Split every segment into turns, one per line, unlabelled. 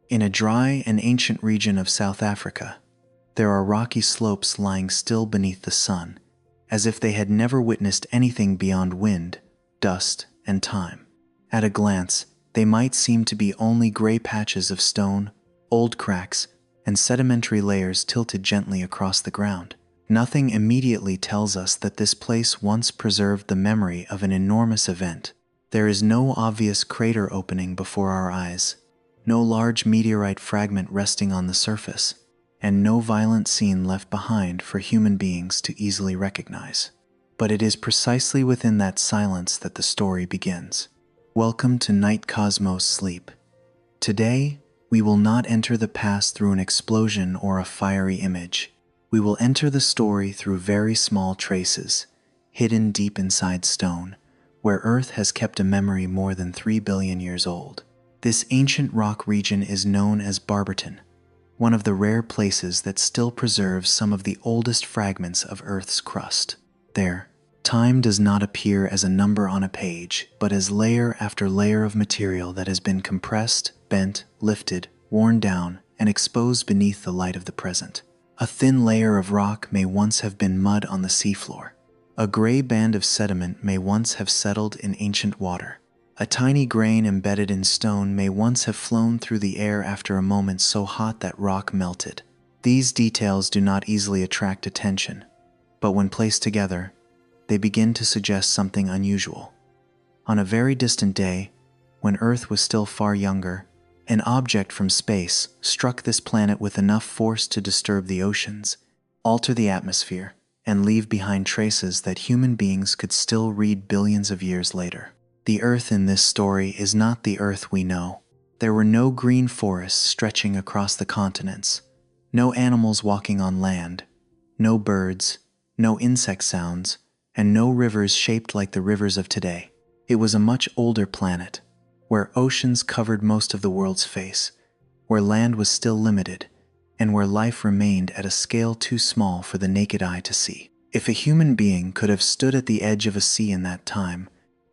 In a dry and ancient region of South Africa, there are rocky slopes lying still beneath the sun, as if they had never witnessed anything beyond wind, dust, and time. At a glance, they might seem to be only gray patches of stone, old cracks, and sedimentary layers tilted gently across the ground. Nothing immediately tells us that this place once preserved the memory of an enormous event. There is no obvious crater opening before our eyes, no large meteorite fragment resting on the surface, and no violent scene left behind for human beings to easily recognize. But it is precisely within that silence that the story begins. Welcome to Night Cosmos Sleep. Today, we will not enter the past through an explosion or a fiery image. We will enter the story through very small traces, hidden deep inside stone, where Earth has kept a memory more than 3 billion years old. This ancient rock region is known as Barberton, one of the rare places that still preserves some of the oldest fragments of Earth's crust. There, time does not appear as a number on a page, but as layer after layer of material that has been compressed, bent, lifted, worn down, and exposed beneath the light of the present. A thin layer of rock may once have been mud on the seafloor. A gray band of sediment may once have settled in ancient water. A tiny grain embedded in stone may once have flown through the air after a moment so hot that rock melted. These details do not easily attract attention, but when placed together, they begin to suggest something unusual. On a very distant day, when Earth was still far younger, an object from space struck this planet with enough force to disturb the oceans, alter the atmosphere, and leave behind traces that human beings could still read billions of years later. The Earth in this story is not the Earth we know. There were no green forests stretching across the continents, no animals walking on land, no birds, no insect sounds, and no rivers shaped like the rivers of today. It was a much older planet, where oceans covered most of the world's face, where land was still limited, and where life remained at a scale too small for the naked eye to see. If a human being could have stood at the edge of a sea in that time,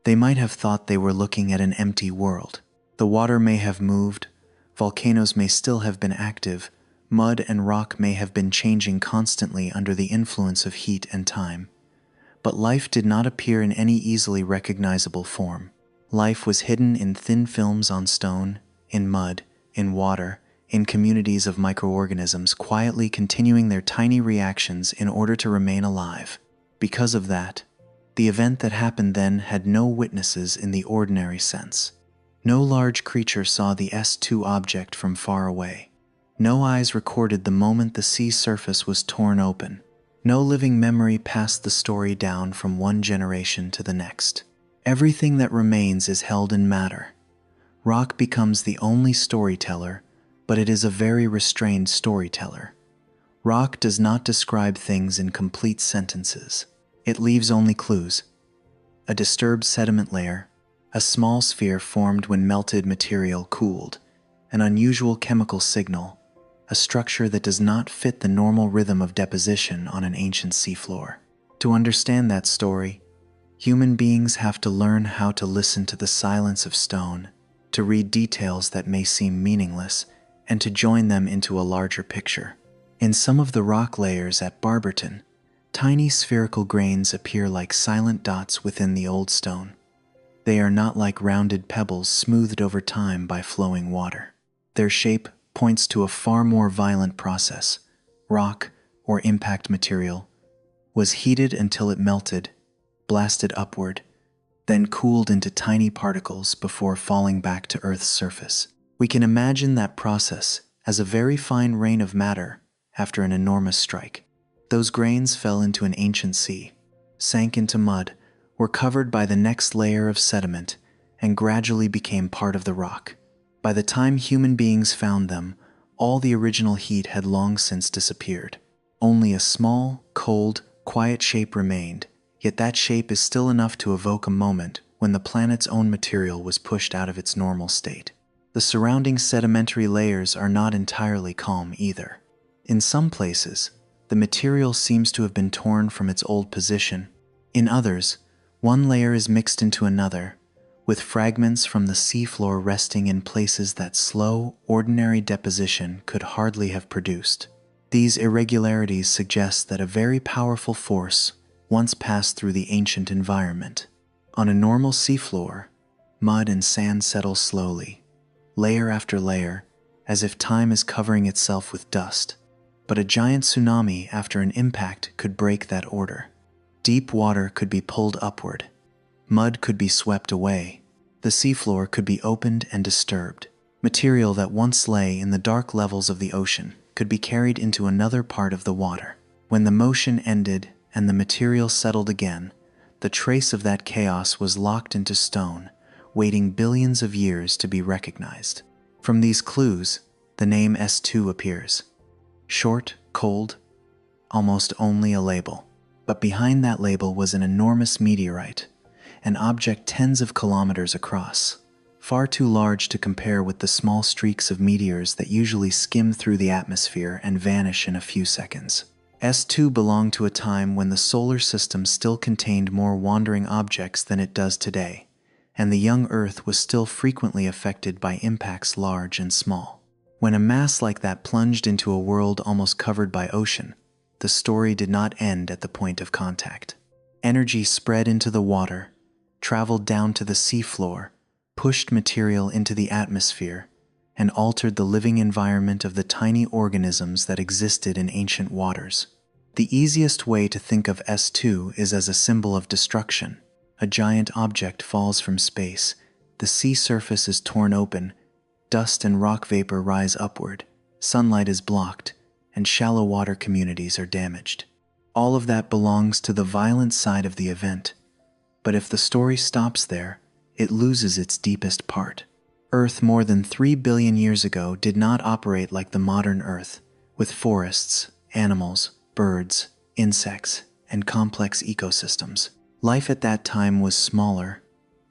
they might have thought they were looking at an empty world. The water may have moved, volcanoes may still have been active, mud and rock may have been changing constantly under the influence of heat and time. But life did not appear in any easily recognizable form. Life was hidden in thin films on stone, in mud, in water, in communities of microorganisms quietly continuing their tiny reactions in order to remain alive. Because of that, the event that happened then had no witnesses in the ordinary sense. No large creature saw the S2 object from far away. No eyes recorded the moment the sea surface was torn open. No living memory passed the story down from one generation to the next. Everything that remains is held in matter. Rock becomes the only storyteller, but it is a very restrained storyteller. Rock does not describe things in complete sentences. It leaves only clues. A disturbed sediment layer, a small sphere formed when melted material cooled, an unusual chemical signal, a structure that does not fit the normal rhythm of deposition on an ancient seafloor. To understand that story, human beings have to learn how to listen to the silence of stone, to read details that may seem meaningless, and to join them into a larger picture. In some of the rock layers at Barberton, tiny spherical grains appear like silent dots within the old stone. They are not like rounded pebbles smoothed over time by flowing water. Their shape points to a far more violent process. Rock, or impact material, was heated until it melted, blasted upward, then cooled into tiny particles before falling back to Earth's surface. We can imagine that process as a very fine rain of matter after an enormous strike. Those grains fell into an ancient sea, sank into mud, were covered by the next layer of sediment, and gradually became part of the rock. By the time human beings found them, all the original heat had long since disappeared. Only a small, cold, quiet shape remained, yet that shape is still enough to evoke a moment when the planet's own material was pushed out of its normal state. The surrounding sedimentary layers are not entirely calm either. In some places, the material seems to have been torn from its old position. In others, one layer is mixed into another, with fragments from the seafloor resting in places that slow, ordinary deposition could hardly have produced. These irregularities suggest that a very powerful force once passed through the ancient environment. On a normal seafloor, mud and sand settle slowly, layer after layer, as if time is covering itself with dust. But a giant tsunami after an impact could break that order. Deep water could be pulled upward. Mud could be swept away. The seafloor could be opened and disturbed. Material that once lay in the dark levels of the ocean could be carried into another part of the water. When the motion ended and the material settled again, the trace of that chaos was locked into stone, waiting billions of years to be recognized. From these clues, the name S2 appears. Short, cold, almost only a label. But behind that label was an enormous meteorite, an object tens of kilometers across, far too large to compare with the small streaks of meteors that usually skim through the atmosphere and vanish in a few seconds. S2 belonged to a time when the solar system still contained more wandering objects than it does today, and the young Earth was still frequently affected by impacts large and small. When a mass like that plunged into a world almost covered by ocean, the story did not end at the point of contact. Energy spread into the water, traveled down to the seafloor, pushed material into the atmosphere, and altered the living environment of the tiny organisms that existed in ancient waters. The easiest way to think of S2 is as a symbol of destruction. A giant object falls from space, the sea surface is torn open, dust and rock vapor rise upward, sunlight is blocked, and shallow water communities are damaged. All of that belongs to the violent side of the event. But if the story stops there, it loses its deepest part. Earth more than 3 billion years ago did not operate like the modern Earth, with forests, animals, birds, insects, and complex ecosystems. Life at that time was smaller,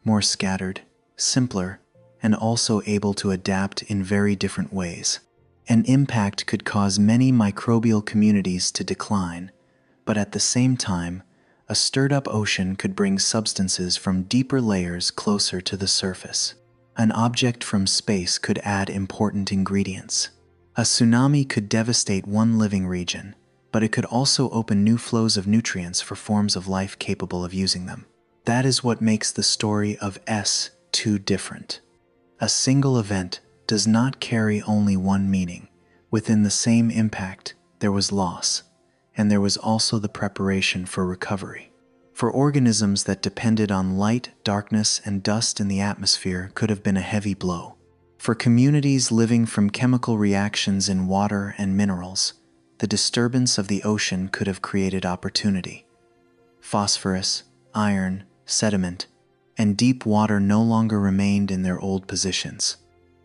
more scattered, simpler, and also able to adapt in very different ways. An impact could cause many microbial communities to decline, but at the same time, a stirred-up ocean could bring substances from deeper layers closer to the surface. An object from space could add important ingredients. A tsunami could devastate one living region, but it could also open new flows of nutrients for forms of life capable of using them. That is what makes the story of S2 different. A single event does not carry only one meaning. Within the same impact, there was loss, and there was also the preparation for recovery. For organisms that depended on light, darkness, and dust in the atmosphere could have been a heavy blow. For communities living from chemical reactions in water and minerals, the disturbance of the ocean could have created opportunity. Phosphorus, iron, sediment, and deep water no longer remained in their old positions.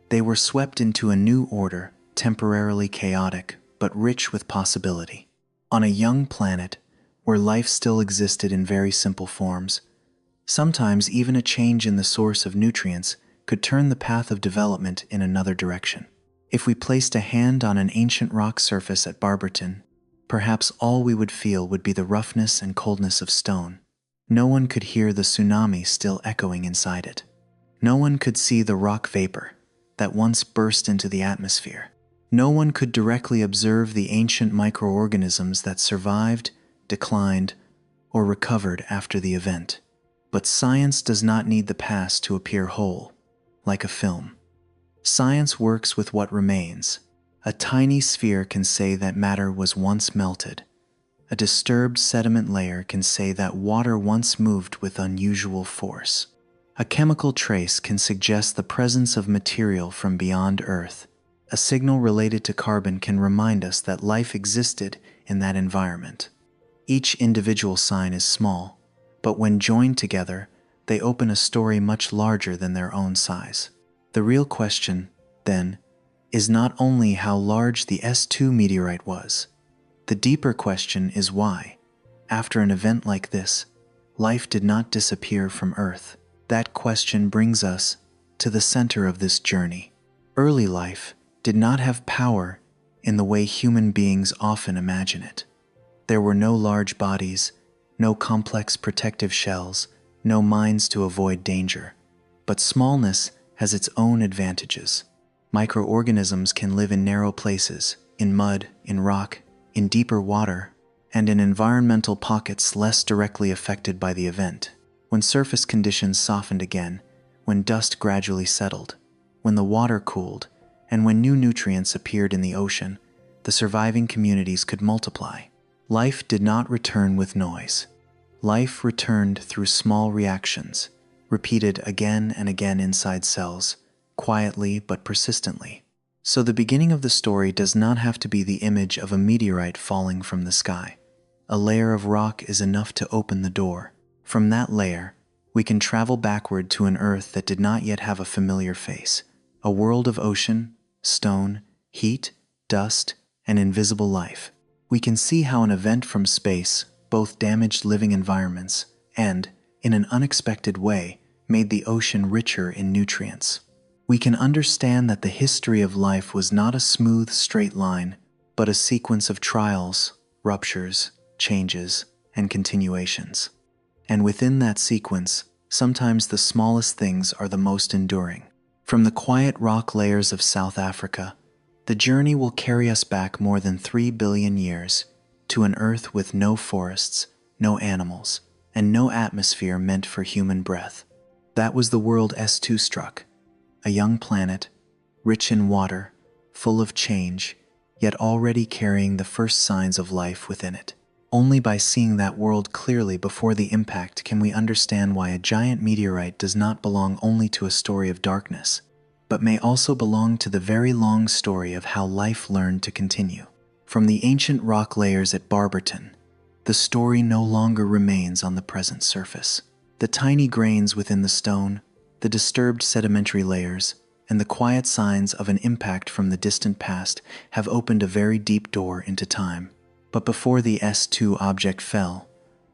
They were swept into a new order, temporarily chaotic, but rich with possibility. On a young planet, where life still existed in very simple forms, sometimes even a change in the source of nutrients could turn the path of development in another direction. If we placed a hand on an ancient rock surface at Barberton, perhaps all we would feel would be the roughness and coldness of stone. No one could hear the tsunami still echoing inside it. No one could see the rock vapor that once burst into the atmosphere. No one could directly observe the ancient microorganisms that survived, declined, or recovered after the event. But science does not need the past to appear whole, like a film. Science works with what remains. A tiny sphere can say that matter was once melted. A disturbed sediment layer can say that water once moved with unusual force. A chemical trace can suggest the presence of material from beyond Earth. A signal related to carbon can remind us that life existed in that environment. Each individual sign is small, but when joined together, they open a story much larger than their own size. The real question, then, is not only how large the S2 meteorite was. The deeper question is why, after an event like this, life did not disappear from Earth. That question brings us to the center of this journey. Early life did not have power in the way human beings often imagine it. There were no large bodies, no complex protective shells, no minds to avoid danger. But smallness has its own advantages. Microorganisms can live in narrow places, in mud, in rock, in deeper water, and in environmental pockets less directly affected by the event. When surface conditions softened again, when dust gradually settled, when the water cooled, and when new nutrients appeared in the ocean, the surviving communities could multiply. Life did not return with noise. Life returned through small reactions, repeated again and again inside cells, quietly but persistently. So the beginning of the story does not have to be the image of a meteorite falling from the sky. A layer of rock is enough to open the door. From that layer, we can travel backward to an Earth that did not yet have a familiar face, a world of ocean, stone, heat, dust, and invisible life. We can see how an event from space both damaged living environments and, in an unexpected way, made the ocean richer in nutrients. We can understand that the history of life was not a smooth, straight line, but a sequence of trials, ruptures, changes, and continuations. And within that sequence, sometimes the smallest things are the most enduring. From the quiet rock layers of South Africa, the journey will carry us back more than 3 billion years to an Earth with no forests, no animals, and no atmosphere meant for human breath. That was the world S2 struck. A young planet, rich in water, full of change, yet already carrying the first signs of life within it. Only by seeing that world clearly before the impact can we understand why a giant meteorite does not belong only to a story of darkness, but may also belong to the very long story of how life learned to continue. From the ancient rock layers at Barberton, the story no longer remains on the present surface. The tiny grains within the stone, the disturbed sedimentary layers, and the quiet signs of an impact from the distant past have opened a very deep door into time. But before the S2 object fell,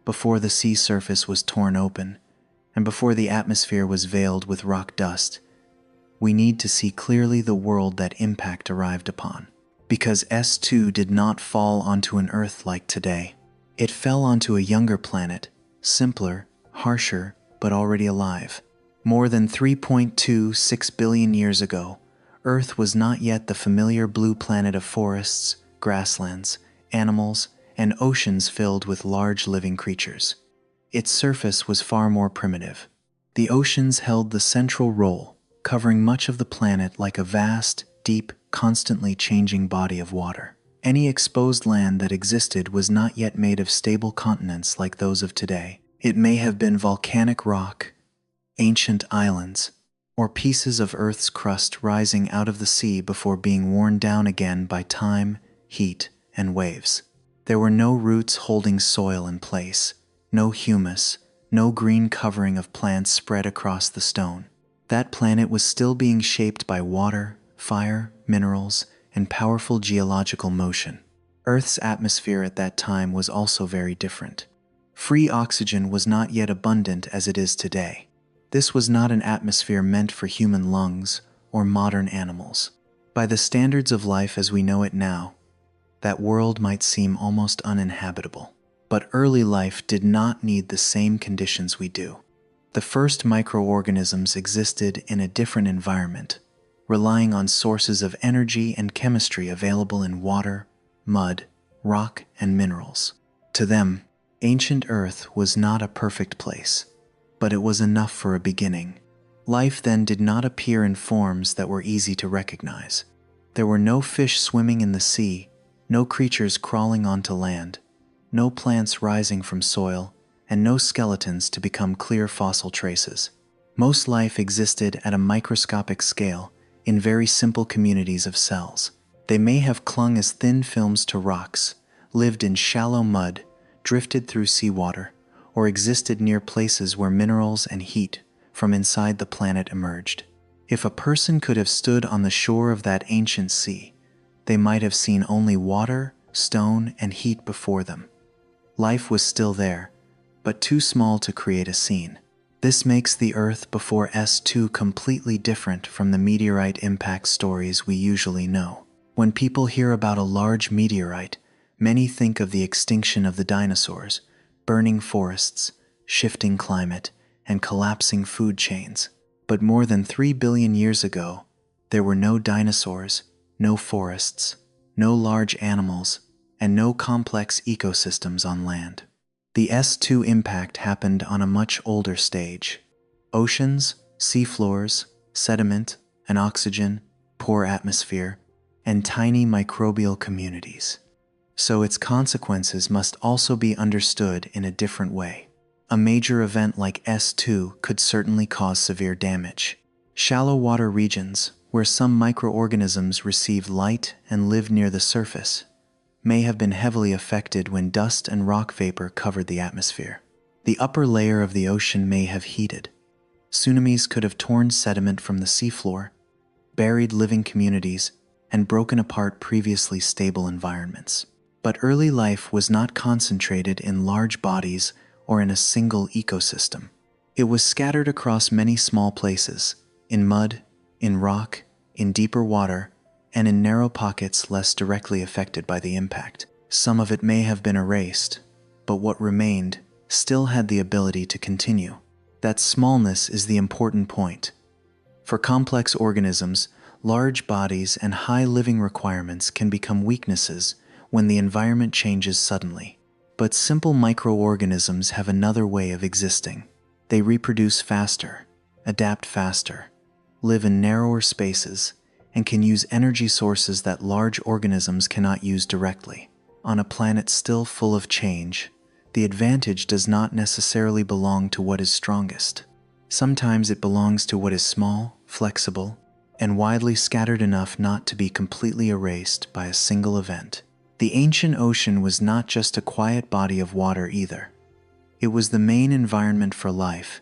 before the sea surface was torn open, and before the atmosphere was veiled with rock dust, we need to see clearly the world that impact arrived upon. Because S2 did not fall onto an Earth like today. It fell onto a younger planet, simpler, harsher, but already alive. More than 3.26 billion years ago, Earth was not yet the familiar blue planet of forests, grasslands, animals, and oceans filled with large living creatures. Its surface was far more primitive. The oceans held the central role, covering much of the planet like a vast, deep, constantly changing body of water. Any exposed land that existed was not yet made of stable continents like those of today. It may have been volcanic rock, ancient islands, or pieces of Earth's crust rising out of the sea before being worn down again by time, heat, and waves. There were no roots holding soil in place, no humus, no green covering of plants spread across the stone. That planet was still being shaped by water, fire, minerals, and powerful geological motion. Earth's atmosphere at that time was also very different. Free oxygen was not yet abundant as it is today. This was not an atmosphere meant for human lungs or modern animals. By the standards of life as we know it now, that world might seem almost uninhabitable. But early life did not need the same conditions we do. The first microorganisms existed in a different environment, relying on sources of energy and chemistry available in water, mud, rock, and minerals. To them, ancient Earth was not a perfect place, but it was enough for a beginning. Life then did not appear in forms that were easy to recognize. There were no fish swimming in the sea, no creatures crawling onto land, no plants rising from soil, and no skeletons to become clear fossil traces. Most life existed at a microscopic scale in very simple communities of cells. They may have clung as thin films to rocks, lived in shallow mud, drifted through seawater, or existed near places where minerals and heat from inside the planet emerged. If a person could have stood on the shore of that ancient sea, they might have seen only water, stone, and heat before them. Life was still there, but too small to create a scene. This makes the Earth before S2 completely different from the meteorite impact stories we usually know. When people hear about a large meteorite, many think of the extinction of the dinosaurs, burning forests, shifting climate, and collapsing food chains. But more than 3 billion years ago, there were no dinosaurs, no forests, no large animals, and no complex ecosystems on land. The S2 impact happened on a much older stage. Oceans, seafloors, sediment, and oxygen, poor atmosphere, and tiny microbial communities. So its consequences must also be understood in a different way. A major event like S2 could certainly cause severe damage. Shallow water regions, where some microorganisms receive light and live near the surface, may have been heavily affected when dust and rock vapor covered the atmosphere. The upper layer of the ocean may have heated. Tsunamis could have torn sediment from the seafloor, buried living communities, and broken apart previously stable environments. But early life was not concentrated in large bodies or in a single ecosystem. It was scattered across many small places, in mud, in rock, in deeper water, and in narrow pockets less directly affected by the impact. Some of it may have been erased, but what remained still had the ability to continue. That smallness is the important point. For complex organisms, large bodies and high living requirements can become weaknesses when the environment changes suddenly. But simple microorganisms have another way of existing. They reproduce faster, adapt faster, live in narrower spaces, and can use energy sources that large organisms cannot use directly. On a planet still full of change, the advantage does not necessarily belong to what is strongest. Sometimes it belongs to what is small, flexible, and widely scattered enough not to be completely erased by a single event. The ancient ocean was not just a quiet body of water either. It was the main environment for life,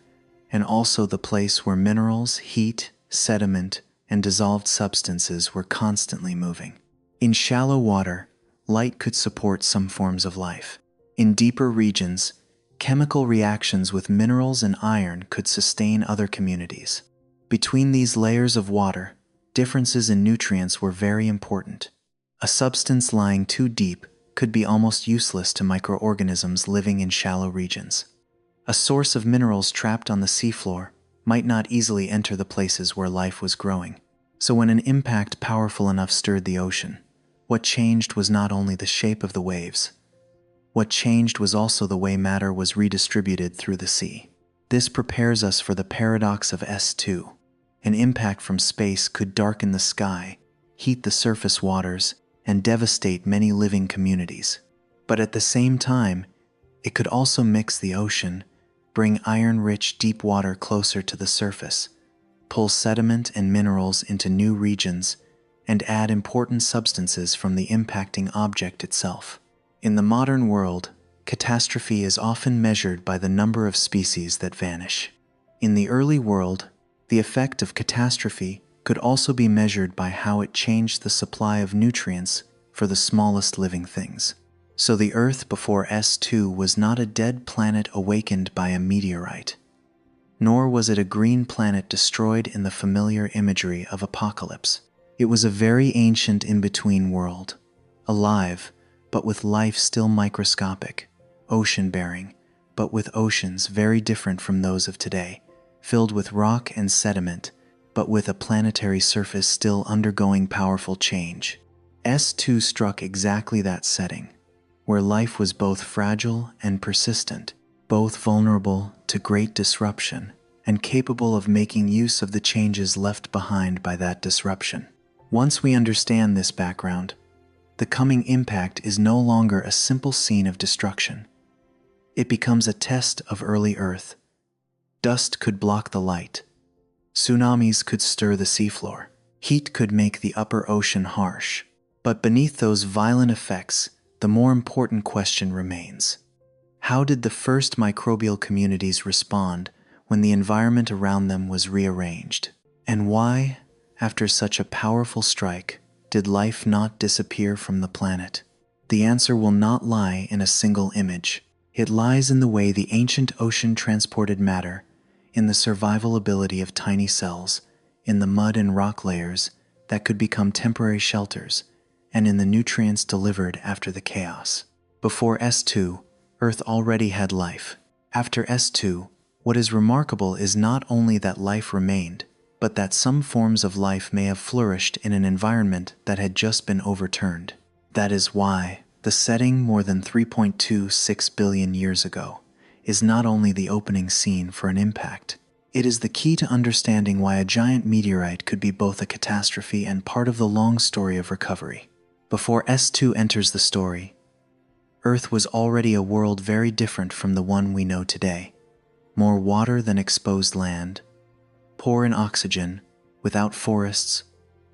and also the place where minerals, heat, sediment, and dissolved substances were constantly moving. In shallow water, light could support some forms of life. In deeper regions, chemical reactions with minerals and iron could sustain other communities. Between these layers of water, differences in nutrients were very important. A substance lying too deep could be almost useless to microorganisms living in shallow regions. A source of minerals trapped on the seafloor might not easily enter the places where life was growing. So when an impact powerful enough stirred the ocean, what changed was not only the shape of the waves. What changed was also the way matter was redistributed through the sea. This prepares us for the paradox of S2. An impact from space could darken the sky, heat the surface waters, and devastate many living communities. But at the same time, it could also mix the ocean, bring iron-rich deep water closer to the surface, pull sediment and minerals into new regions, and add important substances from the impacting object itself. In the modern world, catastrophe is often measured by the number of species that vanish. In the early world, the effect of catastrophe could also be measured by how it changed the supply of nutrients for the smallest living things. So the Earth before S2 was not a dead planet awakened by a meteorite, nor was it a green planet destroyed in the familiar imagery of apocalypse. It was a very ancient in-between world, alive, but with life still microscopic, ocean-bearing, but with oceans very different from those of today, filled with rock and sediment, but with a planetary surface still undergoing powerful change. S2 struck exactly that setting, where life was both fragile and persistent, both vulnerable to great disruption and capable of making use of the changes left behind by that disruption. Once we understand this background, the coming impact is no longer a simple scene of destruction. It becomes a test of early Earth. Dust could block the light. Tsunamis could stir the seafloor. Heat could make the upper ocean harsh. But beneath those violent effects, the more important question remains. How did the first microbial communities respond when the environment around them was rearranged? And why, after such a powerful strike, did life not disappear from the planet? The answer will not lie in a single image. It lies in the way the ancient ocean transported matter, in the survival ability of tiny cells, in the mud and rock layers that could become temporary shelters, and in the nutrients delivered after the chaos. Before S2, Earth already had life. After S2, What is remarkable is not only that life remained, but that some forms of life may have flourished in an environment that had just been overturned. That is why the setting more than 3.26 billion years ago is not only the opening scene for an impact, it is the key to understanding why a giant meteorite could be both a catastrophe and part of the long story of recovery. Before S2 enters the story, Earth was already a world very different from the one we know today. More water than exposed land, poor in oxygen, without forests,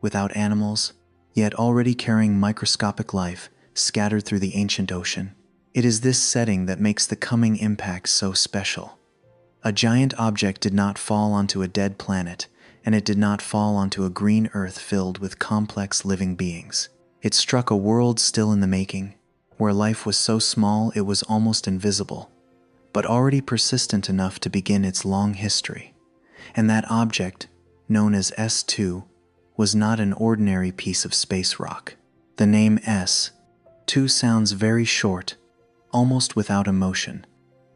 without animals, yet already carrying microscopic life scattered through the ancient ocean. It is this setting that makes the coming impact so special. A giant object did not fall onto a dead planet, and it did not fall onto a green Earth filled with complex living beings. It struck a world still in the making, where life was so small it was almost invisible, but already persistent enough to begin its long history. And that object, known as S2, was not an ordinary piece of space rock. The name S2 sounds very short, almost without emotion.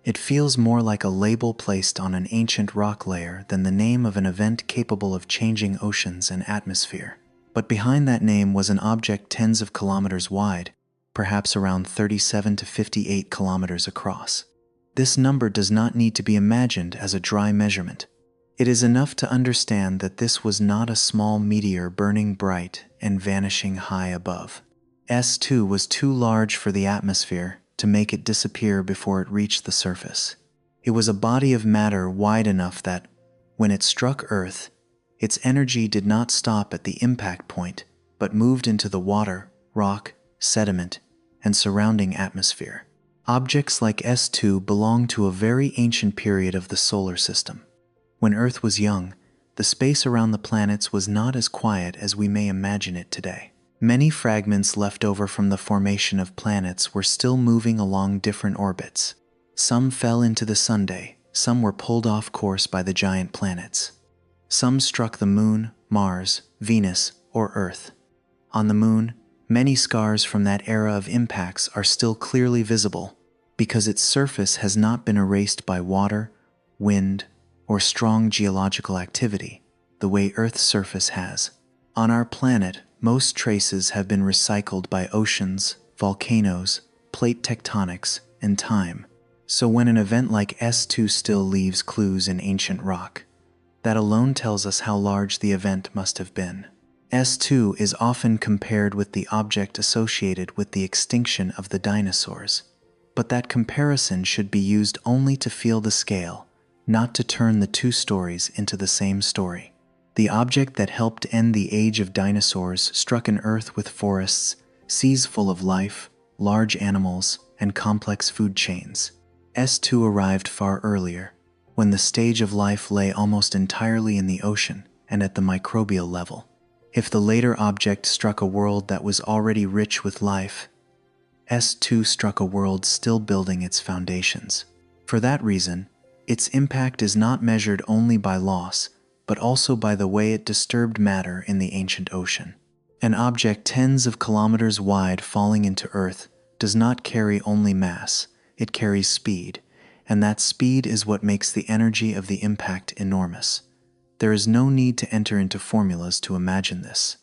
It feels more like a label placed on an ancient rock layer than the name of an event capable of changing oceans and atmosphere. But behind that name was an object tens of kilometers wide, perhaps around 37 to 58 kilometers across. This number does not need to be imagined as a dry measurement. It is enough to understand that this was not a small meteor burning bright and vanishing high above. S2 was too large for the atmosphere to make it disappear before it reached the surface. It was a body of matter wide enough that, when it struck Earth, its energy did not stop at the impact point, but moved into the water, rock, sediment, and surrounding atmosphere. Objects like S2 belong to a very ancient period of the solar system. When Earth was young, the space around the planets was not as quiet as we may imagine it today. Many fragments left over from the formation of planets were still moving along different orbits. Some fell into the Sunday, some were pulled off course by the giant planets. Some struck the Moon, Mars, Venus, or Earth. On the Moon, many scars from that era of impacts are still clearly visible because its surface has not been erased by water, wind, or strong geological activity the way Earth's surface has. On our planet, most traces have been recycled by oceans, volcanoes, plate tectonics, and time. So when an event like S2 still leaves clues in ancient rock, that alone tells us how large the event must have been. S2 is often compared with the object associated with the extinction of the dinosaurs, but that comparison should be used only to feel the scale, not to turn the two stories into the same story. The object that helped end the age of dinosaurs struck an Earth with forests, seas full of life, large animals, and complex food chains. S2 arrived far earlier, when the stage of life lay almost entirely in the ocean and at the microbial level. If the later object struck a world that was already rich with life, S2 struck a world still building its foundations. For that reason, its impact is not measured only by loss, but also by the way it disturbed matter in the ancient ocean. An object tens of kilometers wide falling into Earth does not carry only mass, it carries speed, and that speed is what makes the energy of the impact enormous. There is no need to enter into formulas to imagine this.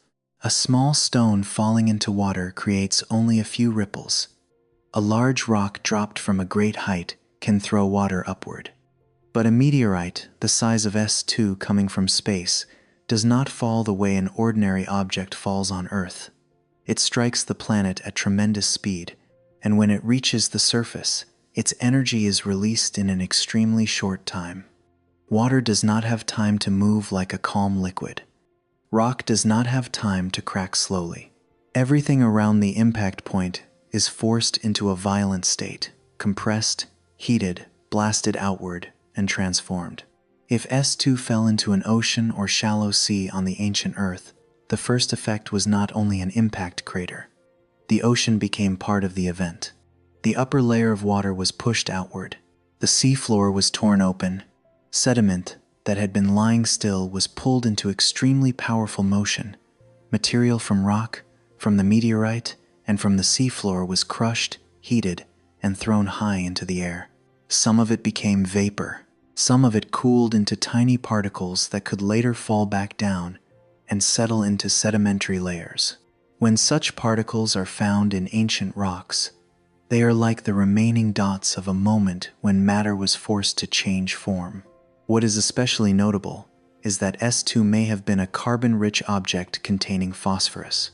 A small stone falling into water creates only a few ripples. A large rock dropped from a great height can throw water upward. But a meteorite, the size of S2 coming from space, does not fall the way an ordinary object falls on Earth. It strikes the planet at tremendous speed, and when it reaches the surface, its energy is released in an extremely short time. Water does not have time to move like a calm liquid. Rock does not have time to crack slowly. Everything around the impact point is forced into a violent state, compressed, heated, blasted outward, and transformed. If S2 fell into an ocean or shallow sea on the ancient Earth, the first effect was not only an impact crater. The ocean became part of the event. The upper layer of water was pushed outward. The seafloor was torn open. Sediment that had been lying still was pulled into extremely powerful motion. Material from rock, from the meteorite, and from the seafloor was crushed, heated, and thrown high into the air. Some of it became vapor. Some of it cooled into tiny particles that could later fall back down and settle into sedimentary layers. When such particles are found in ancient rocks, they are like the remaining dots of a moment when matter was forced to change form. What is especially notable is that S2 may have been a carbon-rich object containing phosphorus.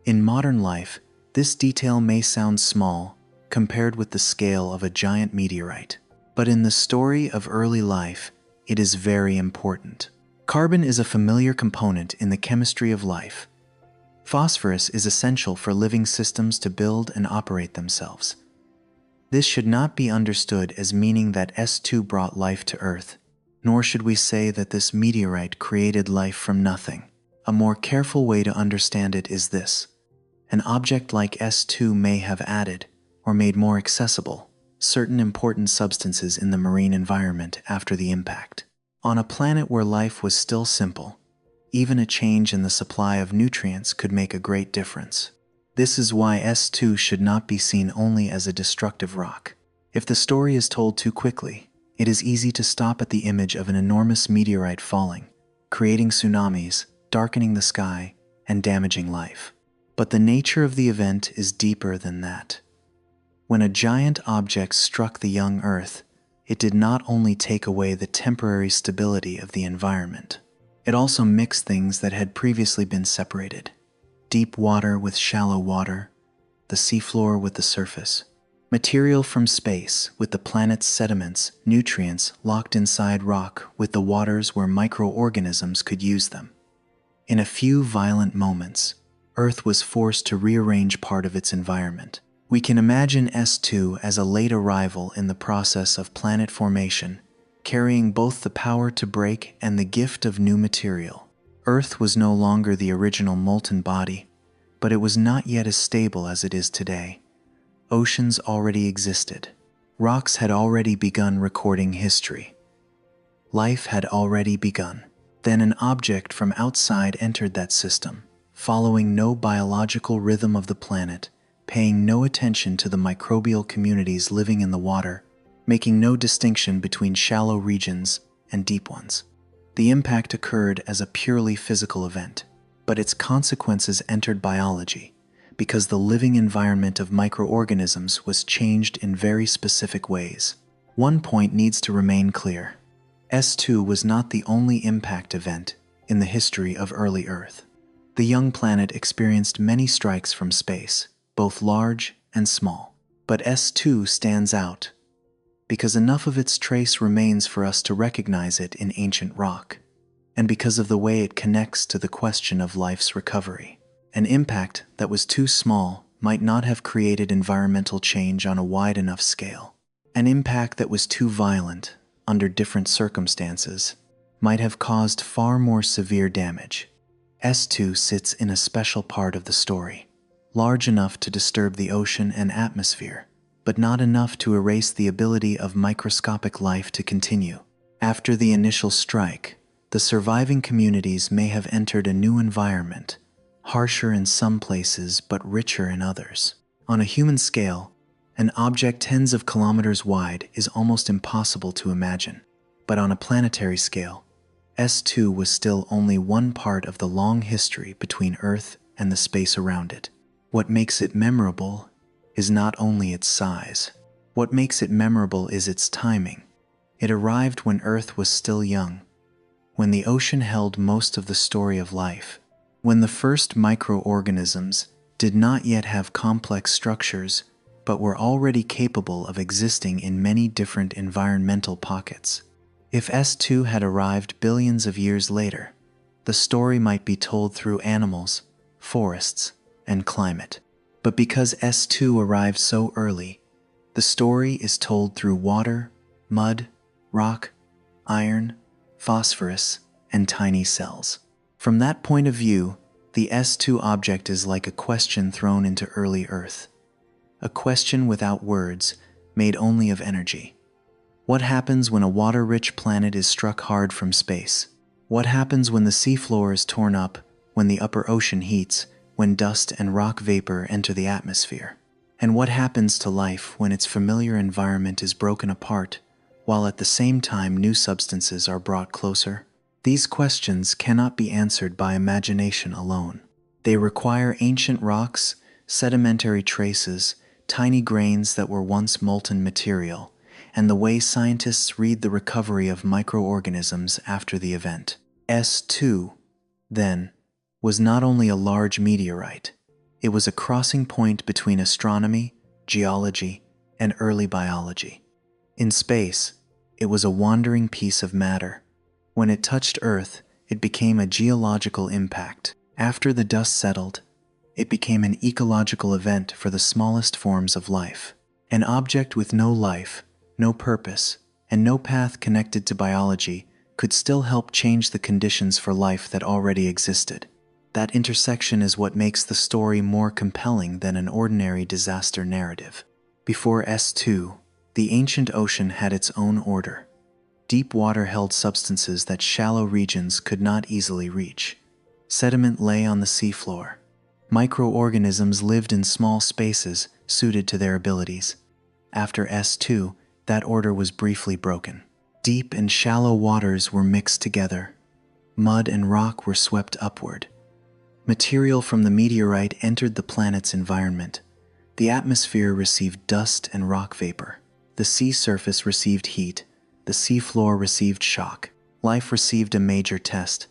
In modern life, this detail may sound small compared with the scale of a giant meteorite, but in the story of early life, it is very important. Carbon is a familiar component in the chemistry of life. Phosphorus is essential for living systems to build and operate themselves. This should not be understood as meaning that S2 brought life to Earth, nor should we say that this meteorite created life from nothing. A more careful way to understand it is this: an object like S2 may have added, or made more accessible, certain important substances in the marine environment after the impact. On a planet where life was still simple, even a change in the supply of nutrients could make a great difference. This is why S2 should not be seen only as a destructive rock. If the story is told too quickly, it is easy to stop at the image of an enormous meteorite falling, creating tsunamis, darkening the sky, and damaging life. But the nature of the event is deeper than that. When a giant object struck the young Earth, it did not only take away the temporary stability of the environment, it also mixed things that had previously been separated. Deep water with shallow water, the seafloor with the surface, material from space with the planet's sediments, nutrients locked inside rock with the waters where microorganisms could use them. In a few violent moments, Earth was forced to rearrange part of its environment. We can imagine S2 as a late arrival in the process of planet formation, carrying both the power to break and the gift of new material. Earth was no longer the original molten body, but it was not yet as stable as it is today. Oceans already existed. Rocks had already begun recording history. Life had already begun. Then an object from outside entered that system, following no biological rhythm of the planet, paying no attention to the microbial communities living in the water, making no distinction between shallow regions and deep ones. The impact occurred as a purely physical event, but its consequences entered biology, because the living environment of microorganisms was changed in very specific ways. One point needs to remain clear. S2 was not the only impact event in the history of early Earth. The young planet experienced many strikes from space, both large and small. But S2 stands out because enough of its trace remains for us to recognize it in ancient rock, and because of the way it connects to the question of life's recovery. An impact that was too small might not have created environmental change on a wide enough scale. An impact that was too violent, under different circumstances, might have caused far more severe damage. S2 sits in a special part of the story, large enough to disturb the ocean and atmosphere, but not enough to erase the ability of microscopic life to continue. After the initial strike, the surviving communities may have entered a new environment, harsher in some places but richer in others. On a human scale, an object tens of kilometers wide is almost impossible to imagine. But on a planetary scale, S2 was still only one part of the long history between Earth and the space around it. What makes it memorable is not only its size. What makes it memorable is its timing. It arrived when Earth was still young, when the ocean held most of the story of life, when the first microorganisms did not yet have complex structures, but were already capable of existing in many different environmental pockets. If S2 had arrived billions of years later, the story might be told through animals, forests, and climate. But because S2 arrived so early, the story is told through water, mud, rock, iron, phosphorus, and tiny cells. From that point of view, the S2 object is like a question thrown into early Earth. A question without words, made only of energy. What happens when a water-rich planet is struck hard from space? What happens when the seafloor is torn up, when the upper ocean heats, when dust and rock vapor enter the atmosphere? And what happens to life when its familiar environment is broken apart, while at the same time new substances are brought closer? These questions cannot be answered by imagination alone. They require ancient rocks, sedimentary traces, tiny grains that were once molten material, and the way scientists read the recovery of microorganisms after the event. S2, then, was not only a large meteorite, it was a crossing point between astronomy, geology, and early biology. In space, it was a wandering piece of matter. When it touched Earth, it became a geological impact. After the dust settled, it became an ecological event for the smallest forms of life. An object with no life, no purpose, and no path connected to biology could still help change the conditions for life that already existed. That intersection is what makes the story more compelling than an ordinary disaster narrative. Before S2, the ancient ocean had its own order. Deep water held substances that shallow regions could not easily reach. Sediment lay on the seafloor. Microorganisms lived in small spaces suited to their abilities. After S2, that order was briefly broken. Deep and shallow waters were mixed together. Mud and rock were swept upward. Material from the meteorite entered the planet's environment. The atmosphere received dust and rock vapor. The sea surface received heat. The seafloor received shock. Life received a major test,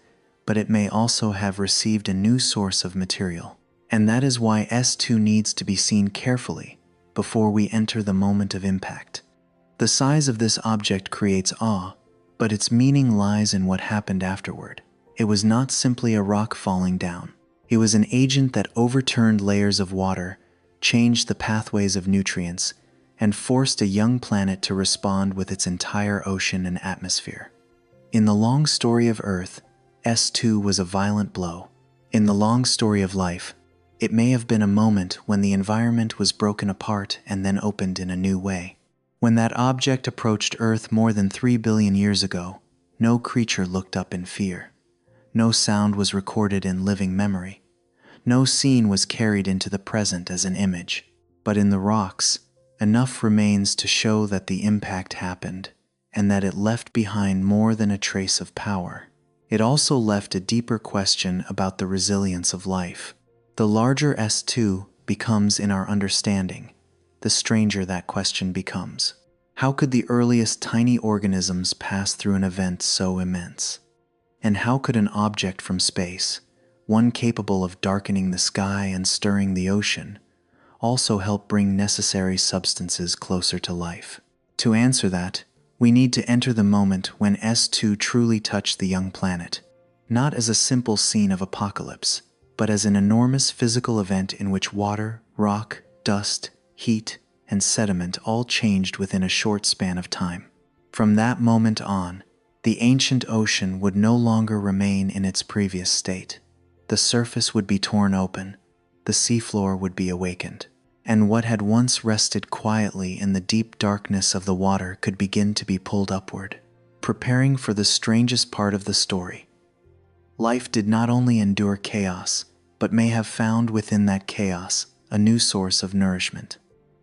but it may also have received a new source of material. And that is why S2 needs to be seen carefully before we enter the moment of impact. The size of this object creates awe, but its meaning lies in what happened afterward. It was not simply a rock falling down. It was an agent that overturned layers of water, changed the pathways of nutrients, and forced a young planet to respond with its entire ocean and atmosphere. In the long story of Earth, S2 was a violent blow. In the long story of life, it may have been a moment when the environment was broken apart and then opened in a new way. When that object approached Earth more than 3 billion years ago, no creature looked up in fear. No sound was recorded in living memory. No scene was carried into the present as an image. But in the rocks, enough remains to show that the impact happened, and that it left behind more than a trace of power. It also left a deeper question about the resilience of life. The larger S2 becomes in our understanding, the stranger that question becomes. How could the earliest tiny organisms pass through an event so immense? And how could an object from space, one capable of darkening the sky and stirring the ocean, also help bring necessary substances closer to life? To answer that, we need to enter the moment when S2 truly touched the young planet, not as a simple scene of apocalypse, but as an enormous physical event in which water, rock, dust, heat, and sediment all changed within a short span of time. From that moment on, the ancient ocean would no longer remain in its previous state. The surface would be torn open, the seafloor would be awakened, and what had once rested quietly in the deep darkness of the water could begin to be pulled upward, preparing for the strangest part of the story. Life did not only endure chaos, but may have found within that chaos a new source of nourishment.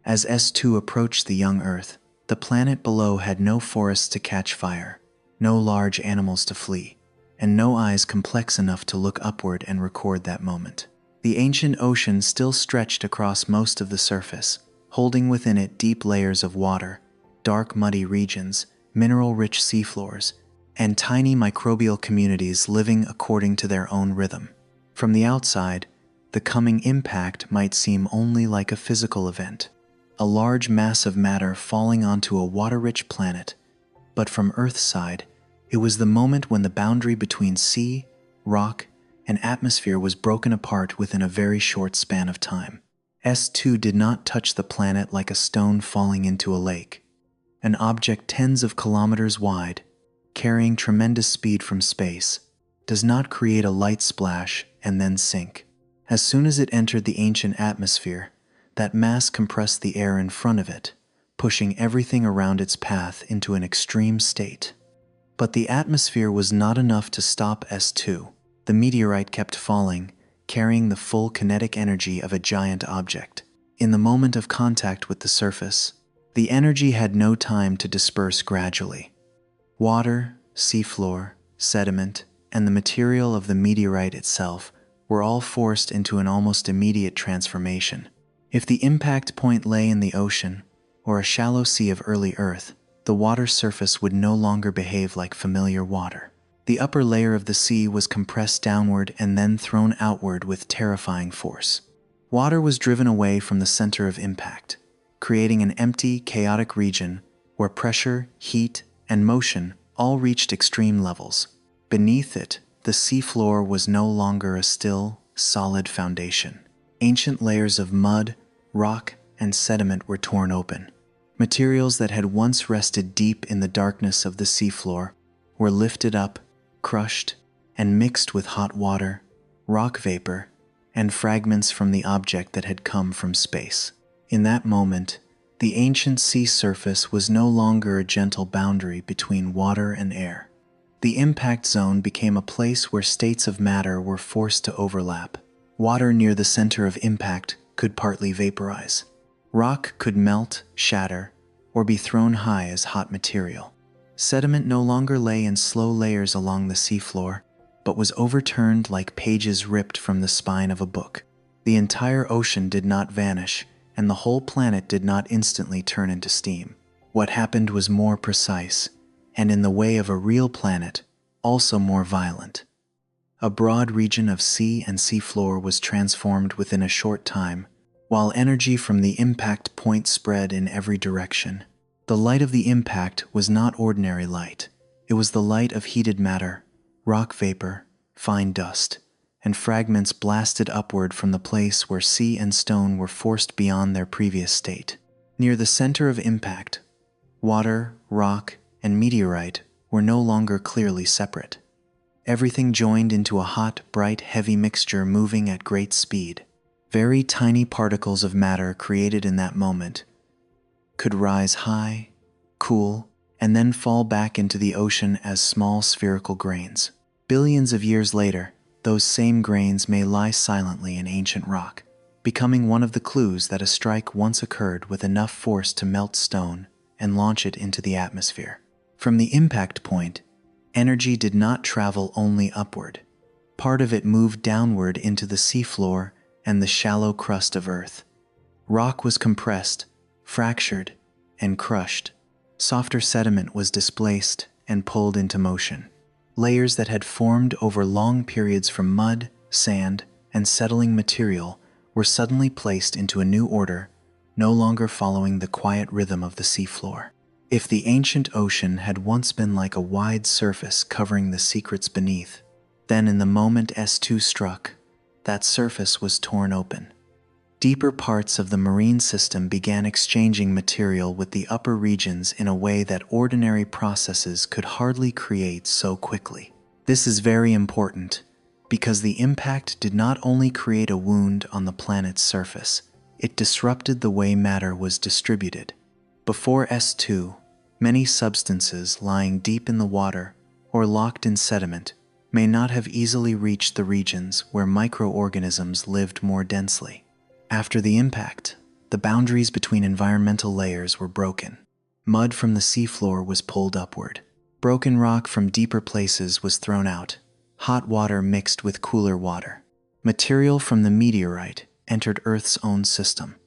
As S2 approached the young Earth, the planet below had no forests to catch fire, no large animals to flee, and no eyes complex enough to look upward and record that moment. The ancient ocean still stretched across most of the surface, holding within it deep layers of water, dark muddy regions, mineral-rich seafloors, and tiny microbial communities living according to their own rhythm. From the outside, the coming impact might seem only like a physical event, a large mass of matter falling onto a water-rich planet. But from Earth's side, it was the moment when the boundary between sea, rock, and atmosphere was broken apart within a very short span of time. S2 did not touch the planet like a stone falling into a lake. An object tens of kilometers wide, carrying tremendous speed from space, does not create a light splash and then sink. As soon as it entered the ancient atmosphere, that mass compressed the air in front of it, pushing everything around its path into an extreme state. But the atmosphere was not enough to stop S2. The meteorite kept falling, carrying the full kinetic energy of a giant object. In the moment of contact with the surface, The energy had no time to disperse gradually. Water, seafloor, sediment, and the material of the meteorite itself were all forced into an almost immediate transformation. If the impact point lay in the ocean, or a shallow sea of early Earth, the water surface would no longer behave like familiar water. The upper layer of the sea was compressed downward and then thrown outward with terrifying force. Water was driven away from the center of impact, creating an empty, chaotic region where pressure, heat, and motion all reached extreme levels. Beneath it, the seafloor was no longer a still, solid foundation. Ancient layers of mud, rock, and sediment were torn open. Materials that had once rested deep in the darkness of the seafloor were lifted up, crushed, and mixed with hot water, rock vapor, and fragments from the object that had come from space. In that moment, the ancient sea surface was no longer a gentle boundary between water and air. The impact zone became a place where states of matter were forced to overlap. Water near the center of impact could partly vaporize. Rock could melt, shatter, or be thrown high as hot material. Sediment no longer lay in slow layers along the seafloor, but was overturned like pages ripped from the spine of a book. The entire ocean did not vanish, and the whole planet did not instantly turn into steam. What happened was more precise, and in the way of a real planet, also more violent. A broad region of sea and seafloor was transformed within a short time, while energy from the impact point spread in every direction. The light of the impact was not ordinary light. It was the light of heated matter, rock vapor, fine dust, and fragments blasted upward from the place where sea and stone were forced beyond their previous state. Near the center of impact, water, rock, and meteorite were no longer clearly separate. Everything joined into a hot, bright, heavy mixture moving at great speed. Very tiny particles of matter created in that moment could rise high, cool, and then fall back into the ocean as small spherical grains. Billions of years later, those same grains may lie silently in ancient rock, becoming one of the clues that a strike once occurred with enough force to melt stone and launch it into the atmosphere. From the impact point, energy did not travel only upward. Part of it moved downward into the seafloor and the shallow crust of Earth. Rock was compressed, fractured, and crushed. Softer sediment was displaced and pulled into motion. Layers that had formed over long periods from mud, sand, and settling material were suddenly placed into a new order, no longer following the quiet rhythm of the seafloor. If the ancient ocean had once been like a wide surface covering the secrets beneath, then in the moment S2 struck, that surface was torn open. Deeper parts of the marine system began exchanging material with the upper regions in a way that ordinary processes could hardly create so quickly. This is very important, because the impact did not only create a wound on the planet's surface, it disrupted the way matter was distributed. Before S2, many substances lying deep in the water or locked in sediment may not have easily reached the regions where microorganisms lived more densely. After the impact, the boundaries between environmental layers were broken. Mud from the seafloor was pulled upward. Broken rock from deeper places was thrown out. Hot water mixed with cooler water. Material from the meteorite entered Earth's own system.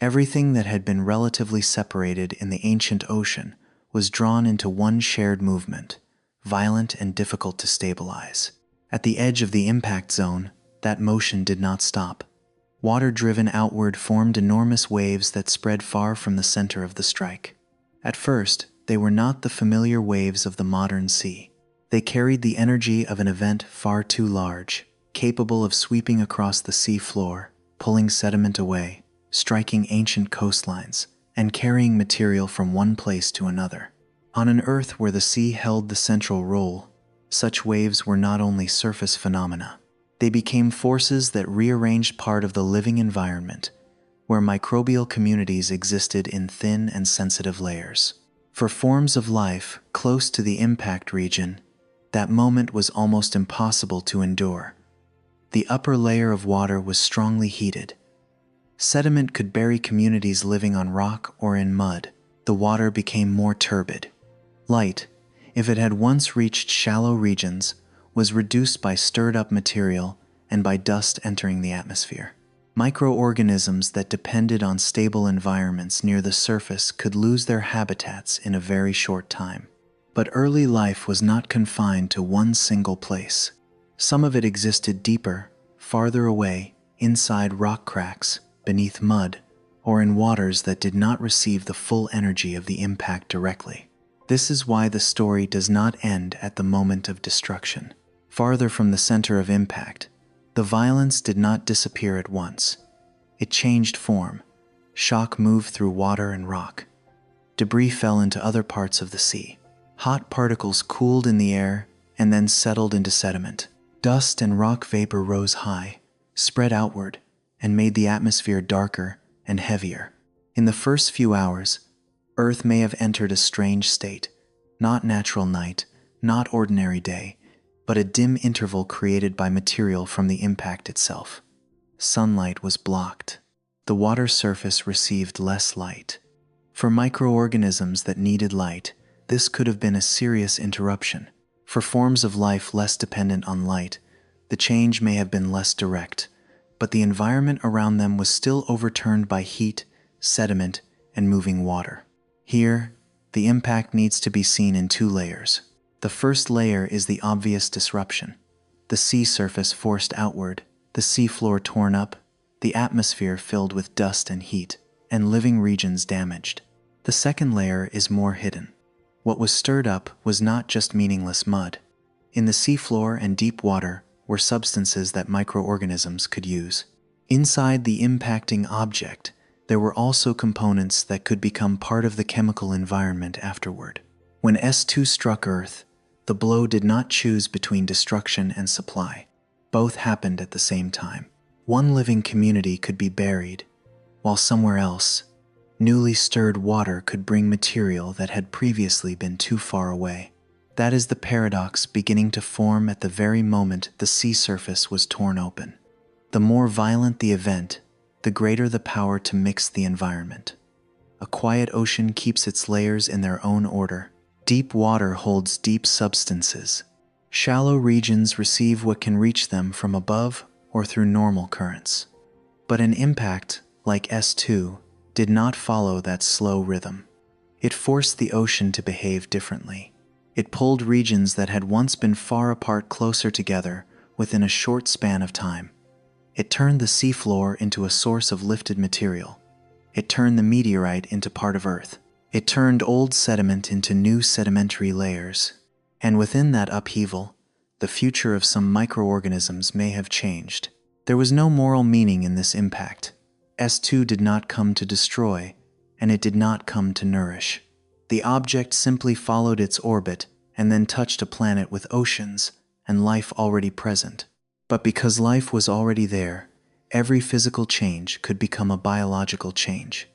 Everything that had been relatively separated in the ancient ocean was drawn into one shared movement, violent and difficult to stabilize. At the edge of the impact zone, that motion did not stop. Water driven outward formed enormous waves that spread far from the center of the strike. At first, they were not the familiar waves of the modern sea. They carried the energy of an event far too large, capable of sweeping across the sea floor, pulling sediment away, striking ancient coastlines, and carrying material from one place to another. On an Earth where the sea held the central role, such waves were not only surface phenomena. They became forces that rearranged part of the living environment, where microbial communities existed in thin and sensitive layers. For forms of life close to the impact region, that moment was almost impossible to endure. The upper layer of water was strongly heated. Sediment could bury communities living on rock or in mud, The water became more turbid. Light, if it had once reached shallow regions, was reduced by stirred-up material and by dust entering the atmosphere. Microorganisms that depended on stable environments near the surface could lose their habitats in a very short time. But early life was not confined to one single place. Some of it existed deeper, farther away, inside rock cracks, beneath mud, or in waters that did not receive the full energy of the impact directly. This is why the story does not end at the moment of destruction. Farther from the center of impact, the violence did not disappear at once. It changed form. Shock moved through water and rock. Debris fell into other parts of the sea. Hot particles cooled in the air and then settled into sediment. Dust and rock vapor rose high, spread outward, and made the atmosphere darker and heavier. In the first few hours, Earth may have entered a strange state, not natural night, not ordinary day, but a dim interval created by material from the impact itself. Sunlight was blocked. The water surface received less light. For microorganisms that needed light, this could have been a serious interruption. For forms of life less dependent on light, the change may have been less direct, but the environment around them was still overturned by heat, sediment, and moving water. Here, the impact needs to be seen in two layers. The first layer is the obvious disruption. The sea surface forced outward, the seafloor torn up, the atmosphere filled with dust and heat, and living regions damaged. The second layer is more hidden. What was stirred up was not just meaningless mud. In the seafloor and deep water were substances that microorganisms could use. Inside the impacting object, there were also components that could become part of the chemical environment afterward. When S2 struck Earth, the blow did not choose between destruction and supply. Both happened at the same time. One living community could be buried, while somewhere else, newly stirred water could bring material that had previously been too far away. That is the paradox beginning to form at the very moment the sea surface was torn open. The more violent the event, the greater the power to mix the environment. A quiet ocean keeps its layers in their own order. Deep water holds deep substances. Shallow regions receive what can reach them from above or through normal currents. But an impact, like S2, did not follow that slow rhythm. It forced the ocean to behave differently. It pulled regions that had once been far apart closer together within a short span of time. It turned the seafloor into a source of lifted material. It turned the meteorite into part of Earth. It turned old sediment into new sedimentary layers. And within that upheaval, the future of some microorganisms may have changed. There was no moral meaning in this impact. S2 did not come to destroy, and it did not come to nourish. The object simply followed its orbit and then touched a planet with oceans and life already present. But because life was already there, every physical change could become a biological change.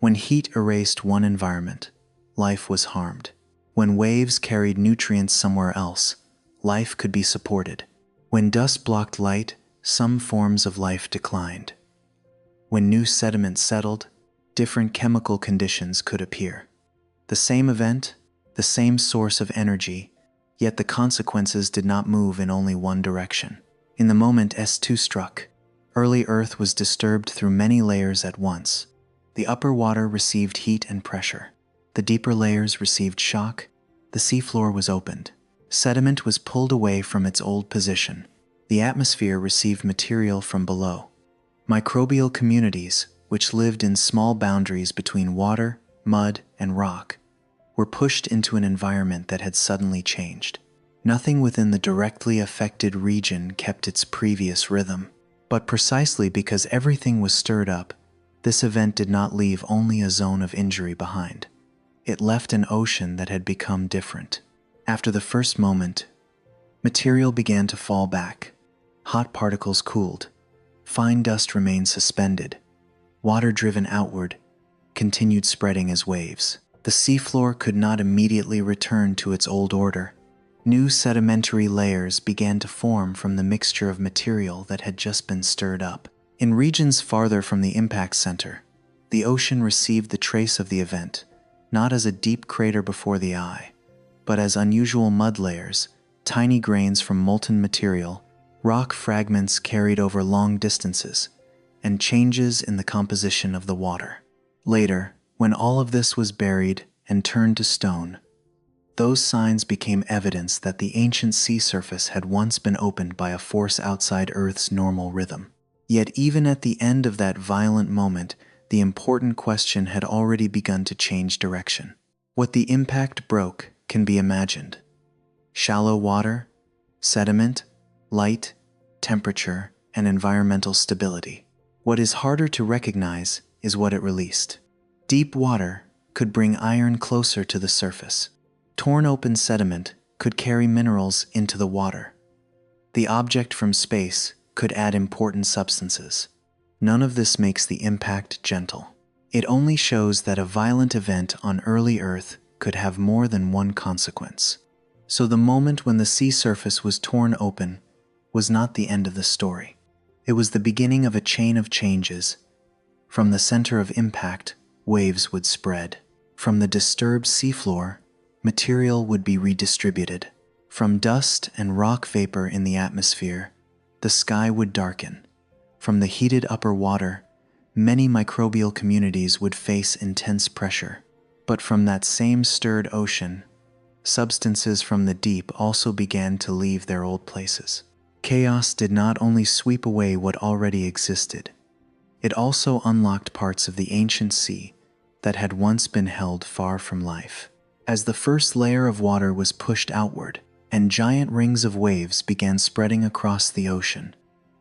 When heat erased one environment, life was harmed. When waves carried nutrients somewhere else, life could be supported. When dust blocked light, some forms of life declined. When new sediment settled, different chemical conditions could appear. The same event, the same source of energy, yet the consequences did not move in only one direction. In the moment S2 struck, early Earth was disturbed through many layers at once. The upper water received heat and pressure. The deeper layers received shock. The seafloor was opened. Sediment was pulled away from its old position. The atmosphere received material from below. Microbial communities, which lived in small boundaries between water, mud, and rock, were pushed into an environment that had suddenly changed. Nothing within the directly affected region kept its previous rhythm. But precisely because everything was stirred up, this event did not leave only a zone of injury behind. It left an ocean that had become different. After the first moment, material began to fall back. Hot particles cooled. Fine dust remained suspended. Water driven outward continued spreading as waves. The seafloor could not immediately return to its old order. New sedimentary layers began to form from the mixture of material that had just been stirred up. In regions farther from the impact center, the ocean received the trace of the event, not as a deep crater before the eye, but as unusual mud layers, tiny grains from molten material, rock fragments carried over long distances, and changes in the composition of the water. Later, when all of this was buried and turned to stone, those signs became evidence that the ancient sea surface had once been opened by a force outside Earth's normal rhythm. Yet even at the end of that violent moment, the important question had already begun to change direction. What the impact broke can be imagined. Shallow water, sediment, light, temperature, and environmental stability. What is harder to recognize is what it released. Deep water could bring iron closer to the surface. Torn open sediment could carry minerals into the water. The object from space could add important substances. None of this makes the impact gentle. It only shows that a violent event on early Earth could have more than one consequence. So the moment when the sea surface was torn open was not the end of the story. It was the beginning of a chain of changes. From the center of impact, waves would spread. From the disturbed seafloor, material would be redistributed. From dust and rock vapor in the atmosphere, the sky would darken. From the heated upper water, many microbial communities would face intense pressure. But from that same stirred ocean, substances from the deep also began to leave their old places. Chaos did not only sweep away what already existed, it also unlocked parts of the ancient sea that had once been held far from life. As the first layer of water was pushed outward, and giant rings of waves began spreading across the ocean,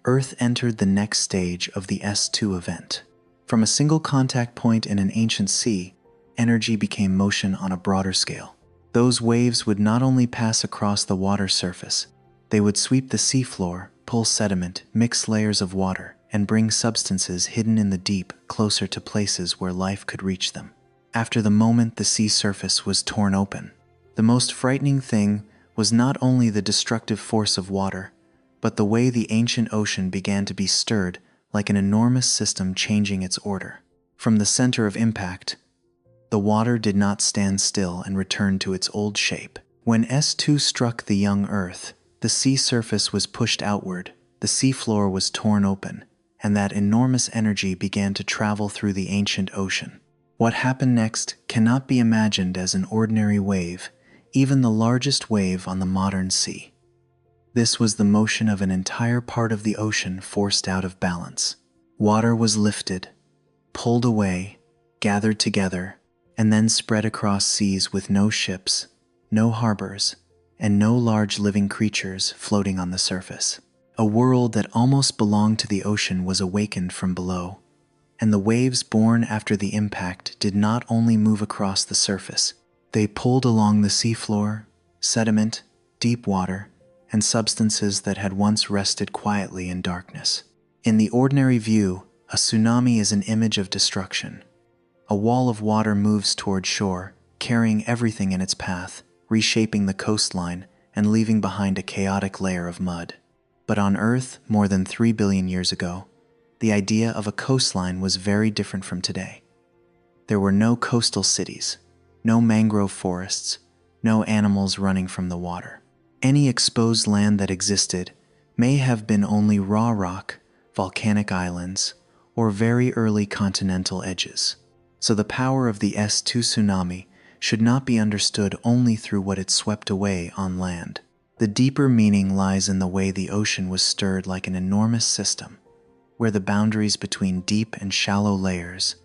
Earth entered the next stage of the S2 event. From a single contact point in an ancient sea, energy became motion on a broader scale. Those waves would not only pass across the water surface, they would sweep the seafloor, pull sediment, mix layers of water, and bring substances hidden in the deep closer to places where life could reach them. After the moment the sea surface was torn open, the most frightening thing was not only the destructive force of water, but the way the ancient ocean began to be stirred like an enormous system changing its order. From the center of impact, the water did not stand still and return to its old shape. When S2 struck the young Earth, the sea surface was pushed outward, the seafloor was torn open, and that enormous energy began to travel through the ancient ocean. What happened next cannot be imagined as an ordinary wave, even the largest wave on the modern sea. This was the motion of an entire part of the ocean forced out of balance. Water was lifted, pulled away, gathered together, and then spread across seas with no ships, no harbors, and no large living creatures floating on the surface. A world that almost belonged to the ocean was awakened from below, and the waves born after the impact did not only move across the surface, they pulled along the seafloor, sediment, deep water, and substances that had once rested quietly in darkness. In the ordinary view, a tsunami is an image of destruction. A wall of water moves toward shore, carrying everything in its path, reshaping the coastline and leaving behind a chaotic layer of mud. But on Earth, more than 3 billion years ago, the idea of a coastline was very different from today. There were no coastal cities, no mangrove forests, no animals running from the water. Any exposed land that existed may have been only raw rock, volcanic islands, or very early continental edges. So the power of the S2 tsunami should not be understood only through what it swept away on land. The deeper meaning lies in the way the ocean was stirred like an enormous system, where the boundaries between deep and shallow layers,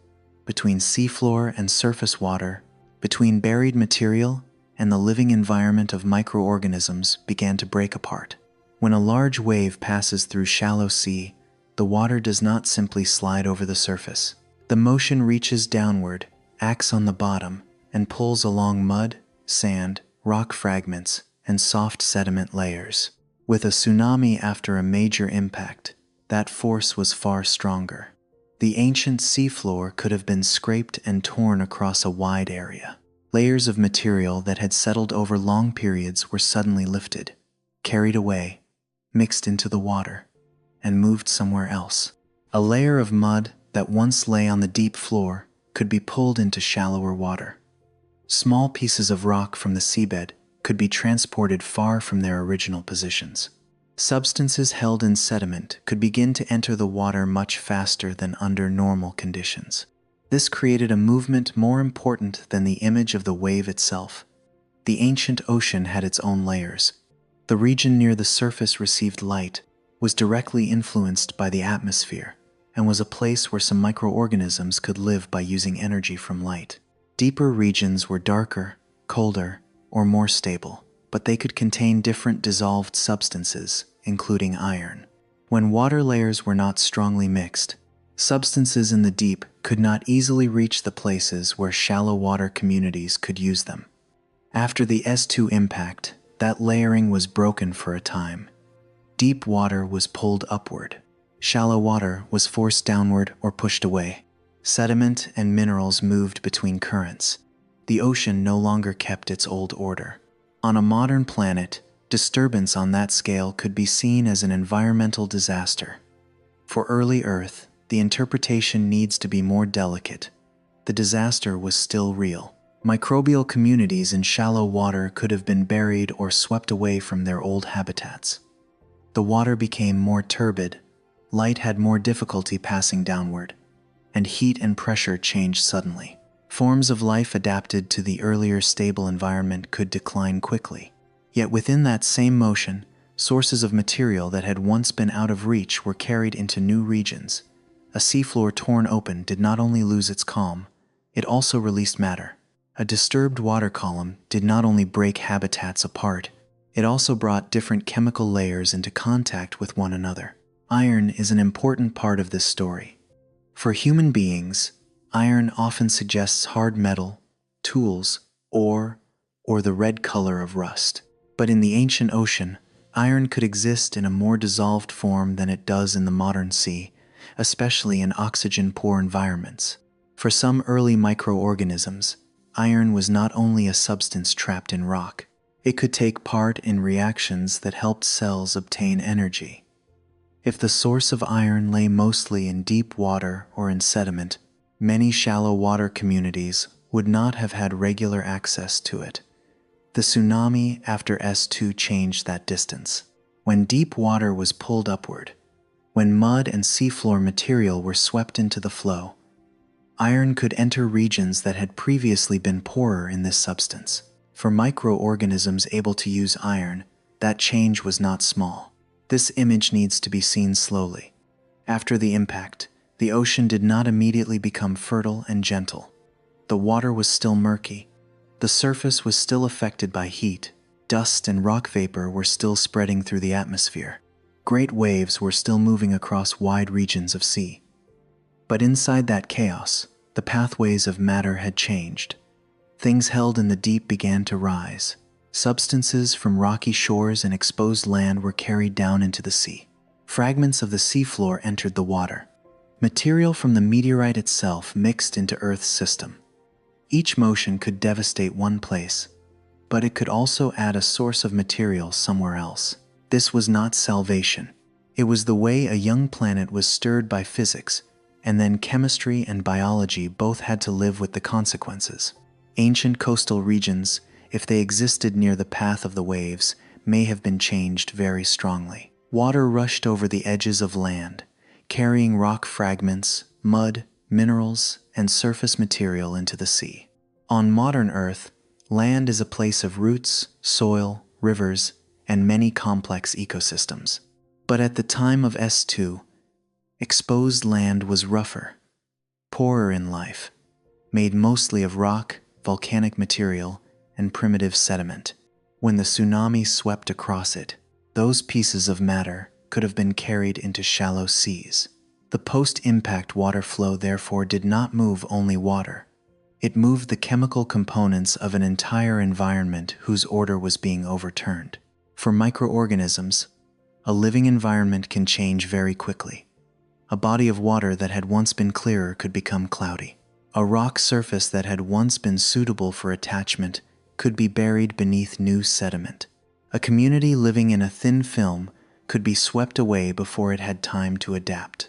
between seafloor and surface water, between buried material and the living environment of microorganisms began to break apart. When a large wave passes through shallow sea, the water does not simply slide over the surface. The motion reaches downward, acts on the bottom, and pulls along mud, sand, rock fragments, and soft sediment layers. With a tsunami after a major impact, that force was far stronger. The ancient seafloor could have been scraped and torn across a wide area. Layers of material that had settled over long periods were suddenly lifted, carried away, mixed into the water, and moved somewhere else. A layer of mud that once lay on the deep floor could be pulled into shallower water. Small pieces of rock from the seabed could be transported far from their original positions. Substances held in sediment could begin to enter the water much faster than under normal conditions. This created a movement more important than the image of the wave itself. The ancient ocean had its own layers. The region near the surface received light, was directly influenced by the atmosphere, and was a place where some microorganisms could live by using energy from light. Deeper regions were darker, colder, or more stable, but they could contain different dissolved substances, including iron. When water layers were not strongly mixed, substances in the deep could not easily reach the places where shallow water communities could use them. After the S2 impact, that layering was broken for a time. Deep water was pulled upward. Shallow water was forced downward or pushed away. Sediment and minerals moved between currents. The ocean no longer kept its old order. On a modern planet, disturbance on that scale could be seen as an environmental disaster. For early Earth, the interpretation needs to be more delicate. The disaster was still real. Microbial communities in shallow water could have been buried or swept away from their old habitats. The water became more turbid, light had more difficulty passing downward, and heat and pressure changed suddenly. Forms of life adapted to the earlier stable environment could decline quickly. Yet within that same motion, sources of material that had once been out of reach were carried into new regions. A seafloor torn open did not only lose its calm, it also released matter. A disturbed water column did not only break habitats apart, it also brought different chemical layers into contact with one another. Iron is an important part of this story. For human beings, iron often suggests hard metal, tools, or the red color of rust. But in the ancient ocean, iron could exist in a more dissolved form than it does in the modern sea, especially in oxygen-poor environments. For some early microorganisms, iron was not only a substance trapped in rock, it could take part in reactions that helped cells obtain energy. If the source of iron lay mostly in deep water or in sediment, many shallow water communities would not have had regular access to it. The tsunami after S2 changed that distance. When deep water was pulled upward, when mud and seafloor material were swept into the flow, iron could enter regions that had previously been poorer in this substance. For microorganisms able to use iron, that change was not small. This image needs to be seen slowly. After the impact, the ocean did not immediately become fertile and gentle. The water was still murky. The surface was still affected by heat. Dust and rock vapor were still spreading through the atmosphere. Great waves were still moving across wide regions of sea. But inside that chaos, the pathways of matter had changed. Things held in the deep began to rise. Substances from rocky shores and exposed land were carried down into the sea. Fragments of the seafloor entered the water. Material from the meteorite itself mixed into Earth's system. Each motion could devastate one place, but it could also add a source of material somewhere else. This was not salvation. It was the way a young planet was stirred by physics, and then chemistry and biology both had to live with the consequences. Ancient coastal regions, if they existed near the path of the waves, may have been changed very strongly. Water rushed over the edges of land, carrying rock fragments, mud, minerals, and surface material into the sea. On modern Earth, land is a place of roots, soil, rivers, and many complex ecosystems. But at the time of S2, exposed land was rougher, poorer in life, made mostly of rock, volcanic material, and primitive sediment. When the tsunami swept across it, those pieces of matter could have been carried into shallow seas. The post-impact water flow therefore did not move only water. It moved the chemical components of an entire environment whose order was being overturned. For microorganisms, a living environment can change very quickly. A body of water that had once been clearer could become cloudy. A rock surface that had once been suitable for attachment could be buried beneath new sediment. A community living in a thin film could be swept away before it had time to adapt.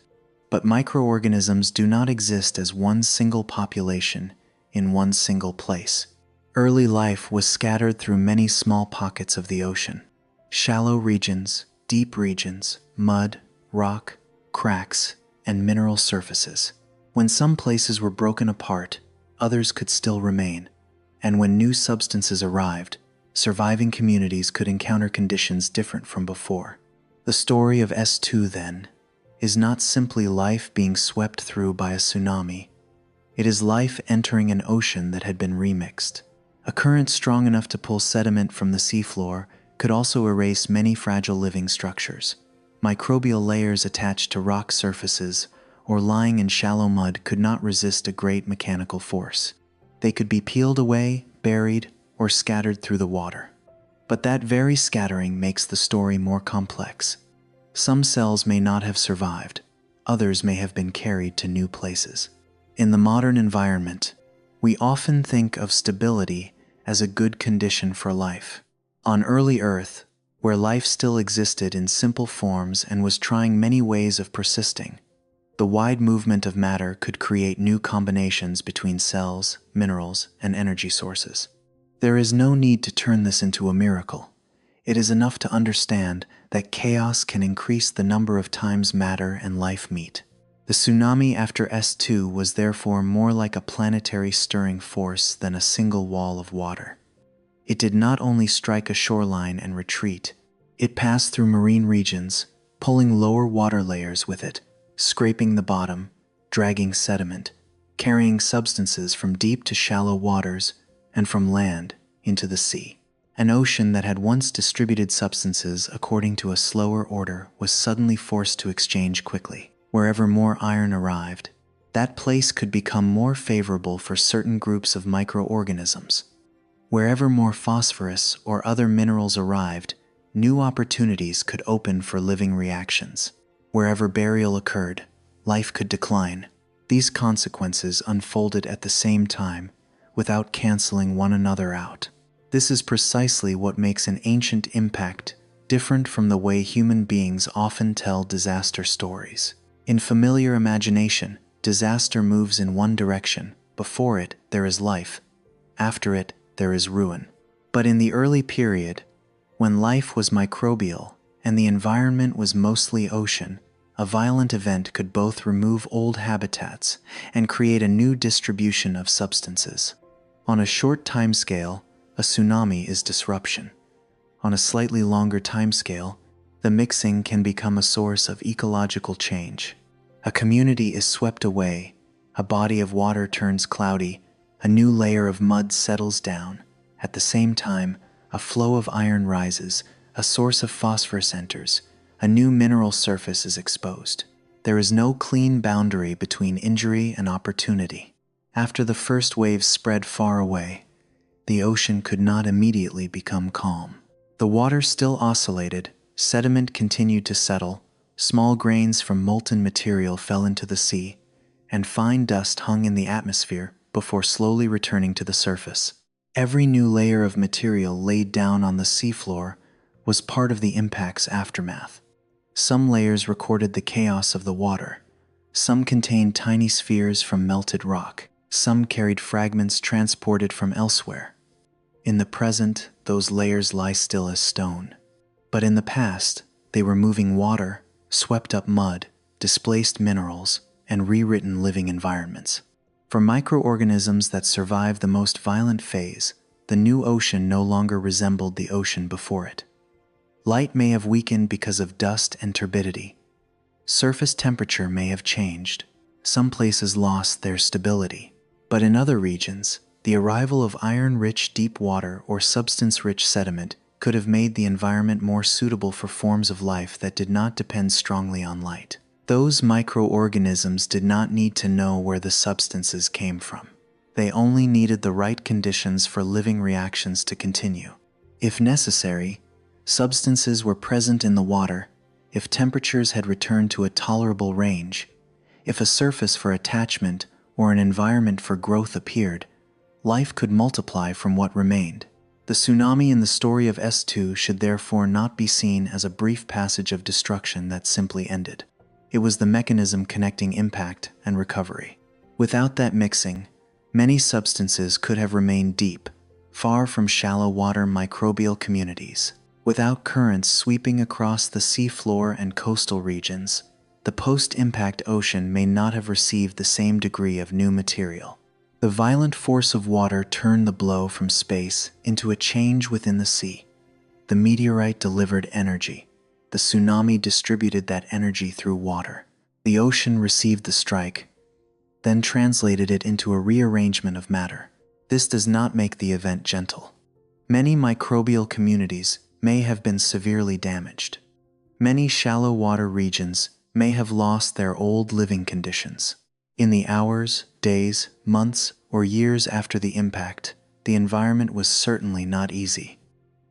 But microorganisms do not exist as one single population in one single place. Early life was scattered through many small pockets of the ocean. Shallow regions, deep regions, mud, rock, cracks, and mineral surfaces. When some places were broken apart, others could still remain, and when new substances arrived, surviving communities could encounter conditions different from before. The story of S2, then, is not simply life being swept through by a tsunami. It is life entering an ocean that had been remixed. A current strong enough to pull sediment from the seafloor could also erase many fragile living structures. Microbial layers attached to rock surfaces or lying in shallow mud could not resist a great mechanical force. They could be peeled away, buried, or scattered through the water. But that very scattering makes the story more complex. Some cells may not have survived, others may have been carried to new places. In the modern environment, we often think of stability as a good condition for life. On early Earth, where life still existed in simple forms and was trying many ways of persisting, the wide movement of matter could create new combinations between cells, minerals, and energy sources. There is no need to turn this into a miracle. It is enough to understand that chaos can increase the number of times matter and life meet. The tsunami after S2 was therefore more like a planetary stirring force than a single wall of water. It did not only strike a shoreline and retreat, it passed through marine regions, pulling lower water layers with it, scraping the bottom, dragging sediment, carrying substances from deep to shallow waters, and from land into the sea. An ocean that had once distributed substances according to a slower order was suddenly forced to exchange quickly. Wherever more iron arrived, that place could become more favorable for certain groups of microorganisms. Wherever more phosphorus or other minerals arrived, new opportunities could open for living reactions. Wherever burial occurred, life could decline. These consequences unfolded at the same time, without canceling one another out. This is precisely what makes an ancient impact different from the way human beings often tell disaster stories. In familiar imagination, disaster moves in one direction. Before it, there is life. After it, there is ruin. But in the early period, when life was microbial and the environment was mostly ocean, a violent event could both remove old habitats and create a new distribution of substances. On a short timescale, a tsunami is disruption. On a slightly longer timescale, the mixing can become a source of ecological change. A community is swept away, a body of water turns cloudy, a new layer of mud settles down. At the same time, a flow of iron rises, a source of phosphorus enters, a new mineral surface is exposed. There is no clean boundary between injury and opportunity. After the first waves spread far away, the ocean could not immediately become calm. The water still oscillated, sediment continued to settle, small grains from molten material fell into the sea, and fine dust hung in the atmosphere before slowly returning to the surface. Every new layer of material laid down on the seafloor was part of the impact's aftermath. Some layers recorded the chaos of the water. Some contained tiny spheres from melted rock. Some carried fragments transported from elsewhere. In the present, those layers lie still as stone. But in the past, they were moving water, swept up mud, displaced minerals, and rewritten living environments. For microorganisms that survived the most violent phase, the new ocean no longer resembled the ocean before it. Light may have weakened because of dust and turbidity. Surface temperature may have changed. Some places lost their stability. But in other regions, the arrival of iron-rich deep water or substance-rich sediment could have made the environment more suitable for forms of life that did not depend strongly on light. Those microorganisms did not need to know where the substances came from. They only needed the right conditions for living reactions to continue. If necessary, substances were present in the water, if temperatures had returned to a tolerable range, if a surface for attachment or an environment for growth appeared, life could multiply from what remained. The tsunami in the story of S2 should therefore not be seen as a brief passage of destruction that simply ended. It was the mechanism connecting impact and recovery. Without that mixing, many substances could have remained deep, far from shallow water microbial communities. Without currents sweeping across the seafloor and coastal regions, the post-impact ocean may not have received the same degree of new material. The violent force of water turned the blow from space into a change within the sea. The meteorite delivered energy. The tsunami distributed that energy through water. The ocean received the strike, then translated it into a rearrangement of matter. This does not make the event gentle. Many microbial communities may have been severely damaged. Many shallow water regions may have lost their old living conditions. In the hours, days, months, or years after the impact, the environment was certainly not easy.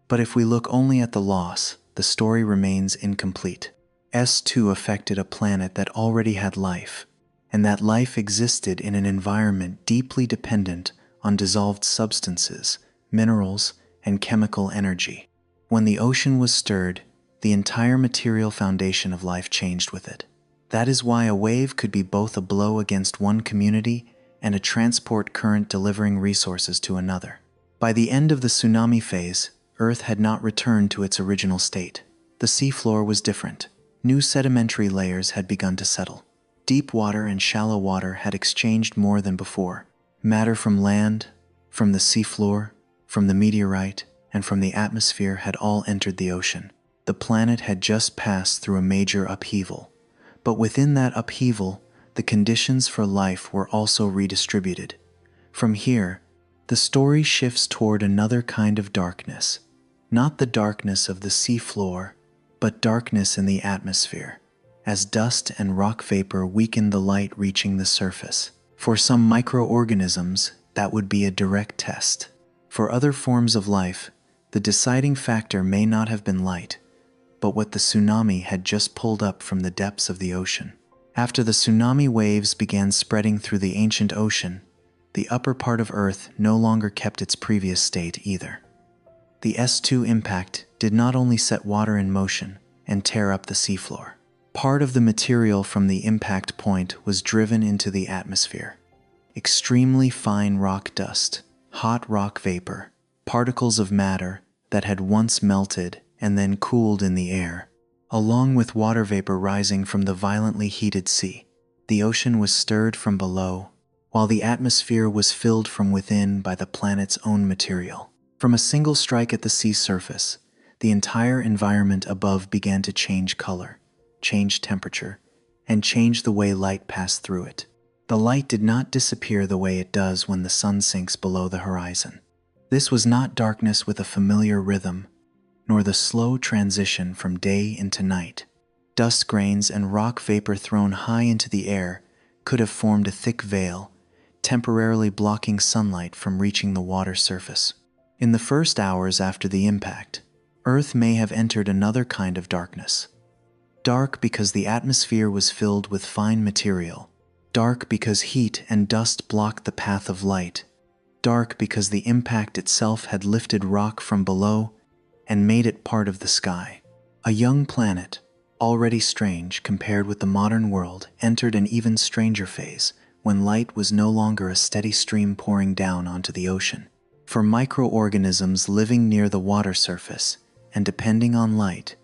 But if we look only at the loss, the story remains incomplete. S2 affected a planet that already had life, and that life existed in an environment deeply dependent on dissolved substances, minerals, and chemical energy. When the ocean was stirred, the entire material foundation of life changed with it. That is why a wave could be both a blow against one community and a transport current delivering resources to another. By the end of the tsunami phase, Earth had not returned to its original state. The seafloor was different. New sedimentary layers had begun to settle. Deep water and shallow water had exchanged more than before. Matter from land, from the seafloor, from the meteorite, and from the atmosphere had all entered the ocean. The planet had just passed through a major upheaval. But within that upheaval, the conditions for life were also redistributed. From here, the story shifts toward another kind of darkness. Not the darkness of the seafloor, but darkness in the atmosphere, as dust and rock vapor weakened the light reaching the surface. For some microorganisms, that would be a direct test. For other forms of life, the deciding factor may not have been light, but what the tsunami had just pulled up from the depths of the ocean. After the tsunami waves began spreading through the ancient ocean, the upper part of Earth no longer kept its previous state either. The S2 impact did not only set water in motion and tear up the seafloor. Part of the material from the impact point was driven into the atmosphere. Extremely fine rock dust, hot rock vapor, particles of matter that had once melted and then cooled in the air, along with water vapor rising from the violently heated sea. The ocean was stirred from below, while the atmosphere was filled from within by the planet's own material. From a single strike at the sea surface, the entire environment above began to change color, change temperature, and change the way light passed through it. The light did not disappear the way it does when the sun sinks below the horizon. This was not darkness with a familiar rhythm, nor the slow transition from day into night. Dust grains and rock vapor thrown high into the air could have formed a thick veil, temporarily blocking sunlight from reaching the water surface. In the first hours after the impact, Earth may have entered another kind of darkness. Dark because the atmosphere was filled with fine material. Dark because heat and dust blocked the path of light. Dark because the impact itself had lifted rock from below and made it part of the sky. A young planet, already strange compared with the modern world, entered an even stranger phase when light was no longer a steady stream pouring down onto the ocean. For microorganisms living near the water surface and depending on light,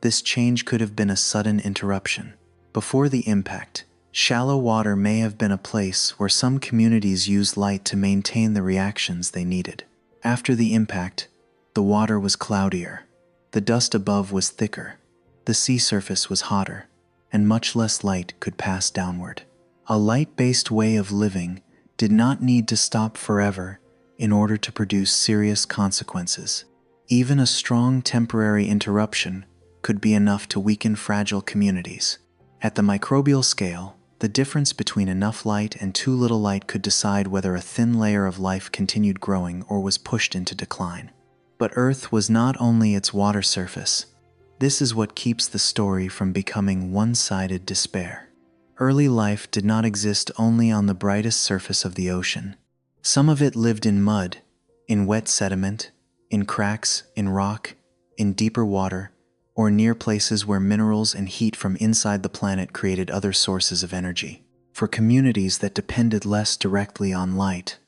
this change could have been a sudden interruption. Before the impact, shallow water may have been a place where some communities used light to maintain the reactions they needed. After the impact, the water was cloudier, the dust above was thicker, the sea surface was hotter, and much less light could pass downward. A light-based way of living did not need to stop forever in order to produce serious consequences. Even a strong temporary interruption could be enough to weaken fragile communities. At the microbial scale, the difference between enough light and too little light could decide whether a thin layer of life continued growing or was pushed into decline. But Earth was not only its water surface. This is what keeps the story from becoming one-sided despair. Early life did not exist only on the brightest surface of the ocean. Some of it lived in mud, in wet sediment, in cracks, in rock, in deeper water, or near places where minerals and heat from inside the planet created other sources of energy. For communities that depended less directly on light,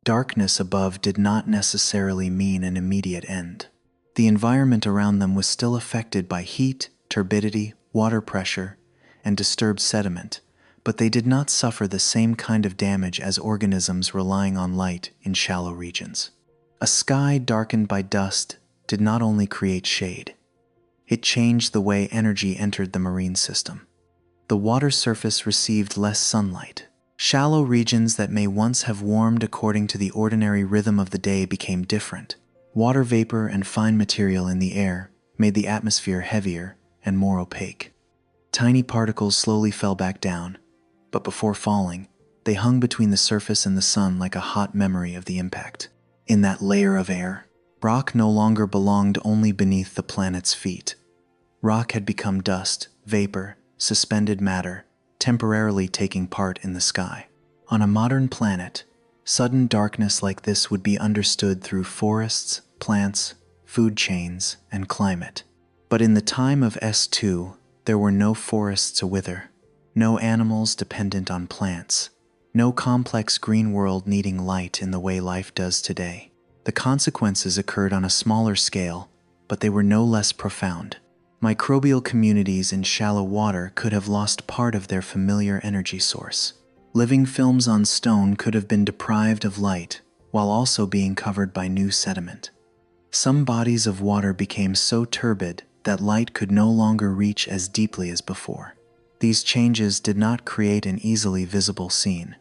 Darkness above did not necessarily mean an immediate end. The environment around them was still affected by heat, turbidity, water pressure, and disturbed sediment, but they did not suffer the same kind of damage as organisms relying on light in shallow regions. A sky darkened by dust did not only create shade, it changed the way energy entered the marine system. The water surface received less sunlight. Shallow regions that may once have warmed according to the ordinary rhythm of the day became different. Water vapor and fine material in the air made the atmosphere heavier and more opaque. Tiny particles slowly fell back down, but before falling, they hung between the surface and the sun like a hot memory of the impact. In that layer of air, rock no longer belonged only beneath the planet's feet. Rock had become dust, vapor, suspended matter, temporarily taking part in the sky. On a modern planet, sudden darkness like this would be understood through forests, plants, food chains, and climate. But in the time of S2, there were no forests to wither, no animals dependent on plants, no complex green world needing light in the way life does today. The consequences occurred on a smaller scale, but they were no less profound. Microbial communities in shallow water could have lost part of their familiar energy source. Living films on stone could have been deprived of light while also being covered by new sediment. Some bodies of water became so turbid that light could no longer reach as deeply as before. These changes did not create an easily visible scene,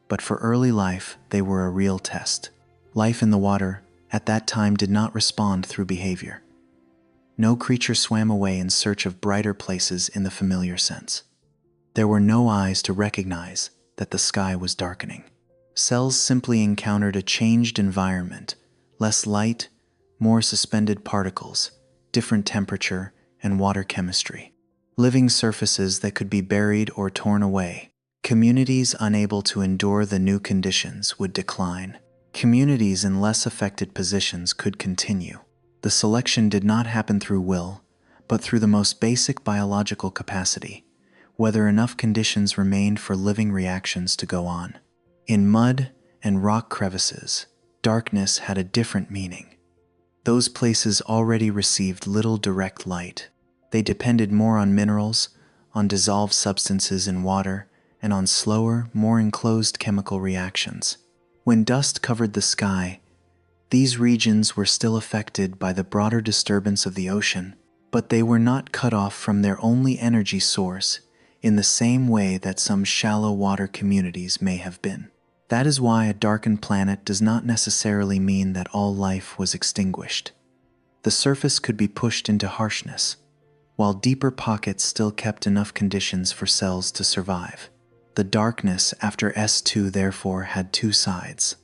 but for early life they were a real test. Life in the water at that time did not respond through behavior. No creature swam away in search of brighter places in the familiar sense. There were no eyes to recognize that the sky was darkening. Cells simply encountered a changed environment, less light, more suspended particles, different temperature, and water chemistry. Living surfaces that could be buried or torn away. Communities unable to endure the new conditions would decline. Communities in less affected positions could continue. The selection did not happen through will, but through the most basic biological capacity, whether enough conditions remained for living reactions to go on. In mud and rock crevices, darkness had a different meaning. Those places already received little direct light. They depended more on minerals, on dissolved substances in water, and on slower, more enclosed chemical reactions. When dust covered the sky, these regions were still affected by the broader disturbance of the ocean, but they were not cut off from their only energy source in the same way that some shallow water communities may have been. That is why a darkened planet does not necessarily mean that all life was extinguished. The surface could be pushed into harshness, while deeper pockets still kept enough conditions for cells to survive. The darkness after S2 therefore had two sides.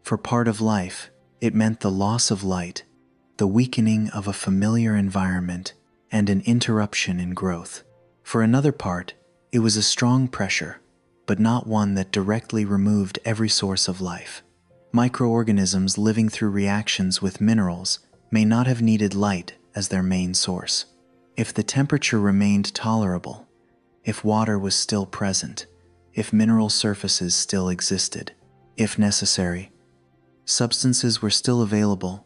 For part of life, it meant the loss of light, the weakening of a familiar environment, and an interruption in growth. For another part, it was a strong pressure, but not one that directly removed every source of life. Microorganisms living through reactions with minerals may not have needed light as their main source. If the temperature remained tolerable, if water was still present, if mineral surfaces still existed, if necessary, substances were still available,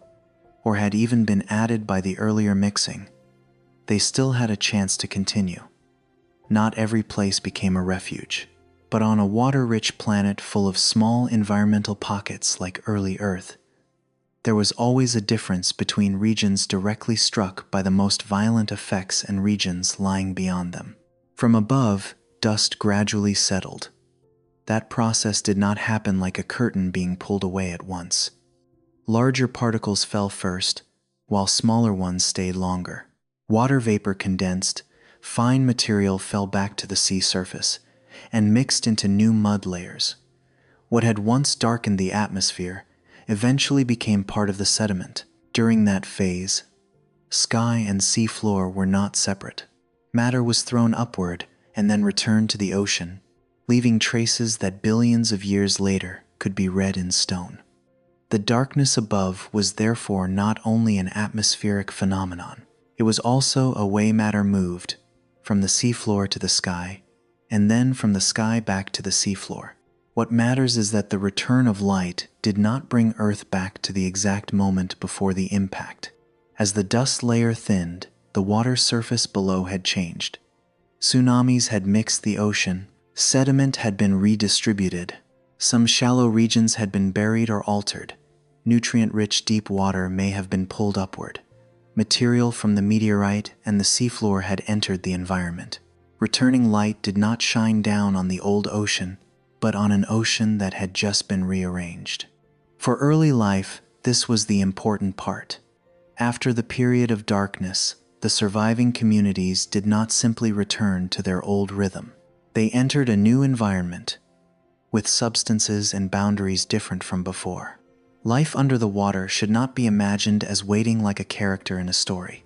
or had even been added by the earlier mixing, they still had a chance to continue. Not every place became a refuge, but on a water-rich planet full of small environmental pockets like early Earth, there was always a difference between regions directly struck by the most violent effects and regions lying beyond them. From above, dust gradually settled. That process did not happen like a curtain being pulled away at once. Larger particles fell first, while smaller ones stayed longer. Water vapor condensed, fine material fell back to the sea surface, and mixed into new mud layers. What had once darkened the atmosphere eventually became part of the sediment. During that phase, sky and sea floor were not separate. Matter was thrown upward and then returned to the ocean, leaving traces that billions of years later could be read in stone. The darkness above was therefore not only an atmospheric phenomenon, it was also a way matter moved from the seafloor to the sky, and then from the sky back to the seafloor. What matters is that the return of light did not bring Earth back to the exact moment before the impact. As the dust layer thinned, the water surface below had changed. Tsunamis had mixed the ocean, sediment had been redistributed, some shallow regions had been buried or altered, nutrient-rich deep water may have been pulled upward. Material from the meteorite and the seafloor had entered the environment. Returning light did not shine down on the old ocean, but on an ocean that had just been rearranged. For early life, this was the important part. After the period of darkness, the surviving communities did not simply return to their old rhythm. They entered a new environment, with substances and boundaries different from before. Life under the water should not be imagined as waiting like a character in a story.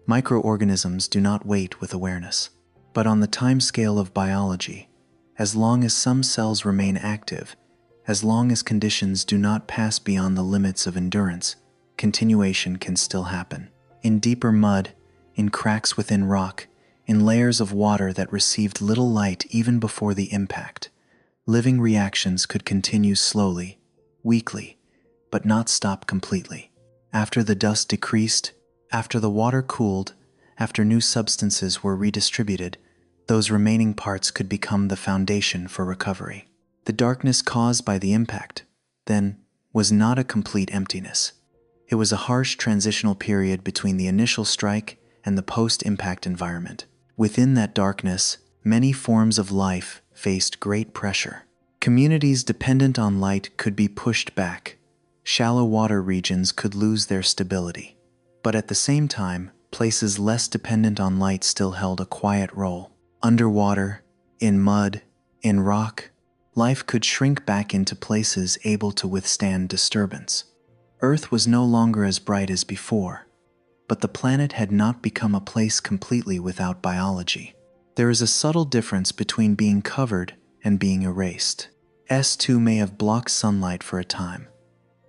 Microorganisms do not wait with awareness. But on the timescale of biology, as long as some cells remain active, as long as conditions do not pass beyond the limits of endurance, continuation can still happen. In deeper mud, in cracks within rock, in layers of water that received little light even before the impact, living reactions could continue slowly, weakly, but not stop completely. After the dust decreased, after the water cooled, after new substances were redistributed, those remaining parts could become the foundation for recovery. The darkness caused by the impact, then, was not a complete emptiness. It was a harsh transitional period between the initial strike and the post-impact environment. Within that darkness, many forms of life faced great pressure. Communities dependent on light could be pushed back. Shallow water regions could lose their stability. But at the same time, places less dependent on light still held a quiet role. Underwater, in mud, in rock, life could shrink back into places able to withstand disturbance. Earth was no longer as bright as before, but the planet had not become a place completely without biology. There is a subtle difference between being covered and being erased. S2 may have blocked sunlight for a time,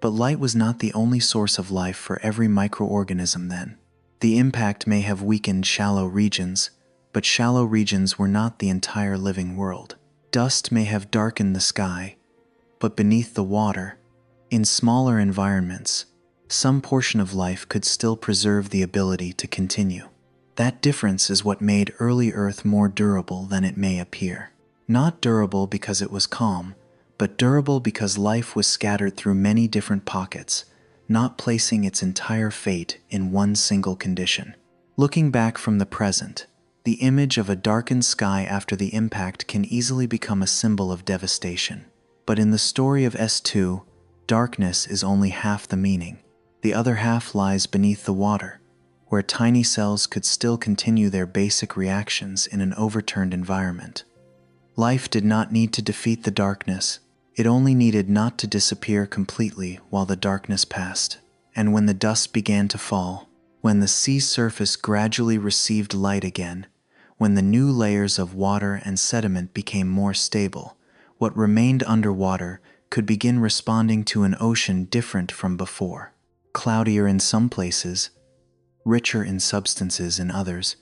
but light was not the only source of life for every microorganism then. The impact may have weakened shallow regions, but shallow regions were not the entire living world. Dust may have darkened the sky, but beneath the water, in smaller environments, some portion of life could still preserve the ability to continue. That difference is what made early Earth more durable than it may appear. Not durable because it was calm, but durable because life was scattered through many different pockets, not placing its entire fate in one single condition. Looking back from the present, the image of a darkened sky after the impact can easily become a symbol of devastation. But in the story of S2, darkness is only half the meaning. The other half lies beneath the water, where tiny cells could still continue their basic reactions in an overturned environment. Life did not need to defeat the darkness. It only needed not to disappear completely while the darkness passed. And when the dust began to fall, when the sea surface gradually received light again, when the new layers of water and sediment became more stable, what remained underwater could begin responding to an ocean different from before. Cloudier in some places, richer in substances in others,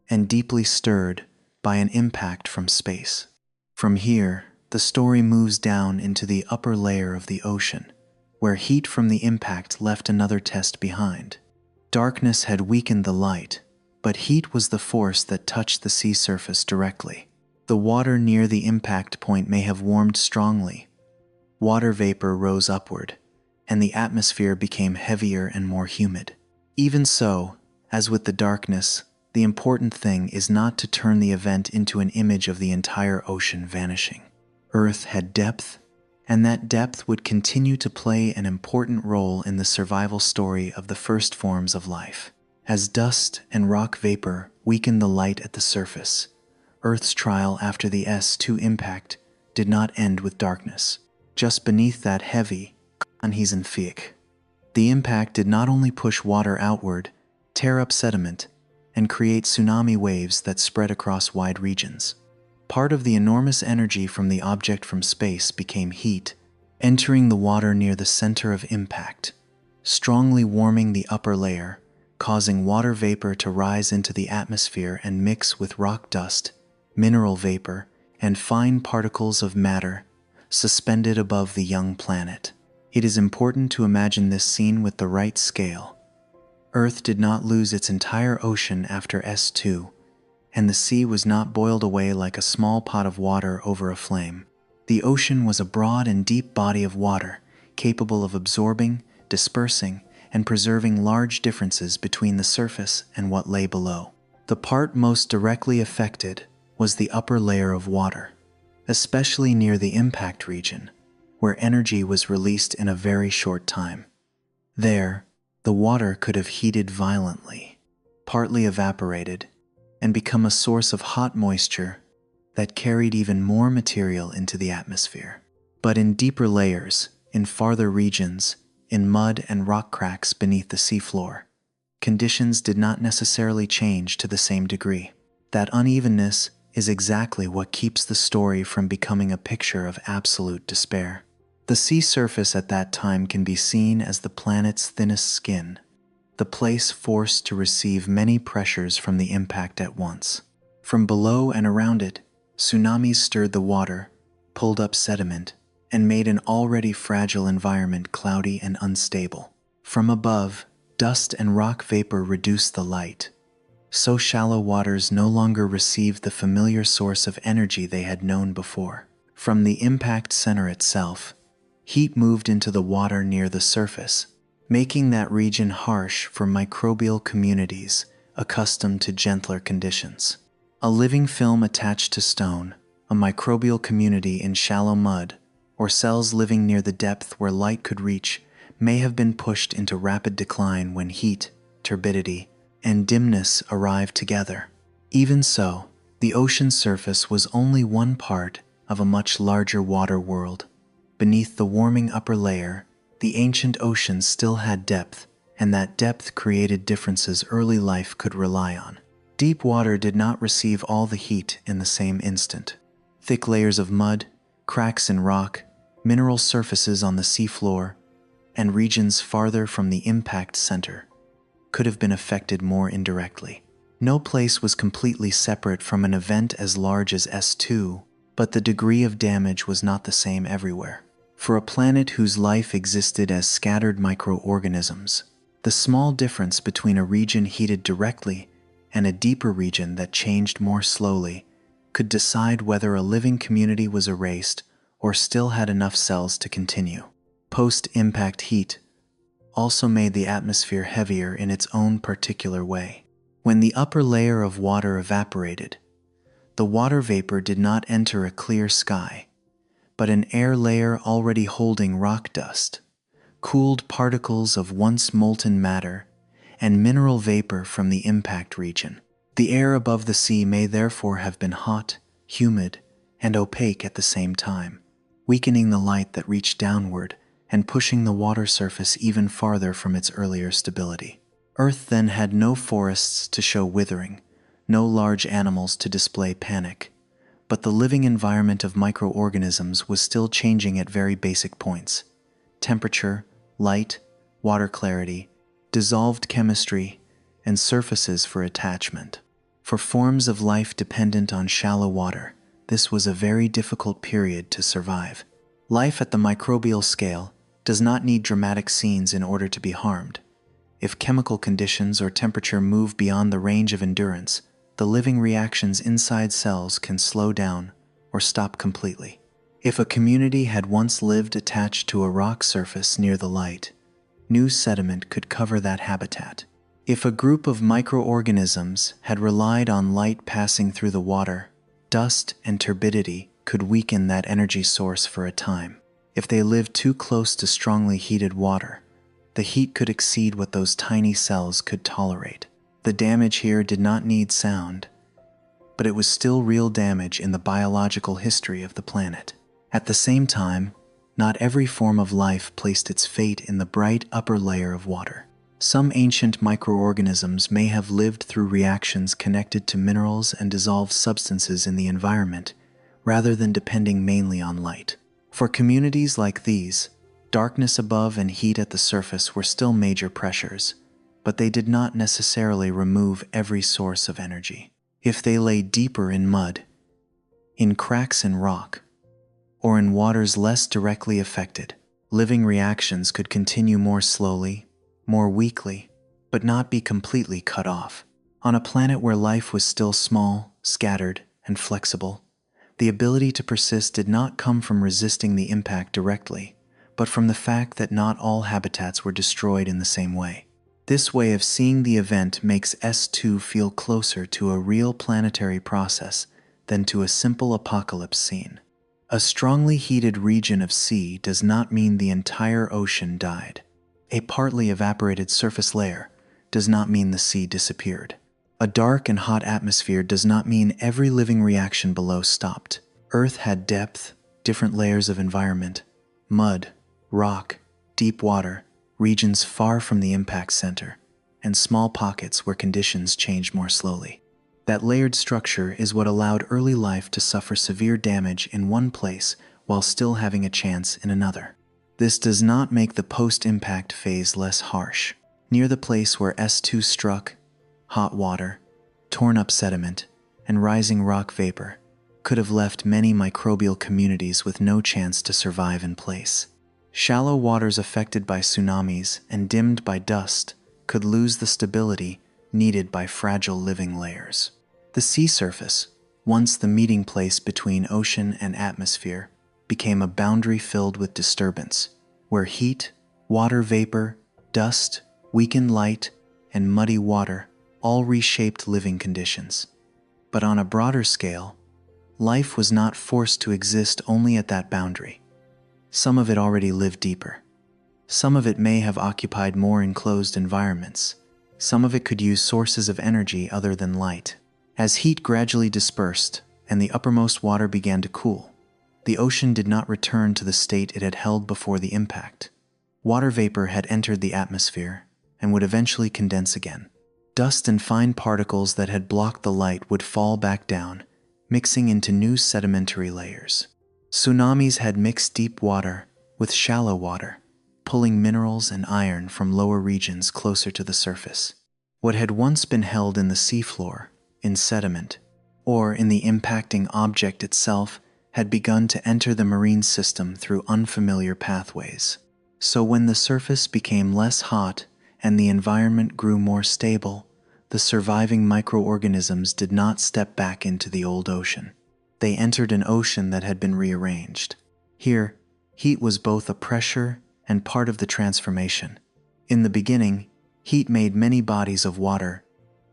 and deeply stirred by an impact from space. From here, the story moves down into the upper layer of the ocean, where heat from the impact left another test behind. Darkness had weakened the light, but heat was the force that touched the sea surface directly. The water near the impact point may have warmed strongly. Water vapor rose upward, and the atmosphere became heavier and more humid. Even so, as with the darkness, the important thing is not to turn the event into an image of the entire ocean vanishing. Earth had depth, and that depth would continue to play an important role in the survival story of the first forms of life. As dust and rock vapor weakened the light at the surface, Earth's trial after the S2 impact did not end with darkness. Just beneath that heavy, Anhisenfiek, the impact did not only push water outward, tear up sediment, and create tsunami waves that spread across wide regions. Part of the enormous energy from the object from space became heat, entering the water near the center of impact, strongly warming the upper layer, causing water vapor to rise into the atmosphere and mix with rock dust, mineral vapor, and fine particles of matter, suspended above the young planet. It is important to imagine this scene with the right scale. Earth did not lose its entire ocean after S2, and the sea was not boiled away like a small pot of water over a flame. The ocean was a broad and deep body of water, capable of absorbing, dispersing, and preserving large differences between the surface and what lay below. The part most directly affected was the upper layer of water, especially near the impact region, where energy was released in a very short time. There, the water could have heated violently, partly evaporated, and become a source of hot moisture that carried even more material into the atmosphere. But in deeper layers, in farther regions, in mud and rock cracks beneath the seafloor, conditions did not necessarily change to the same degree. That unevenness is exactly what keeps the story from becoming a picture of absolute despair. The sea surface at that time can be seen as the planet's thinnest skin, the place forced to receive many pressures from the impact at once. From below and around it, tsunamis stirred the water, pulled up sediment, and made an already fragile environment cloudy and unstable. From above, dust and rock vapor reduced the light, so shallow waters no longer received the familiar source of energy they had known before. From the impact center itself, heat moved into the water near the surface, making that region harsh for microbial communities accustomed to gentler conditions. A living film attached to stone, a microbial community in shallow mud, or cells living near the depth where light could reach may have been pushed into rapid decline when heat, turbidity, and dimness arrived together. Even so, the ocean surface was only one part of a much larger water world. Beneath the warming upper layer, the ancient ocean still had depth, and that depth created differences early life could rely on. Deep water did not receive all the heat in the same instant. Thick layers of mud, cracks in rock, mineral surfaces on the seafloor, and regions farther from the impact center could have been affected more indirectly. No place was completely separate from an event as large as S2, but the degree of damage was not the same everywhere. For a planet whose life existed as scattered microorganisms, the small difference between a region heated directly and a deeper region that changed more slowly could decide whether a living community was erased or still had enough cells to continue. Post-impact heat also made the atmosphere heavier in its own particular way. When the upper layer of water evaporated, the water vapor did not enter a clear sky, but an air layer already holding rock dust, cooled particles of once molten matter, and mineral vapor from the impact region. The air above the sea may therefore have been hot, humid, and opaque at the same time, weakening the light that reached downward and pushing the water surface even farther from its earlier stability. Earth then had no forests to show withering, no large animals to display panic, but the living environment of microorganisms was still changing at very basic points: temperature, light, water clarity, dissolved chemistry, and surfaces for attachment. For forms of life dependent on shallow water, this was a very difficult period to survive. Life at the microbial scale does not need dramatic scenes in order to be harmed. If chemical conditions or temperature move beyond the range of endurance, the living reactions inside cells can slow down or stop completely. If a community had once lived attached to a rock surface near the light, new sediment could cover that habitat. If a group of microorganisms had relied on light passing through the water, dust and turbidity could weaken that energy source for a time. If they lived too close to strongly heated water, the heat could exceed what those tiny cells could tolerate. The damage here did not need sound, but it was still real damage in the biological history of the planet. At the same time, not every form of life placed its fate in the bright upper layer of water. Some ancient microorganisms may have lived through reactions connected to minerals and dissolved substances in the environment, rather than depending mainly on light. For communities like these, darkness above and heat at the surface were still major pressures, but they did not necessarily remove every source of energy. If they lay deeper in mud, in cracks in rock, or in waters less directly affected, living reactions could continue more slowly, more weakly, but not be completely cut off. On a planet where life was still small, scattered, and flexible, the ability to persist did not come from resisting the impact directly, but from the fact that not all habitats were destroyed in the same way. This way of seeing the event makes S2 feel closer to a real planetary process than to a simple apocalypse scene. A strongly heated region of sea does not mean the entire ocean died. A partly evaporated surface layer does not mean the sea disappeared. A dark and hot atmosphere does not mean every living reaction below stopped. Earth had depth, different layers of environment, mud, rock, deep water, regions far from the impact center, and small pockets where conditions changed more slowly. That layered structure is what allowed early life to suffer severe damage in one place while still having a chance in another. This does not make the post-impact phase less harsh. Near the place where S2 struck, hot water, torn-up sediment, and rising rock vapor could have left many microbial communities with no chance to survive in place. Shallow waters affected by tsunamis and dimmed by dust could lose the stability needed by fragile living layers. The sea surface, once the meeting place between ocean and atmosphere, became a boundary filled with disturbance, where heat, water vapor, dust, weakened light, and muddy water all reshaped living conditions. But on a broader scale, life was not forced to exist only at that boundary. Some of it already lived deeper. Some of it may have occupied more enclosed environments. Some of it could use sources of energy other than light. As heat gradually dispersed and the uppermost water began to cool, the ocean did not return to the state it had held before the impact. Water vapor had entered the atmosphere and would eventually condense again. Dust and fine particles that had blocked the light would fall back down, mixing into new sedimentary layers. Tsunamis had mixed deep water with shallow water, pulling minerals and iron from lower regions closer to the surface. What had once been held in the seafloor, in sediment, or in the impacting object itself had begun to enter the marine system through unfamiliar pathways. So when the surface became less hot and the environment grew more stable, the surviving microorganisms did not step back into the old ocean. They entered an ocean that had been rearranged. Here, heat was both a pressure and part of the transformation. In the beginning, heat made many bodies of water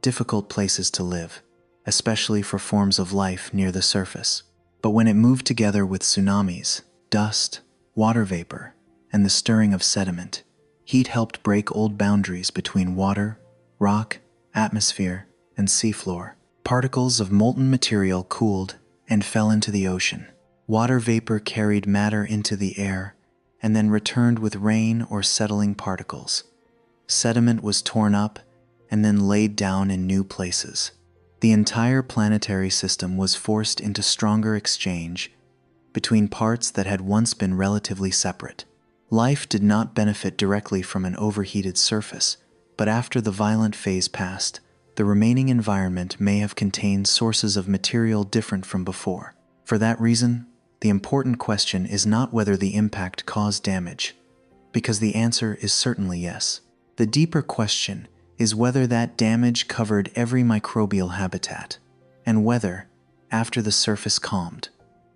difficult places to live, especially for forms of life near the surface. But when it moved together with tsunamis, dust, water vapor, and the stirring of sediment, heat helped break old boundaries between water, rock, atmosphere, and seafloor. Particles of molten material cooled and fell into the ocean. Water vapor carried matter into the air and then returned with rain or settling particles. Sediment was torn up and then laid down in new places. The entire planetary system was forced into stronger exchange between parts that had once been relatively separate. Life did not benefit directly from an overheated surface, but after the violent phase passed, the remaining environment may have contained sources of material different from before. For that reason, the important question is not whether the impact caused damage, because the answer is certainly yes. The deeper question is whether that damage covered every microbial habitat, and whether, after the surface calmed,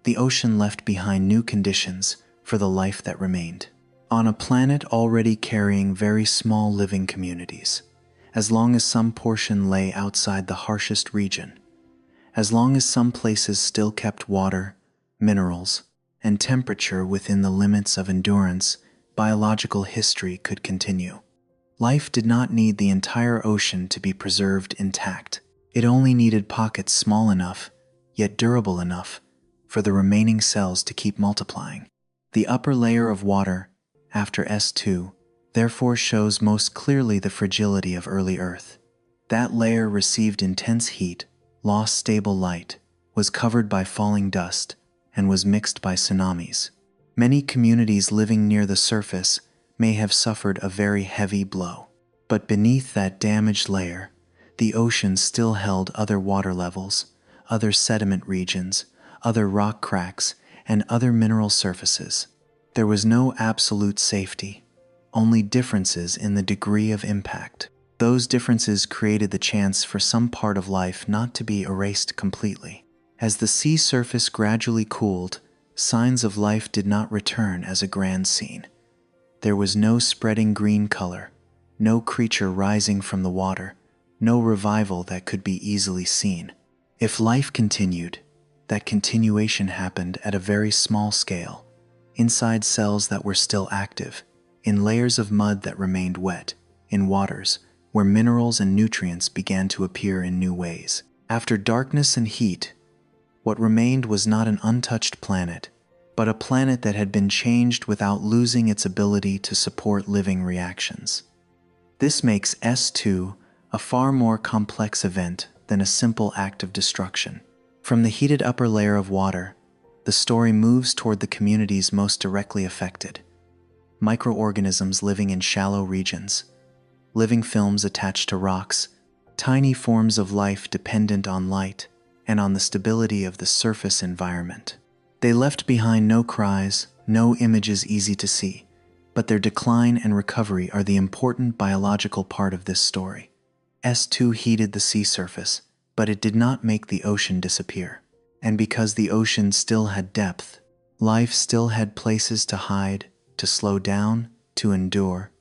the ocean left behind new conditions for the life that remained. On a planet already carrying very small living communities, as long as some portion lay outside the harshest region, as long as some places still kept water, minerals, and temperature within the limits of endurance, biological history could continue. Life did not need the entire ocean to be preserved intact. It only needed pockets small enough, yet durable enough, for the remaining cells to keep multiplying. The upper layer of water, after S2, therefore shows most clearly the fragility of early Earth. That layer received intense heat, lost stable light, was covered by falling dust, and was mixed by tsunamis. Many communities living near the surface may have suffered a very heavy blow. But beneath that damaged layer, the ocean still held other water levels, other sediment regions, other rock cracks, and other mineral surfaces. There was no absolute safety, only differences in the degree of impact. Those differences created the chance for some part of life not to be erased completely. As the sea surface gradually cooled, signs of life did not return as a grand scene. There was no spreading green color, no creature rising from the water, no revival that could be easily seen. If life continued, that continuation happened at a very small scale, inside cells that were still active, in layers of mud that remained wet, in waters where minerals and nutrients began to appear in new ways. After darkness and heat, what remained was not an untouched planet, but a planet that had been changed without losing its ability to support living reactions. This makes S2 a far more complex event than a simple act of destruction. From the heated upper layer of water, the story moves toward the communities most directly affected. Microorganisms living in shallow regions, living films attached to rocks, tiny forms of life dependent on light and on the stability of the surface environment. They left behind no cries, no images easy to see, but their decline and recovery are the important biological part of this story. S2 heated the sea surface, but it did not make the ocean disappear. And because the ocean still had depth, life still had places to hide, to slow down, to endure,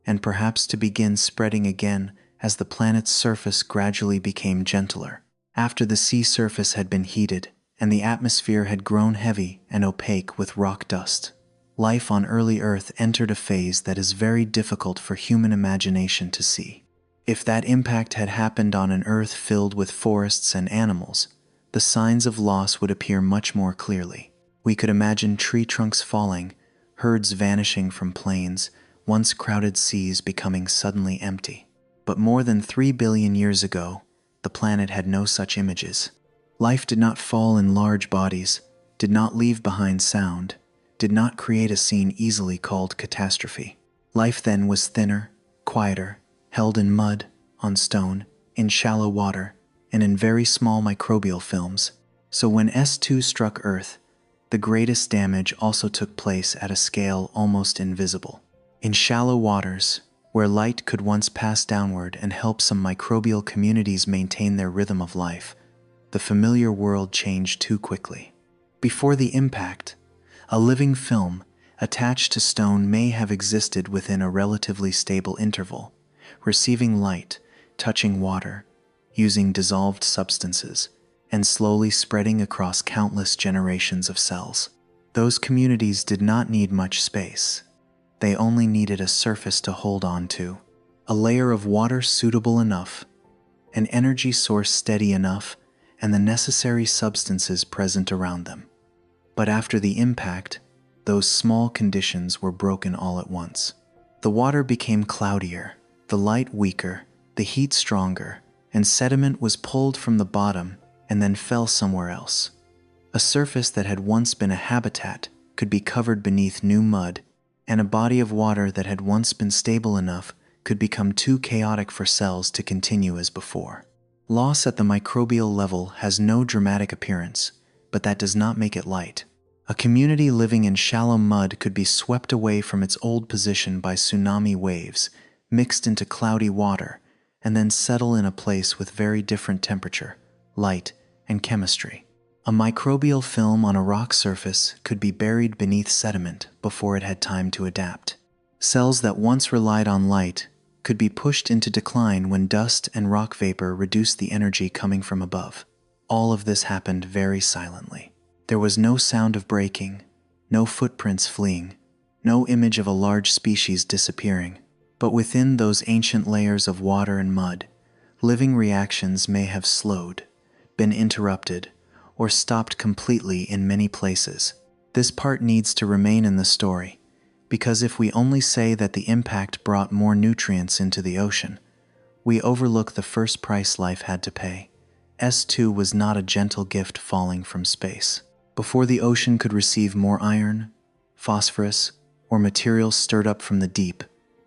and perhaps to begin spreading again as the planet's surface gradually became gentler. After the sea surface had been heated, and the atmosphere had grown heavy and opaque with rock dust, life on early Earth entered a phase that is very difficult for human imagination to see. If that impact had happened on an Earth filled with forests and animals, the signs of loss would appear much more clearly. We could imagine tree trunks falling, herds vanishing from plains, once crowded seas becoming suddenly empty. But more than 3 billion years ago, the planet had no such images. Life did not fall in large bodies, did not leave behind sound, did not create a scene easily called catastrophe. Life then was thinner, quieter, held in mud, on stone, in shallow water, and in very small microbial films. So when S2 struck Earth, the greatest damage also took place at a scale almost invisible. In shallow waters, where light could once pass downward and help some microbial communities maintain their rhythm of life, the familiar world changed too quickly. Before the impact, a living film attached to stone may have existed within a relatively stable interval, receiving light, touching water, using dissolved substances, and slowly spreading across countless generations of cells. Those communities did not need much space. They only needed a surface to hold on to, a layer of water suitable enough, an energy source steady enough, and the necessary substances present around them. But after the impact, those small conditions were broken all at once. The water became cloudier, the light weaker, the heat stronger, and sediment was pulled from the bottom and then fell somewhere else. A surface that had once been a habitat could be covered beneath new mud, and a body of water that had once been stable enough could become too chaotic for cells to continue as before. Loss at the microbial level has no dramatic appearance, but that does not make it light. A community living in shallow mud could be swept away from its old position by tsunami waves, mixed into cloudy water, and then settle in a place with very different temperature, light, and chemistry. A microbial film on a rock surface could be buried beneath sediment before it had time to adapt. Cells that once relied on light could be pushed into decline when dust and rock vapor reduced the energy coming from above. All of this happened very silently. There was no sound of breaking, no footprints fleeing, no image of a large species disappearing. But within those ancient layers of water and mud, living reactions may have slowed, been interrupted, or stopped completely in many places. This part needs to remain in the story, because if we only say that the impact brought more nutrients into the ocean, we overlook the first price life had to pay. S2 was not a gentle gift falling from space. Before the ocean could receive more iron, phosphorus, or materials stirred up from the deep,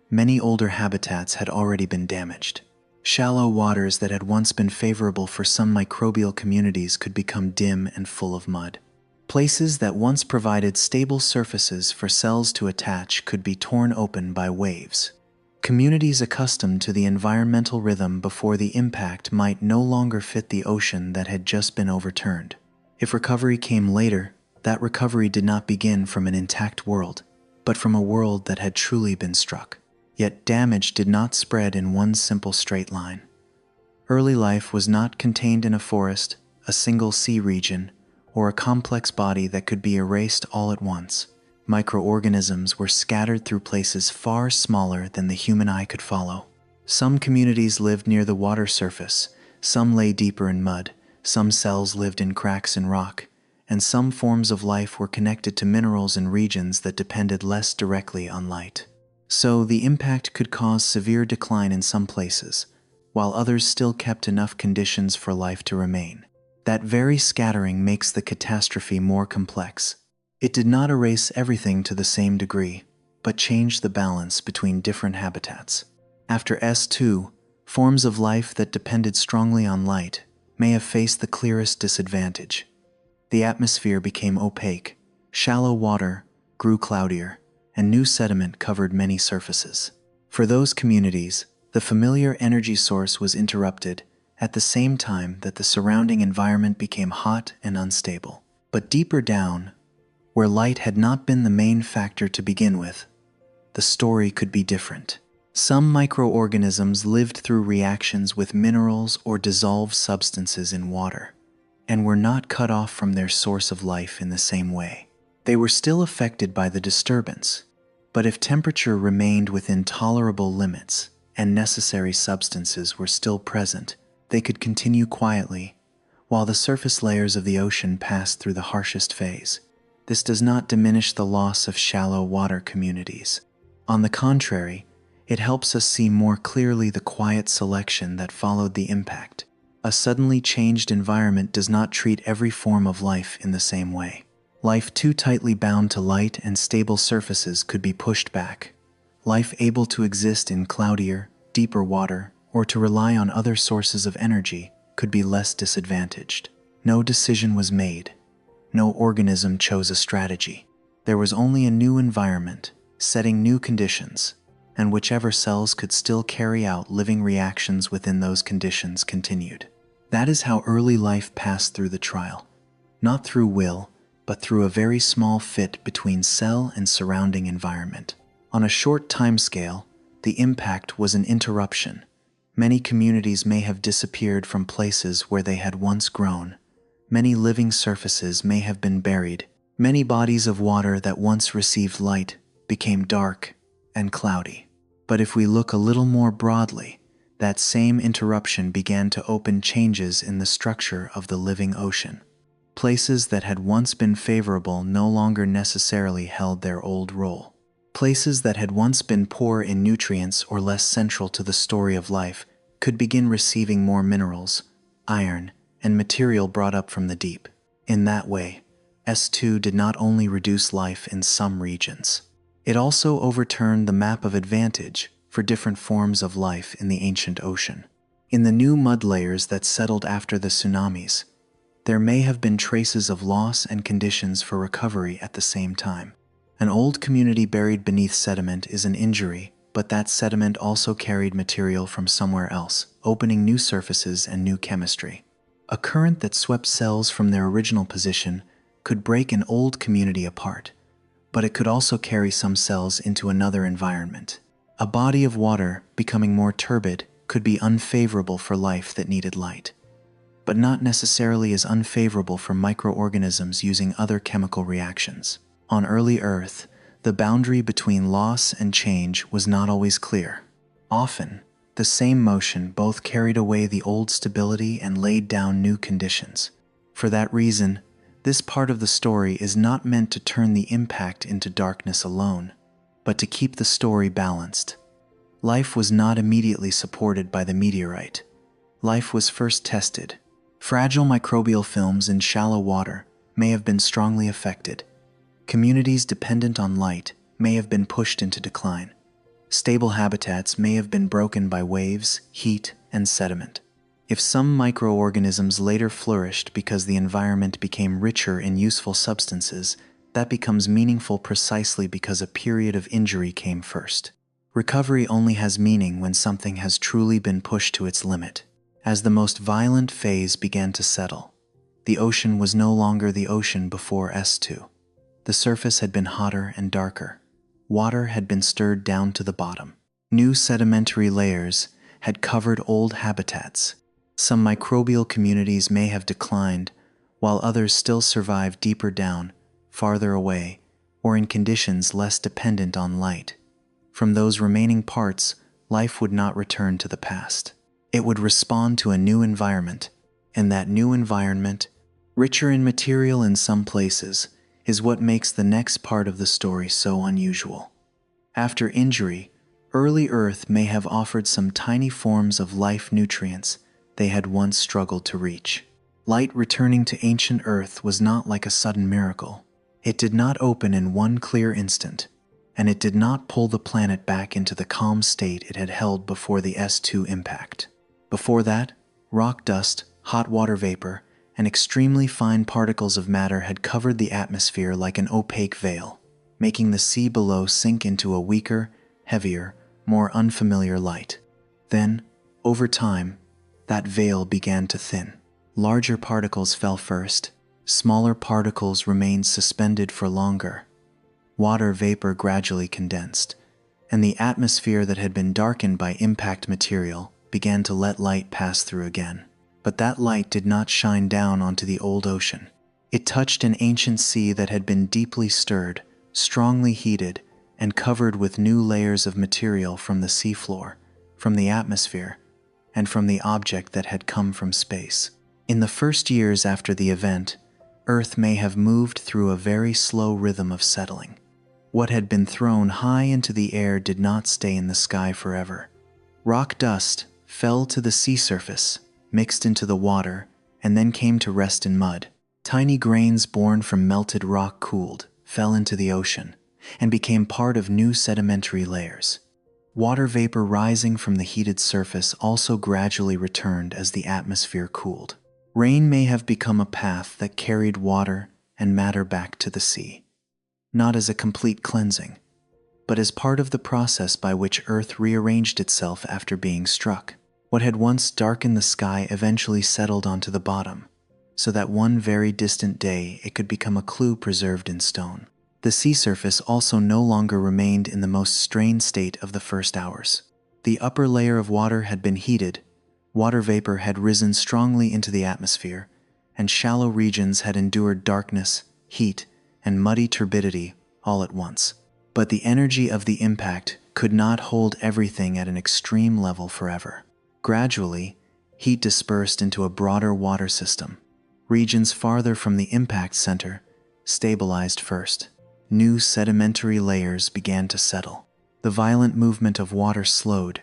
many older habitats had already been damaged. Shallow waters that had once been favorable for some microbial communities could become dim and full of mud. Places that once provided stable surfaces for cells to attach could be torn open by waves. Communities accustomed to the environmental rhythm before the impact might no longer fit the ocean that had just been overturned. If recovery came later, that recovery did not begin from an intact world, but from a world that had truly been struck. Yet damage did not spread in one simple straight line. Early life was not contained in a forest, a single sea region, or a complex body that could be erased all at once. Microorganisms were scattered through places far smaller than the human eye could follow. Some communities lived near the water surface, some lay deeper in mud, some cells lived in cracks in rock, and some forms of life were connected to minerals in regions that depended less directly on light. So the impact could cause severe decline in some places, while others still kept enough conditions for life to remain. That very scattering makes the catastrophe more complex. It did not erase everything to the same degree, but changed the balance between different habitats. After S2, forms of life that depended strongly on light may have faced the clearest disadvantage. The atmosphere became opaque, shallow water grew cloudier, and new sediment covered many surfaces. For those communities, the familiar energy source was interrupted at the same time that the surrounding environment became hot and unstable. But deeper down, where light had not been the main factor to begin with, the story could be different. Some microorganisms lived through reactions with minerals or dissolved substances in water, and were not cut off from their source of life in the same way. They were still affected by the disturbance, but if temperature remained within tolerable limits and necessary substances were still present, they could continue quietly, while the surface layers of the ocean passed through the harshest phase. This does not diminish the loss of shallow water communities. On the contrary, it helps us see more clearly the quiet selection that followed the impact. A suddenly changed environment does not treat every form of life in the same way. Life too tightly bound to light and stable surfaces could be pushed back. Life able to exist in cloudier, deeper water, or to rely on other sources of energy, could be less disadvantaged. No decision was made. No organism chose a strategy. There was only a new environment, setting new conditions, and whichever cells could still carry out living reactions within those conditions continued. That is how early life passed through the trial. Not through will, but through a very small fit between cell and surrounding environment. On a short time scale, the impact was an interruption. Many communities may have disappeared from places where they had once grown. Many living surfaces may have been buried. Many bodies of water that once received light became dark and cloudy. But if we look a little more broadly, that same interruption began to open changes in the structure of the living ocean. Places that had once been favorable no longer necessarily held their old role. Places that had once been poor in nutrients or less central to the story of life could begin receiving more minerals, iron, and material brought up from the deep. In that way, S2 did not only reduce life in some regions. It also overturned the map of advantage for different forms of life in the ancient ocean. In the new mud layers that settled after the tsunamis, there may have been traces of loss and conditions for recovery at the same time. An old community buried beneath sediment is an injury, but that sediment also carried material from somewhere else, opening new surfaces and new chemistry. A current that swept cells from their original position could break an old community apart, but it could also carry some cells into another environment. A body of water becoming more turbid could be unfavorable for life that needed light, but not necessarily as unfavorable for microorganisms using other chemical reactions. On early Earth, the boundary between loss and change was not always clear. Often, the same motion both carried away the old stability and laid down new conditions. For that reason, this part of the story is not meant to turn the impact into darkness alone, but to keep the story balanced. Life was not immediately supported by the meteorite. Life was first tested. Fragile microbial films in shallow water may have been strongly affected. Communities dependent on light may have been pushed into decline. Stable habitats may have been broken by waves, heat, and sediment. If some microorganisms later flourished because the environment became richer in useful substances, that becomes meaningful precisely because a period of injury came first. Recovery only has meaning when something has truly been pushed to its limit. As the most violent phase began to settle, the ocean was no longer the ocean before S2. The surface had been hotter and darker. Water had been stirred down to the bottom. New sedimentary layers had covered old habitats. Some microbial communities may have declined, while others still survive deeper down, farther away, or in conditions less dependent on light. From those remaining parts, life would not return to the past. It would respond to a new environment, and that new environment, richer in material in some places, is what makes the next part of the story so unusual. After injury, early Earth may have offered some tiny forms of life nutrients they had once struggled to reach. Light returning to ancient Earth was not like a sudden miracle. It did not open in one clear instant, and it did not pull the planet back into the calm state it had held before the S2 impact. Before that, rock dust, hot water vapor, and extremely fine particles of matter had covered the atmosphere like an opaque veil, making the sea below sink into a weaker, heavier, more unfamiliar light. Then, over time, that veil began to thin. Larger particles fell first. Smaller particles remained suspended for longer. Water vapor gradually condensed, and the atmosphere that had been darkened by impact material began to let light pass through again. But that light did not shine down onto the old ocean. It touched an ancient sea that had been deeply stirred, strongly heated, and covered with new layers of material from the seafloor, from the atmosphere, and from the object that had come from space. In the first years after the event, Earth may have moved through a very slow rhythm of settling. What had been thrown high into the air did not stay in the sky forever. Rock dust fell to the sea surface, mixed into the water, and then came to rest in mud. Tiny grains born from melted rock cooled, fell into the ocean, and became part of new sedimentary layers. Water vapor rising from the heated surface also gradually returned as the atmosphere cooled. Rain may have become a path that carried water and matter back to the sea, not as a complete cleansing, but as part of the process by which Earth rearranged itself after being struck. What had once darkened the sky eventually settled onto the bottom, so that one very distant day it could become a clue preserved in stone. The sea surface also no longer remained in the most strained state of the first hours. The upper layer of water had been heated, water vapor had risen strongly into the atmosphere, and shallow regions had endured darkness, heat, and muddy turbidity all at once. But the energy of the impact could not hold everything at an extreme level forever. Gradually, heat dispersed into a broader water system. Regions farther from the impact center stabilized first. New sedimentary layers began to settle. The violent movement of water slowed,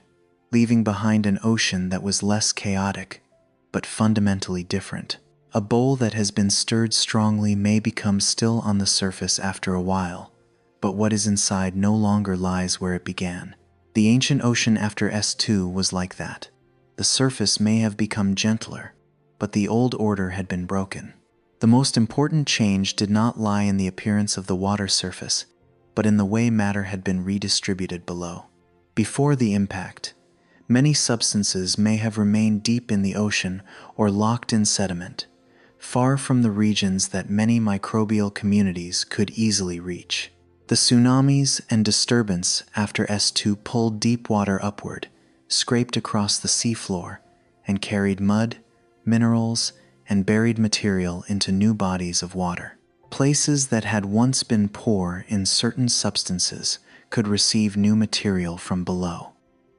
leaving behind an ocean that was less chaotic, but fundamentally different. A bowl that has been stirred strongly may become still on the surface after a while, but what is inside no longer lies where it began. The ancient ocean after S2 was like that. The surface may have become gentler, but the old order had been broken. The most important change did not lie in the appearance of the water surface, but in the way matter had been redistributed below. Before the impact, many substances may have remained deep in the ocean or locked in sediment, far from the regions that many microbial communities could easily reach. The tsunamis and disturbance after S2 pulled deep water upward, scraped across the seafloor, and carried mud, minerals, and buried material into new bodies of water. Places that had once been poor in certain substances could receive new material from below.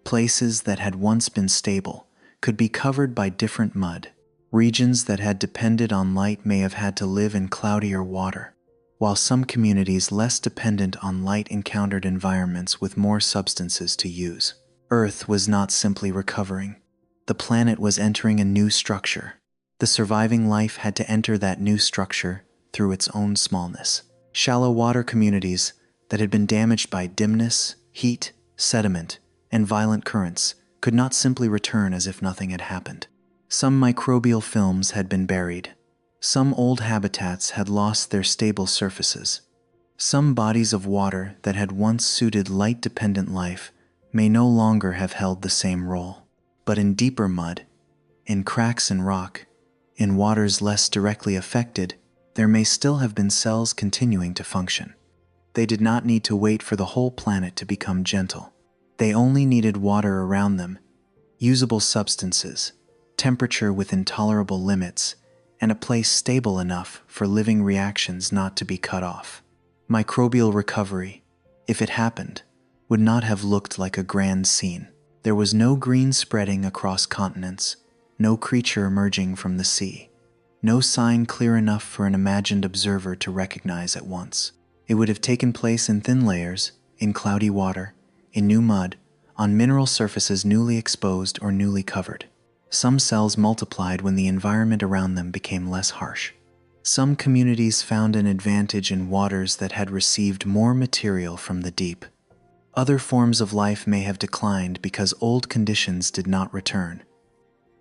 Places that had once been stable could be covered by different mud. Regions that had depended on light may have had to live in cloudier water, while some communities less dependent on light encountered environments with more substances to use. Earth was not simply recovering. The planet was entering a new structure. The surviving life had to enter that new structure through its own smallness. Shallow water communities that had been damaged by dimness, heat, sediment, and violent currents could not simply return as if nothing had happened. Some microbial films had been buried. Some old habitats had lost their stable surfaces. Some bodies of water that had once suited light-dependent life may no longer have held the same role. But in deeper mud, in cracks in rock, in waters less directly affected, there may still have been cells continuing to function. They did not need to wait for the whole planet to become gentle. They only needed water around them, usable substances, temperature within tolerable limits, and a place stable enough for living reactions not to be cut off. Microbial recovery, if it happened, would not have looked like a grand scene. There was no green spreading across continents, no creature emerging from the sea, no sign clear enough for an imagined observer to recognize at once. It would have taken place in thin layers, in cloudy water, in new mud, on mineral surfaces newly exposed or newly covered. Some cells multiplied when the environment around them became less harsh. Some communities found an advantage in waters that had received more material from the deep. Other forms of life may have declined because old conditions did not return.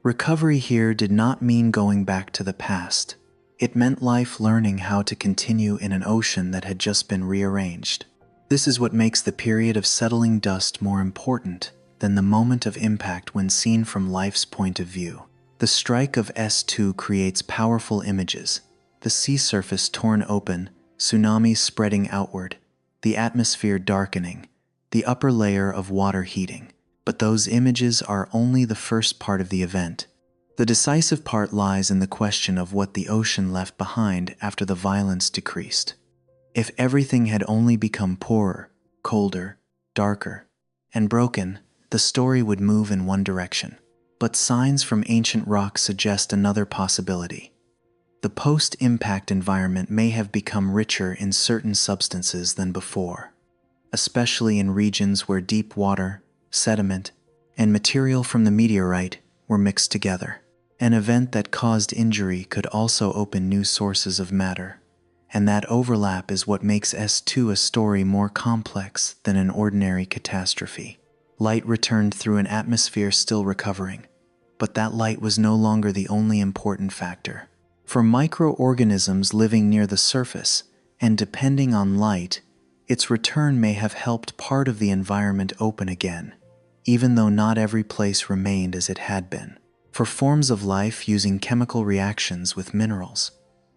Recovery here did not mean going back to the past. It meant life learning how to continue in an ocean that had just been rearranged. This is what makes the period of settling dust more important than the moment of impact when seen from life's point of view. The strike of S2 creates powerful images: the sea surface torn open, tsunamis spreading outward, the atmosphere darkening, the upper layer of water heating. But those images are only the first part of the event. The decisive part lies in the question of what the ocean left behind after the violence decreased. If everything had only become poorer, colder, darker, and broken, the story would move in one direction. But signs from ancient rock suggest another possibility. The post-impact environment may have become richer in certain substances than before, especially in regions where deep water, sediment, and material from the meteorite were mixed together. An event that caused injury could also open new sources of matter, and that overlap is what makes S2 a story more complex than an ordinary catastrophe. Light returned through an atmosphere still recovering, but that light was no longer the only important factor. For microorganisms living near the surface and depending on light, its return may have helped part of the environment open again, even though not every place remained as it had been. For forms of life using chemical reactions with minerals,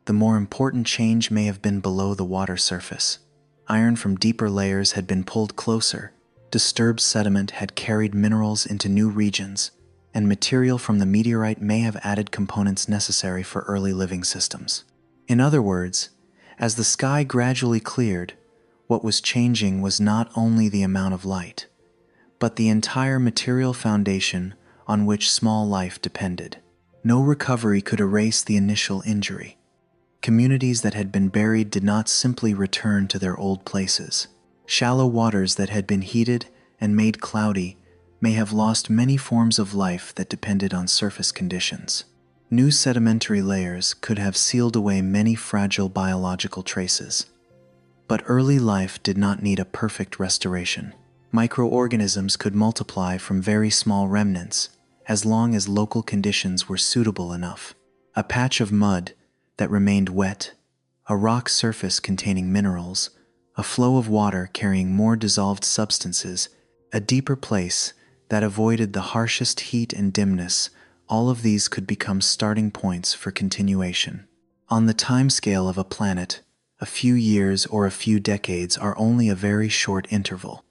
the more important change may have been below the water surface. Iron from deeper layers had been pulled closer, disturbed sediment had carried minerals into new regions, and material from the meteorite may have added components necessary for early living systems. In other words, as the sky gradually cleared, what was changing was not only the amount of light, but the entire material foundation on which small life depended. No recovery could erase the initial injury. Communities that had been buried did not simply return to their old places. Shallow waters that had been heated and made cloudy may have lost many forms of life that depended on surface conditions. New sedimentary layers could have sealed away many fragile biological traces. But early life did not need a perfect restoration. Microorganisms could multiply from very small remnants, as long as local conditions were suitable enough. A patch of mud that remained wet, a rock surface containing minerals, a flow of water carrying more dissolved substances, a deeper place that avoided the harshest heat and dimness, all of these could become starting points for continuation. On the timescale of a planet, a few years or a few decades are only a very short interval.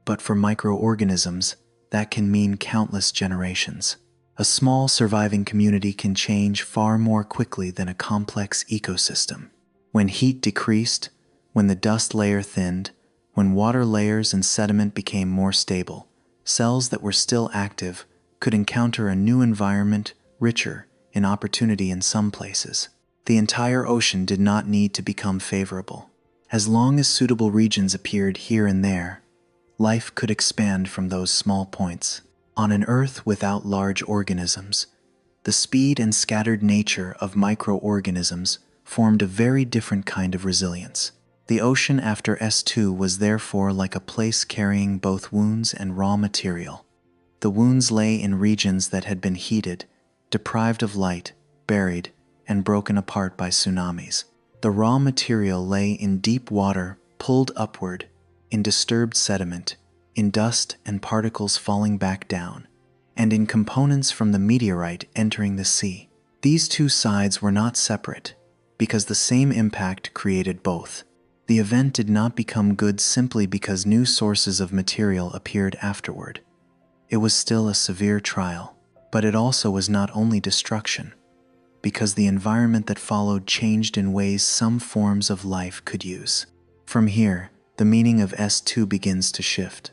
But for microorganisms, that can mean countless generations. A small surviving community can change far more quickly than a complex ecosystem. When heat decreased, when the dust layer thinned, when water layers and sediment became more stable, cells that were still active could encounter a new environment, richer in opportunity in some places. The entire ocean did not need to become favorable. As long as suitable regions appeared here and there, life could expand from those small points. On an Earth without large organisms, the speed and scattered nature of microorganisms formed a very different kind of resilience. The ocean after S2 was therefore like a place carrying both wounds and raw material. The wounds lay in regions that had been heated, deprived of light, buried, and broken apart by tsunamis. The raw material lay in deep water, pulled upward, in disturbed sediment, in dust and particles falling back down, and in components from the meteorite entering the sea. These two sides were not separate, because the same impact created both. The event did not become good simply because new sources of material appeared afterward. It was still a severe trial, but it also was not only destruction, because the environment that followed changed in ways some forms of life could use. From here, the meaning of S2 begins to shift.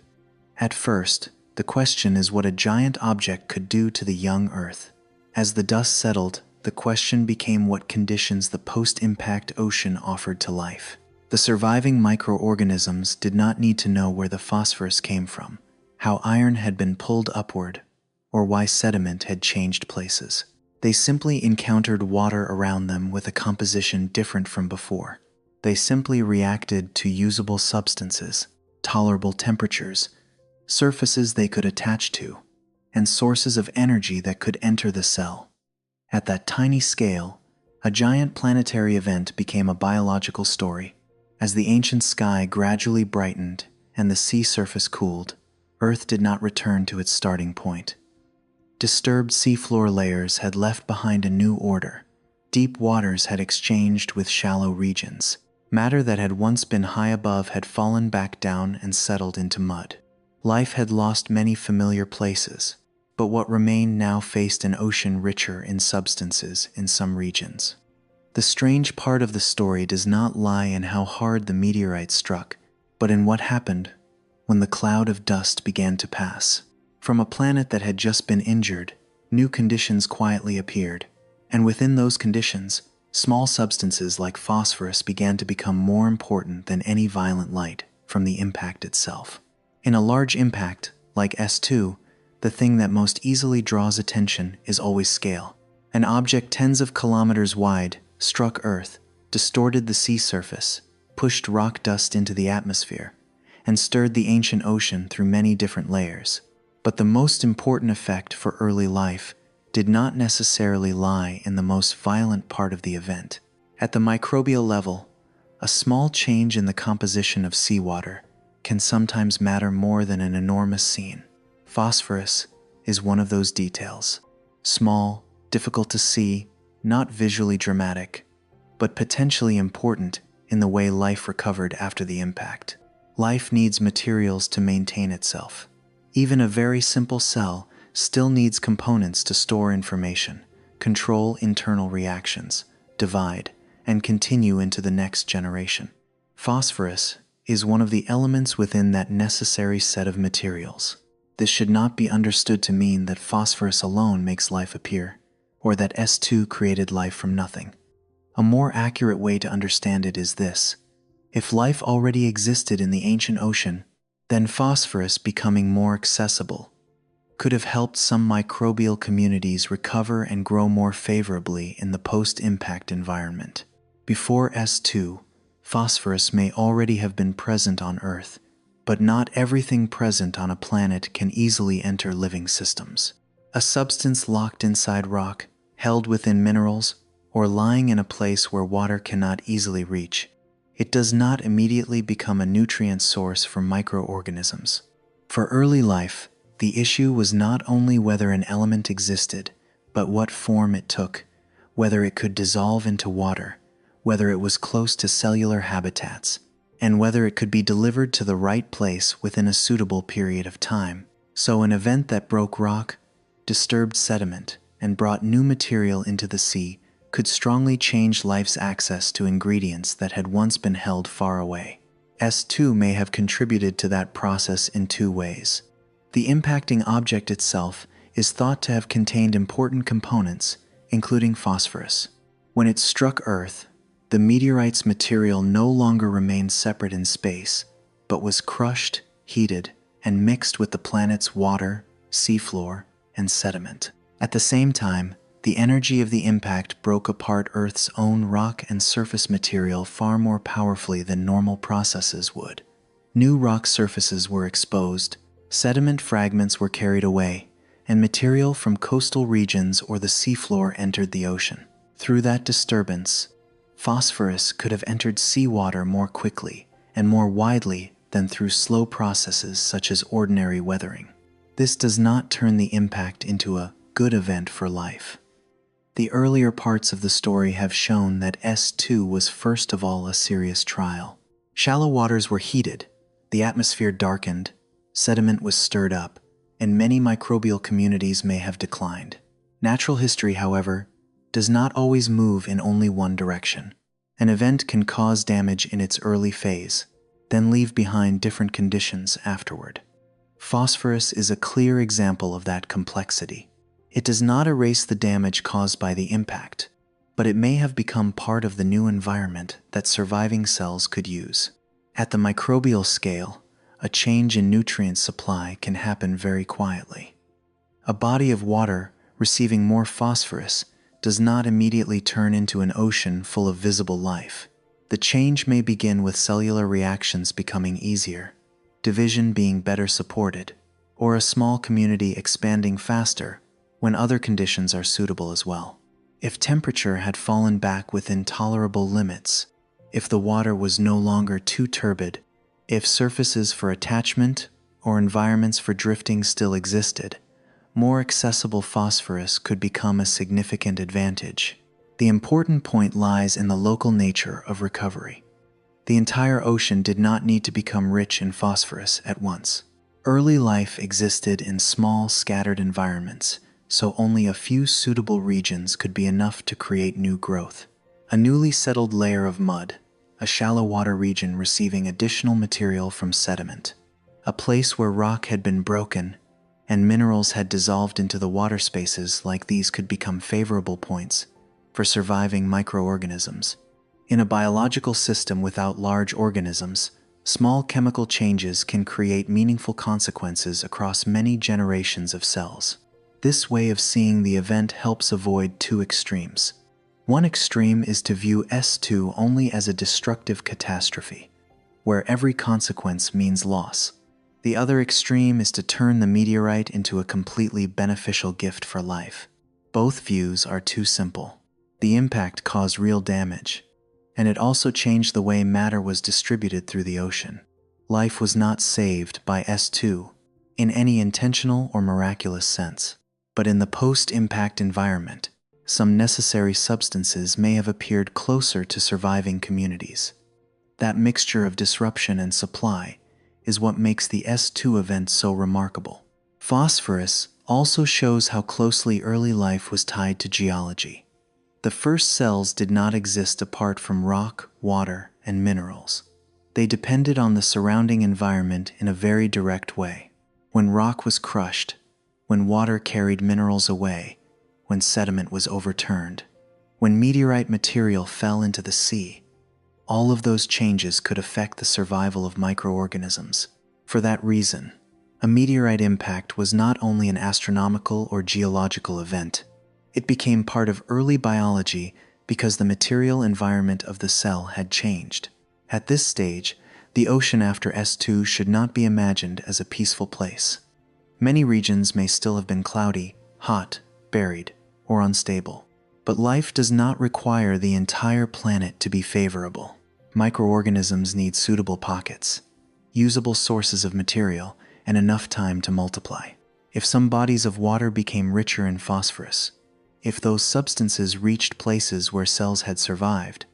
At first, the question is what a giant object could do to the young Earth. As the dust settled, the question became what conditions the post-impact ocean offered to life. The surviving microorganisms did not need to know where the phosphorus came from, how iron had been pulled upward, or why sediment had changed places. They simply encountered water around them with a composition different from before. They simply reacted to usable substances, tolerable temperatures, surfaces they could attach to, and sources of energy that could enter the cell. At that tiny scale, a giant planetary event became a biological story. As the ancient sky gradually brightened and the sea surface cooled, Earth did not return to its starting point. Disturbed seafloor layers had left behind a new order. Deep waters had exchanged with shallow regions. Matter that had once been high above had fallen back down and settled into mud. Life had lost many familiar places, but what remained now faced an ocean richer in substances in some regions. The strange part of the story does not lie in how hard the meteorite struck, but in what happened when the cloud of dust began to pass. From a planet that had just been injured, new conditions quietly appeared, and within those conditions, small substances like phosphorus began to become more important than any violent light from the impact itself. In a large impact, like S2, the thing that most easily draws attention is always scale. An object tens of kilometers wide struck Earth, distorted the sea surface, pushed rock dust into the atmosphere, and stirred the ancient ocean through many different layers. But the most important effect for early life did not necessarily lie in the most violent part of the event. At the microbial level, a small change in the composition of seawater can sometimes matter more than an enormous scene. Phosphorus is one of those details. Small, difficult to see, not visually dramatic, but potentially important in the way life recovered after the impact. Life needs materials to maintain itself. Even a very simple cell still needs components to store information, control internal reactions, divide, and continue into the next generation. Phosphorus is one of the elements within that necessary set of materials. This should not be understood to mean that phosphorus alone makes life appear, or that S2 created life from nothing. A more accurate way to understand it is this: if life already existed in the ancient ocean, then phosphorus becoming more accessible could have helped some microbial communities recover and grow more favorably in the post-impact environment. Before S2, phosphorus may already have been present on Earth, but not everything present on a planet can easily enter living systems. A substance locked inside rock, held within minerals, or lying in a place where water cannot easily reach, it does not immediately become a nutrient source for microorganisms. For early life, the issue was not only whether an element existed, but what form it took, whether it could dissolve into water, whether it was close to cellular habitats, and whether it could be delivered to the right place within a suitable period of time. So an event that broke rock, disturbed sediment, and brought new material into the sea could strongly change life's access to ingredients that had once been held far away. S2 may have contributed to that process in two ways. The impacting object itself is thought to have contained important components, including phosphorus. When it struck Earth, the meteorite's material no longer remained separate in space, but was crushed, heated, and mixed with the planet's water, seafloor, and sediment. At the same time, the energy of the impact broke apart Earth's own rock and surface material far more powerfully than normal processes would. New rock surfaces were exposed, sediment fragments were carried away, and material from coastal regions or the seafloor entered the ocean. Through that disturbance, phosphorus could have entered seawater more quickly and more widely than through slow processes such as ordinary weathering. This does not turn the impact into a good event for life. The earlier parts of the story have shown that S2 was first of all a serious trial. Shallow waters were heated, the atmosphere darkened, sediment was stirred up, and many microbial communities may have declined. Natural history, however, does not always move in only one direction. An event can cause damage in its early phase, then leave behind different conditions afterward. Phosphorus is a clear example of that complexity. It does not erase the damage caused by the impact, but it may have become part of the new environment that surviving cells could use. At the microbial scale, a change in nutrient supply can happen very quietly. A body of water receiving more phosphorus does not immediately turn into an ocean full of visible life. The change may begin with cellular reactions becoming easier, division being better supported, or a small community expanding faster when other conditions are suitable as well. If temperature had fallen back within tolerable limits, if the water was no longer too turbid, if surfaces for attachment or environments for drifting still existed, more accessible phosphorus could become a significant advantage. The important point lies in the local nature of recovery. The entire ocean did not need to become rich in phosphorus at once. Early life existed in small, scattered environments, so only a few suitable regions could be enough to create new growth. A newly settled layer of mud, a shallow water region receiving additional material from sediment, a place where rock had been broken and minerals had dissolved into the water spaces like these could become favorable points for surviving microorganisms. In a biological system without large organisms, small chemical changes can create meaningful consequences across many generations of cells. This way of seeing the event helps avoid two extremes. One extreme is to view S2 only as a destructive catastrophe, where every consequence means loss. The other extreme is to turn the meteorite into a completely beneficial gift for life. Both views are too simple. The impact caused real damage, and it also changed the way matter was distributed through the ocean. Life was not saved by S2 in any intentional or miraculous sense. But in the post-impact environment, some necessary substances may have appeared closer to surviving communities. That mixture of disruption and supply is what makes the S2 event so remarkable. Phosphorus also shows how closely early life was tied to geology. The first cells did not exist apart from rock, water, and minerals. They depended on the surrounding environment in a very direct way. When rock was crushed, when water carried minerals away, when sediment was overturned, when meteorite material fell into the sea, all of those changes could affect the survival of microorganisms. For that reason, a meteorite impact was not only an astronomical or geological event, it became part of early biology because the material environment of the cell had changed. At this stage, the ocean after S2 should not be imagined as a peaceful place. Many regions may still have been cloudy, hot, buried, or unstable. But life does not require the entire planet to be favorable. Microorganisms need suitable pockets, usable sources of material, and enough time to multiply. If some bodies of water became richer in phosphorus, if those substances reached places where cells had survived,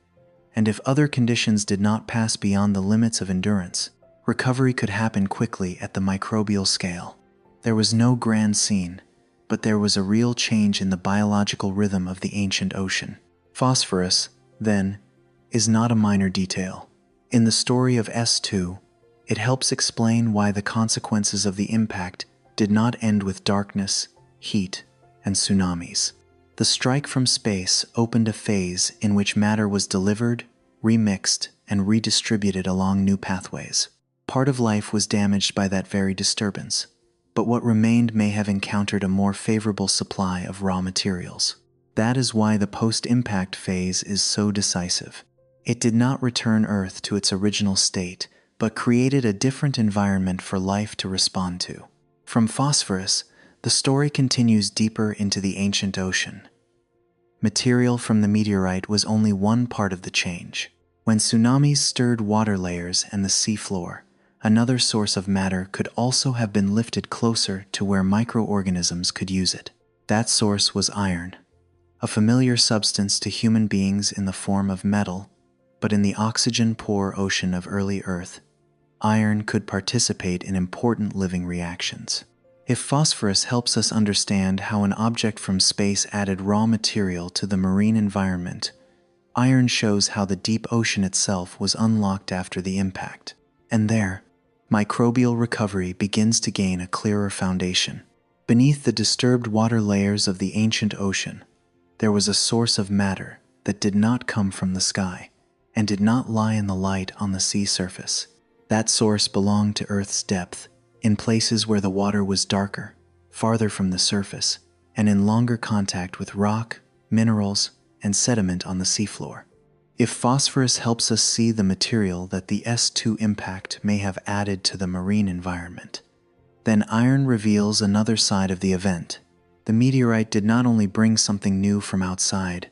and if other conditions did not pass beyond the limits of endurance, recovery could happen quickly at the microbial scale. There was no grand scene, but there was a real change in the biological rhythm of the ancient ocean. Phosphorus, then, is not a minor detail. In the story of S2, it helps explain why the consequences of the impact did not end with darkness, heat, and tsunamis. The strike from space opened a phase in which matter was delivered, remixed, and redistributed along new pathways. Part of life was damaged by that very disturbance, but what remained may have encountered a more favorable supply of raw materials. That is why the post-impact phase is so decisive. It did not return Earth to its original state, but created a different environment for life to respond to. From phosphorus, The story continues deeper into the ancient ocean. Material from the meteorite was only one part of the change. When tsunamis stirred water layers and the seafloor, another source of matter could also have been lifted closer to where microorganisms could use it. That source was iron, a familiar substance to human beings in the form of metal, but in the oxygen-poor ocean of early Earth, iron could participate in important living reactions. If phosphorus helps us understand how an object from space added raw material to the marine environment, iron shows how the deep ocean itself was unlocked after the impact. And there, microbial recovery begins to gain a clearer foundation. Beneath the disturbed water layers of the ancient ocean, there was a source of matter that did not come from the sky and did not lie in the light on the sea surface. That source belonged to Earth's depth, in places where the water was darker, farther from the surface, and in longer contact with rock, minerals, and sediment on the seafloor. If phosphorus helps us see the material that the S2 impact may have added to the marine environment, then iron reveals another side of the event. The meteorite did not only bring something new from outside,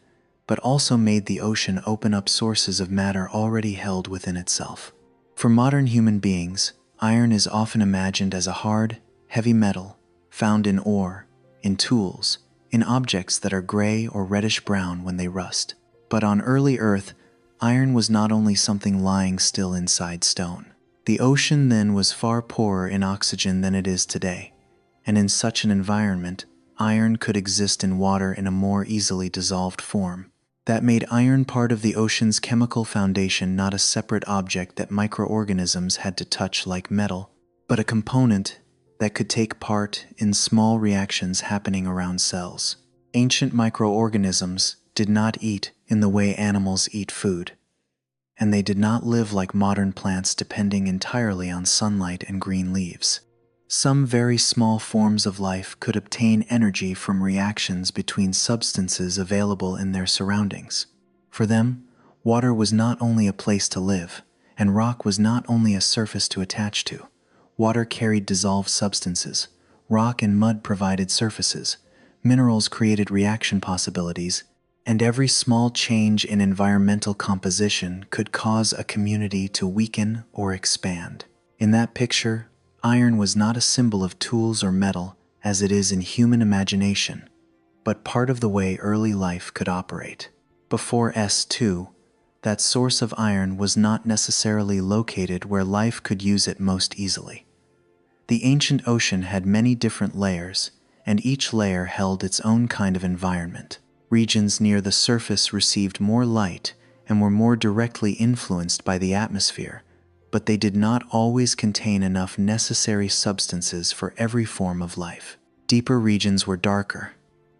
but also made the ocean open up sources of matter already held within itself. For modern human beings, iron is often imagined as a hard, heavy metal found in ore, in tools, in objects that are gray or reddish-brown when they rust. But on early Earth, iron was not only something lying still inside stone. The ocean then was far poorer in oxygen than it is today, and in such an environment, iron could exist in water in a more easily dissolved form. That made iron part of the ocean's chemical foundation, not a separate object that microorganisms had to touch like metal, but a component that could take part in small reactions happening around cells. Ancient microorganisms did not eat in the way animals eat food, and they did not live like modern plants depending entirely on sunlight and green leaves. Some very small forms of life could obtain energy from reactions between substances available in their surroundings. For them, water was not only a place to live, and rock was not only a surface to attach to. Water carried dissolved substances, rock and mud provided surfaces, minerals created reaction possibilities, and every small change in environmental composition could cause a community to weaken or expand. In that picture, iron was not a symbol of tools or metal as it is in human imagination, but part of the way early life could operate. Before S2, that source of iron was not necessarily located where life could use it most easily. The ancient ocean had many different layers, and each layer held its own kind of environment. Regions near the surface received more light and were more directly influenced by the atmosphere, but they did not always contain enough necessary substances for every form of life. Deeper regions were darker,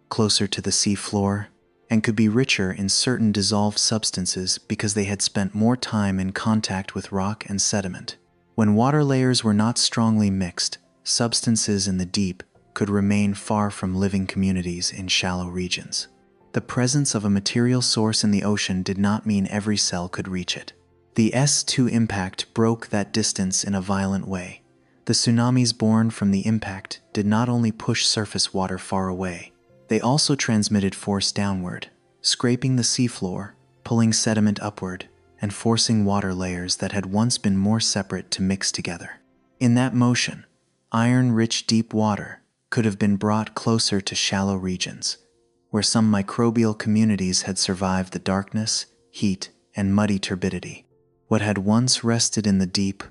closer to the seafloor, and could be richer in certain dissolved substances because they had spent more time in contact with rock and sediment. When water layers were not strongly mixed, substances in the deep could remain far from living communities in shallow regions. The presence of a material source in the ocean did not mean every cell could reach it. The S2 impact broke that distance in a violent way. The tsunamis born from the impact did not only push surface water far away, they also transmitted force downward, scraping the seafloor, pulling sediment upward, and forcing water layers that had once been more separate to mix together. In that motion, iron-rich deep water could have been brought closer to shallow regions, where some microbial communities had survived the darkness, heat, and muddy turbidity. What had once rested in the deep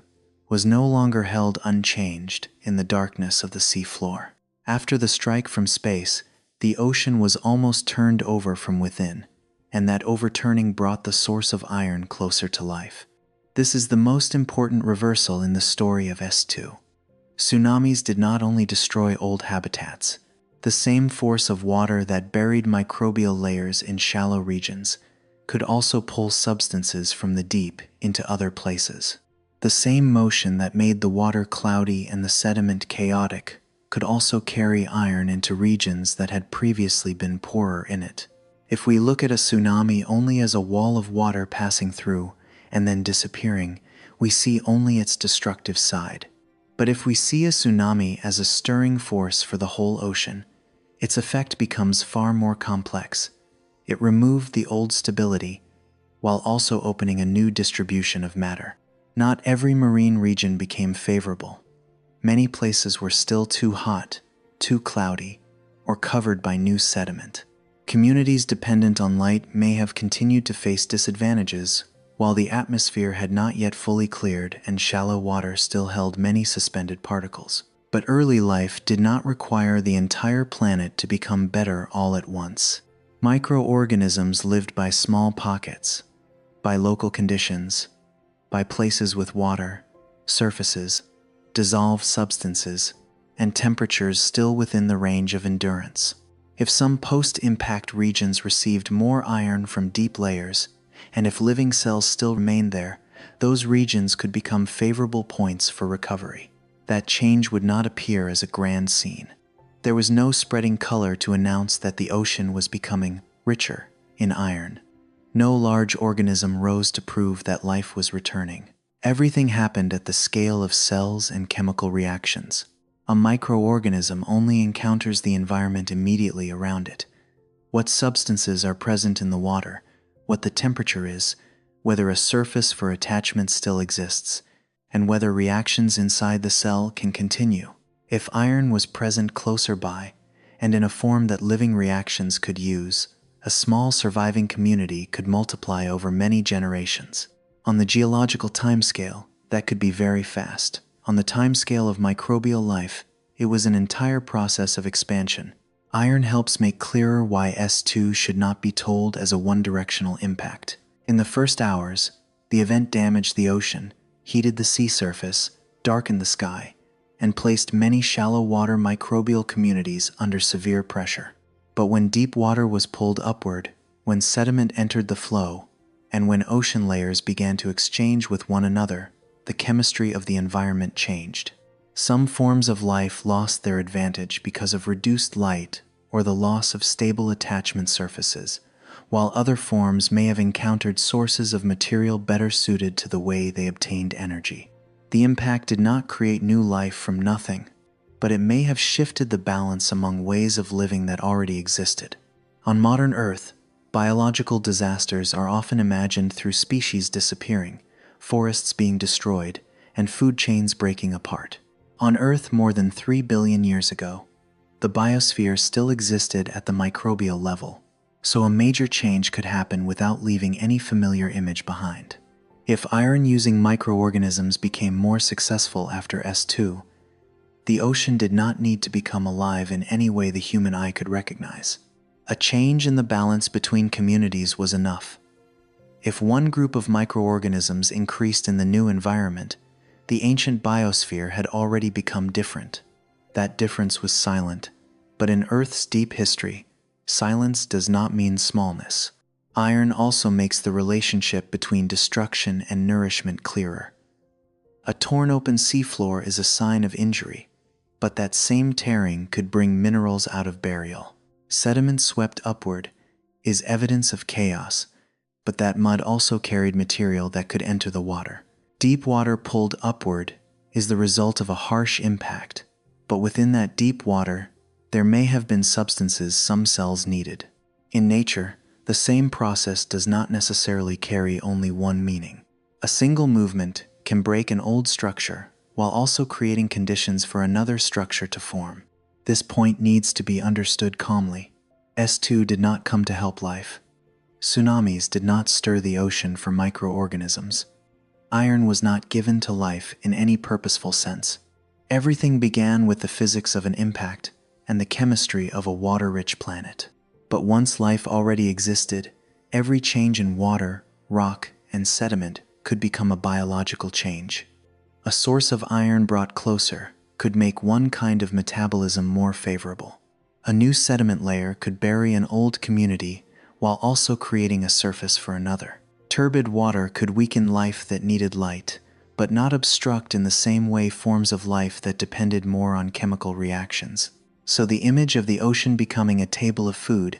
was no longer held unchanged in the darkness of the seafloor. After the strike from space, the ocean was almost turned over from within, and that overturning brought the source of iron closer to life. This is the most important reversal in the story of S2. Tsunamis did not only destroy old habitats. The same force of water that buried microbial layers in shallow regions could also pull substances from the deep into other places. The same motion that made the water cloudy and the sediment chaotic could also carry iron into regions that had previously been poorer in it. If we look at a tsunami only as a wall of water passing through and then disappearing, we see only its destructive side. But if we see a tsunami as a stirring force for the whole ocean, its effect becomes far more complex. It removed the old stability while also opening a new distribution of matter. Not every marine region became favorable. Many places were still too hot, too cloudy, or covered by new sediment. Communities dependent on light may have continued to face disadvantages, while the atmosphere had not yet fully cleared and shallow water still held many suspended particles. But early life did not require the entire planet to become better all at once. Microorganisms lived by small pockets, by local conditions, by places with water, surfaces, dissolved substances, and temperatures still within the range of endurance. If some post-impact regions received more iron from deep layers, and if living cells still remained there, those regions could become favorable points for recovery. That change would not appear as a grand scene. There was no spreading color to announce that the ocean was becoming richer in iron. No large organism rose to prove that life was returning. Everything happened at the scale of cells and chemical reactions. A microorganism only encounters the environment immediately around it. What substances are present in the water, what the temperature is, whether a surface for attachment still exists, and whether reactions inside the cell can continue. If iron was present closer by, and in a form that living reactions could use, a small surviving community could multiply over many generations. On the geological timescale, that could be very fast. On the timescale of microbial life, it was an entire process of expansion. Iron helps make clearer why S2 should not be told as a one-directional impact. In the first hours, the event damaged the ocean, heated the sea surface, darkened the sky, and placed many shallow water microbial communities under severe pressure. But when deep water was pulled upward, when sediment entered the flow, and when ocean layers began to exchange with one another, the chemistry of the environment changed. Some forms of life lost their advantage because of reduced light or the loss of stable attachment surfaces, while other forms may have encountered sources of material better suited to the way they obtained energy. The impact did not create new life from nothing, but it may have shifted the balance among ways of living that already existed. On modern Earth, biological disasters are often imagined through species disappearing, forests being destroyed, and food chains breaking apart. On Earth more than 3 billion years ago, the biosphere still existed at the microbial level, so a major change could happen without leaving any familiar image behind. If iron-using microorganisms became more successful after S2, the ocean did not need to become alive in any way the human eye could recognize. A change in the balance between communities was enough. If one group of microorganisms increased in the new environment, the ancient biosphere had already become different. That difference was silent, but in Earth's deep history, silence does not mean smallness. Iron also makes the relationship between destruction and nourishment clearer. A torn open seafloor is a sign of injury, but that same tearing could bring minerals out of burial. Sediment swept upward is evidence of chaos, but that mud also carried material that could enter the water. Deep water pulled upward is the result of a harsh impact, but within that deep water, there may have been substances some cells needed. In nature, the same process does not necessarily carry only one meaning. A single movement can break an old structure while also creating conditions for another structure to form. This point needs to be understood calmly. S2 did not come to help life. Tsunamis did not stir the ocean for microorganisms. Iron was not given to life in any purposeful sense. Everything began with the physics of an impact and the chemistry of a water-rich planet. But once life already existed, every change in water, rock, and sediment could become a biological change. A source of iron brought closer could make one kind of metabolism more favorable. A new sediment layer could bury an old community while also creating a surface for another. Turbid water could weaken life that needed light, but not obstruct in the same way forms of life that depended more on chemical reactions. So the image of the ocean becoming a table of food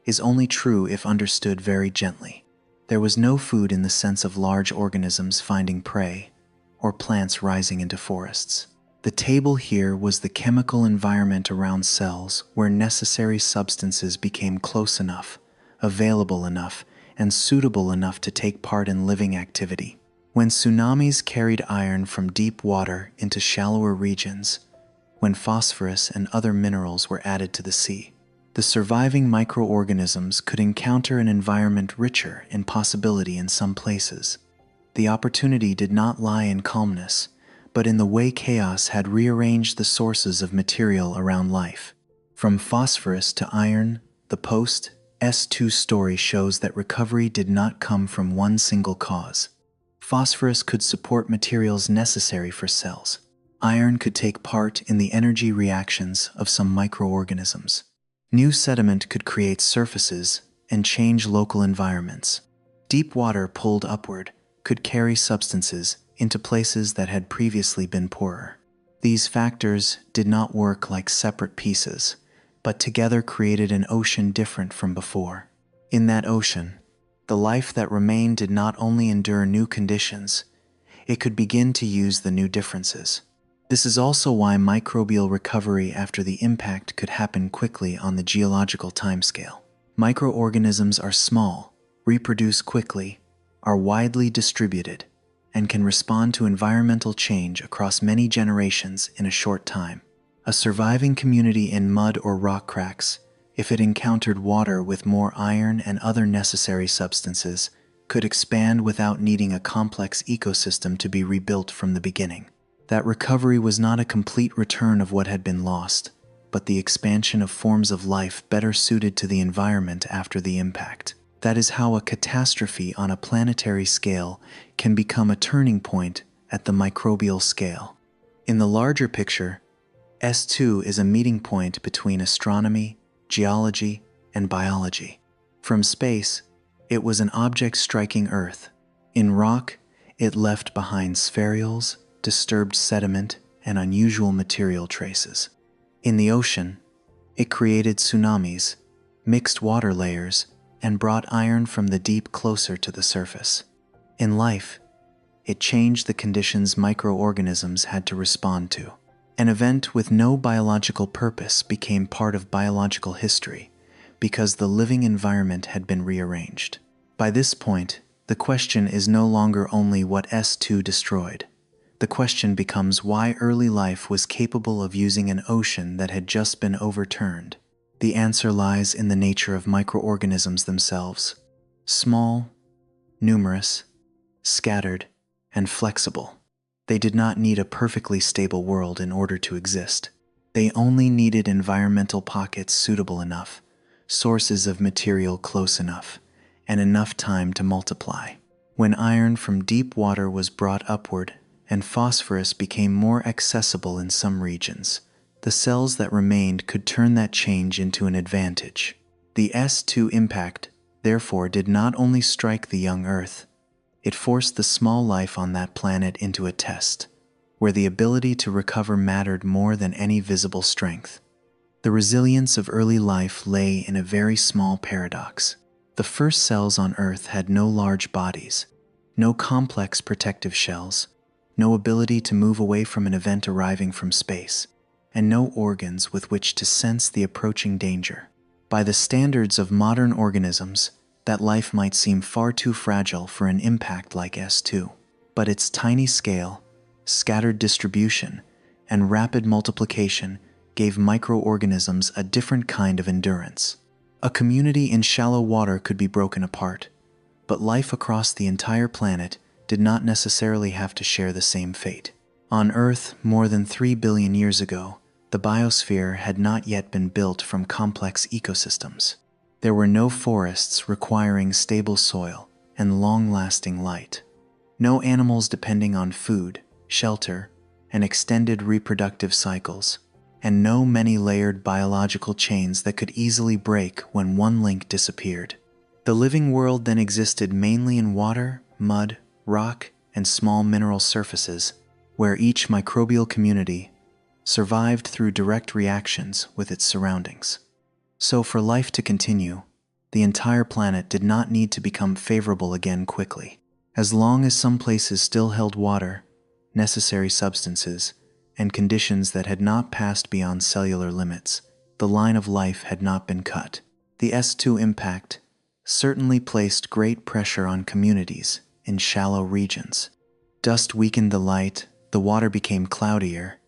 is only true if understood very gently. There was no food in the sense of large organisms finding prey or plants rising into forests. The The table here was the chemical environment around cells where necessary substances became close enough, available enough, and suitable enough to take part in living activity. When tsunamis carried iron from deep water into shallower regions, when phosphorus and other minerals were added to the sea, the surviving microorganisms could encounter an environment richer in possibility in some places. The opportunity did not lie in calmness, but in the way chaos had rearranged the sources of material around life. From phosphorus to iron, the post-S2 story shows that recovery did not come from one single cause. Phosphorus could support materials necessary for cells. Iron could take part in the energy reactions of some microorganisms. New sediment could create surfaces and change local environments. Deep water pulled upward could carry substances into places that had previously been poorer. These factors did not work like separate pieces, but together created an ocean different from before. In that ocean, the life that remained did not only endure new conditions, it could begin to use the new differences. This is also why microbial recovery after the impact could happen quickly on the geological timescale. Microorganisms are small, reproduce quickly, are widely distributed, and can respond to environmental change across many generations in a short time. A surviving community in mud or rock cracks, if it encountered water with more iron and other necessary substances, could expand without needing a complex ecosystem to be rebuilt from the beginning. That recovery was not a complete return of what had been lost, but the expansion of forms of life better suited to the environment after the impact. That is how a catastrophe on a planetary scale can become a turning point at the microbial scale. In the larger picture, S2 is a meeting point between astronomy, geology, and biology. From space, it was an object striking Earth. In rock, it left behind spherules, disturbed sediment, and unusual material traces. In the ocean, it created tsunamis, mixed water layers, and brought iron from the deep closer to the surface. In life, it changed the conditions microorganisms had to respond to. An event with no biological purpose became part of biological history because the living environment had been rearranged. By this point, the question is no longer only what S2 destroyed. The question becomes why early life was capable of using an ocean that had just been overturned. The answer lies in the nature of microorganisms themselves. Small, numerous, scattered, and flexible. They did not need a perfectly stable world in order to exist. They only needed environmental pockets suitable enough, sources of material close enough, and enough time to multiply. When iron from deep water was brought upward and phosphorus became more accessible in some regions, the cells that remained could turn that change into an advantage. The S2 impact, therefore, did not only strike the young Earth, it forced the small life on that planet into a test, where the ability to recover mattered more than any visible strength. The resilience of early life lay in a very small paradox. The first cells on Earth had no large bodies, no complex protective shells, no ability to move away from an event arriving from space, and no organs with which to sense the approaching danger. By the standards of modern organisms, that life might seem far too fragile for an impact like S2. But its tiny scale, scattered distribution, and rapid multiplication gave microorganisms a different kind of endurance. A community in shallow water could be broken apart, but life across the entire planet did not necessarily have to share the same fate. On Earth, more than 3 billion years ago, the biosphere had not yet been built from complex ecosystems. There were no forests requiring stable soil and long-lasting light. No animals depending on food, shelter, and extended reproductive cycles, and no many-layered biological chains that could easily break when one link disappeared. The living world then existed mainly in water, mud, rock, and small mineral surfaces, where each microbial community survived through direct reactions with its surroundings. So for life to continue, the entire planet did not need to become favorable again quickly. As long as some places still held water, necessary substances, and conditions that had not passed beyond cellular limits. The line of life had not been cut. The S2 impact certainly placed great pressure on communities in shallow regions. Dust weakened the light, the water became cloudier,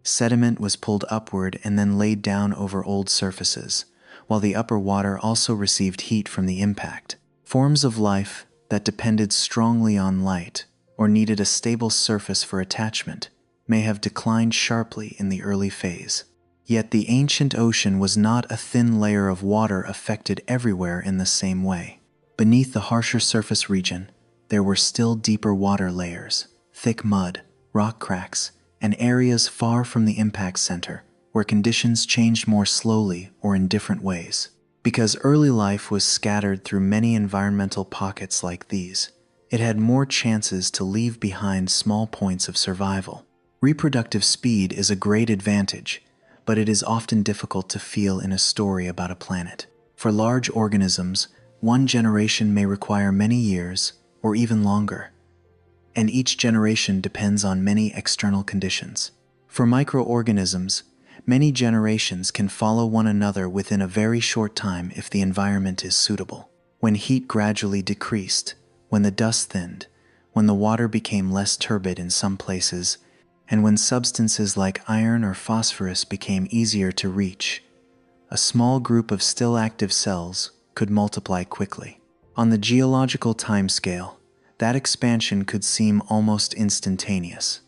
sediment was pulled upward and then laid down over old surfaces, while the upper water also received heat from the impact. Forms of life that depended strongly on light or needed a stable surface for attachment may have declined sharply in the early phase. Yet the ancient ocean was not a thin layer of water affected everywhere in the same way. Beneath the harsher surface region, there were still deeper water layers, thick mud, rock cracks, and areas far from the impact center, where conditions changed more slowly or in different ways. Because early life was scattered through many environmental pockets like these, it had more chances to leave behind small points of survival. Reproductive speed is a great advantage, but it is often difficult to feel in a story about a planet. For large organisms, one generation may require many years or even longer, and each generation depends on many external conditions. For microorganisms, many generations can follow one another within a very short time if the environment is suitable. When heat gradually decreased, when the dust thinned, when the water became less turbid in some places, and when substances like iron or phosphorus became easier to reach, a small group of still active cells could multiply quickly. On the geological timescale, that expansion could seem almost instantaneous.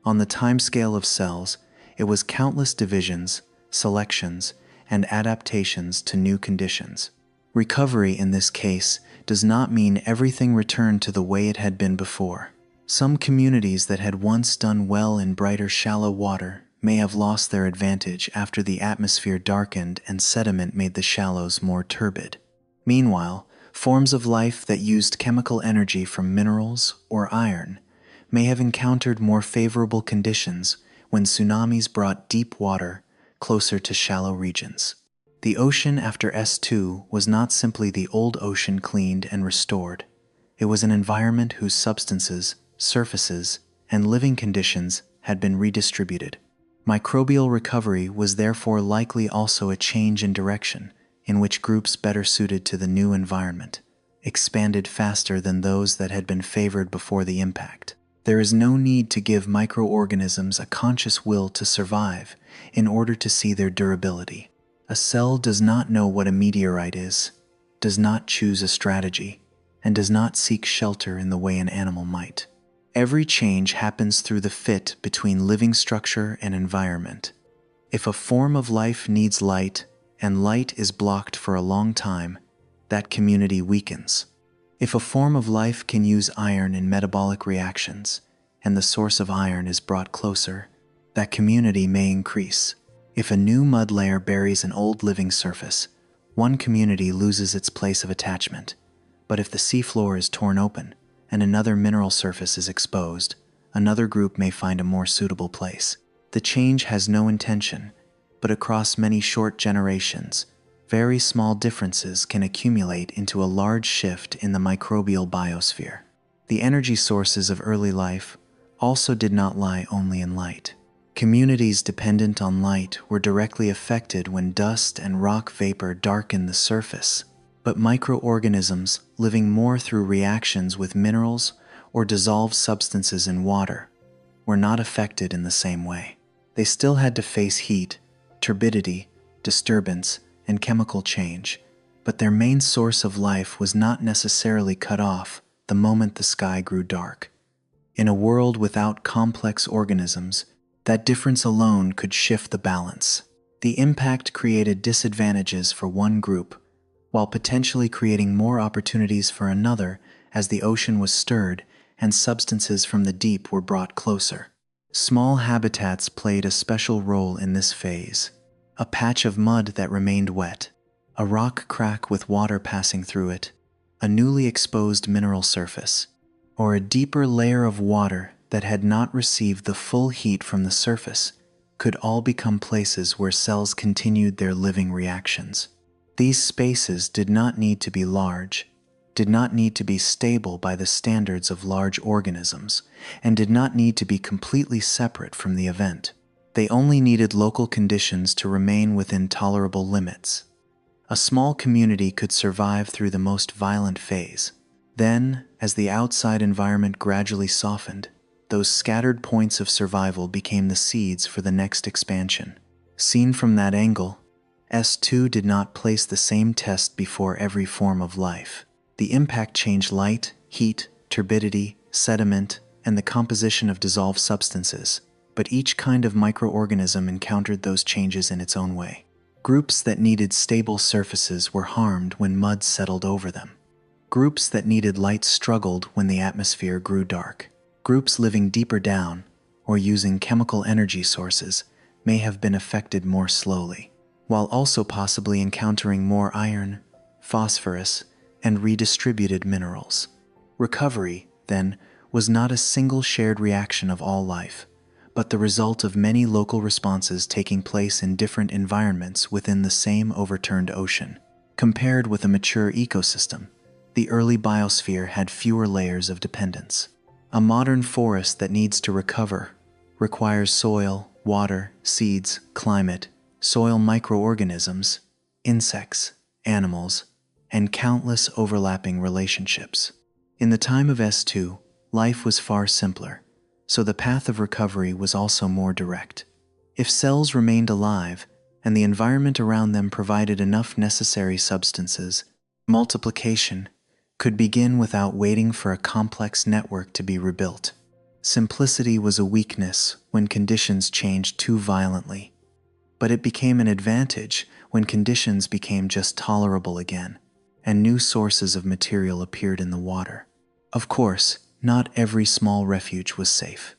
On the timescale of cells, it was countless divisions, selections, and adaptations to new conditions. Recovery in this case does not mean everything returned to the way it had been before. Some communities that had once done well in brighter shallow water may have lost their advantage after the atmosphere darkened and sediment made the shallows more turbid. Meanwhile, forms of life that used chemical energy from minerals or iron may have encountered more favorable conditions when tsunamis brought deep water closer to shallow regions. The ocean after S2 was not simply the old ocean cleaned and restored. It was an environment whose substances, surfaces, and living conditions had been redistributed. Microbial recovery was therefore likely also a change in direction in which groups better suited to the new environment expanded faster than those that had been favored before the impact. There is no need to give microorganisms a conscious will to survive in order to see their durability. A cell does not know what a meteorite is, does not choose a strategy, and does not seek shelter in the way an animal might. Every change happens through the fit between living structure and environment. If a form of life needs light, and light is blocked for a long time, that community weakens. If a form of life can use iron in metabolic reactions, and the source of iron is brought closer, that community may increase. If a new mud layer buries an old living surface, one community loses its place of attachment. But if the seafloor is torn open, and another mineral surface is exposed, another group may find a more suitable place. The change has no intention, but across many short generations, very small differences can accumulate into a large shift in the microbial biosphere. The energy sources of early life also did not lie only in light. Communities dependent on light were directly affected when dust and rock vapor darkened the surface, but microorganisms living more through reactions with minerals or dissolved substances in water were not affected in the same way. They still had to face heat, turbidity, disturbance, and chemical change, but their main source of life was not necessarily cut off the moment the sky grew dark. In a world without complex organisms, that difference alone could shift the balance. The impact created disadvantages for one group, while potentially creating more opportunities for another as the ocean was stirred and substances from the deep were brought closer. Small habitats played a special role in this phase. A patch of mud that remained wet, a rock crack with water passing through it, a newly exposed mineral surface, or a deeper layer of water that had not received the full heat from the surface could all become places where cells continued their living reactions. These spaces did not need to be large, did not need to be stable by the standards of large organisms, and did not need to be completely separate from the event. They only needed local conditions to remain within tolerable limits. A small community could survive through the most violent phase. Then, as the outside environment gradually softened, those scattered points of survival became the seeds for the next expansion. Seen from that angle, S2 did not place the same test before every form of life. The impact changed light, heat, turbidity, sediment, and the composition of dissolved substances, but each kind of microorganism encountered those changes in its own way. Groups that needed stable surfaces were harmed when mud settled over them. Groups that needed light struggled when the atmosphere grew dark. Groups living deeper down, or using chemical energy sources, may have been affected more slowly, while also possibly encountering more iron, phosphorus, and redistributed minerals. Recovery, then, was not a single shared reaction of all life, but the result of many local responses taking place in different environments within the same overturned ocean. Compared with a mature ecosystem, the early biosphere had fewer layers of dependence. A modern forest that needs to recover requires soil, water, seeds, climate, soil microorganisms, insects, animals, and countless overlapping relationships. In the time of S2, life was far simpler, so the path of recovery was also more direct. If cells remained alive and the environment around them provided enough necessary substances, multiplication could begin without waiting for a complex network to be rebuilt. Simplicity was a weakness when conditions changed too violently, but it became an advantage when conditions became just tolerable again, and new sources of material appeared in the water. Of course, not every small refuge was safe.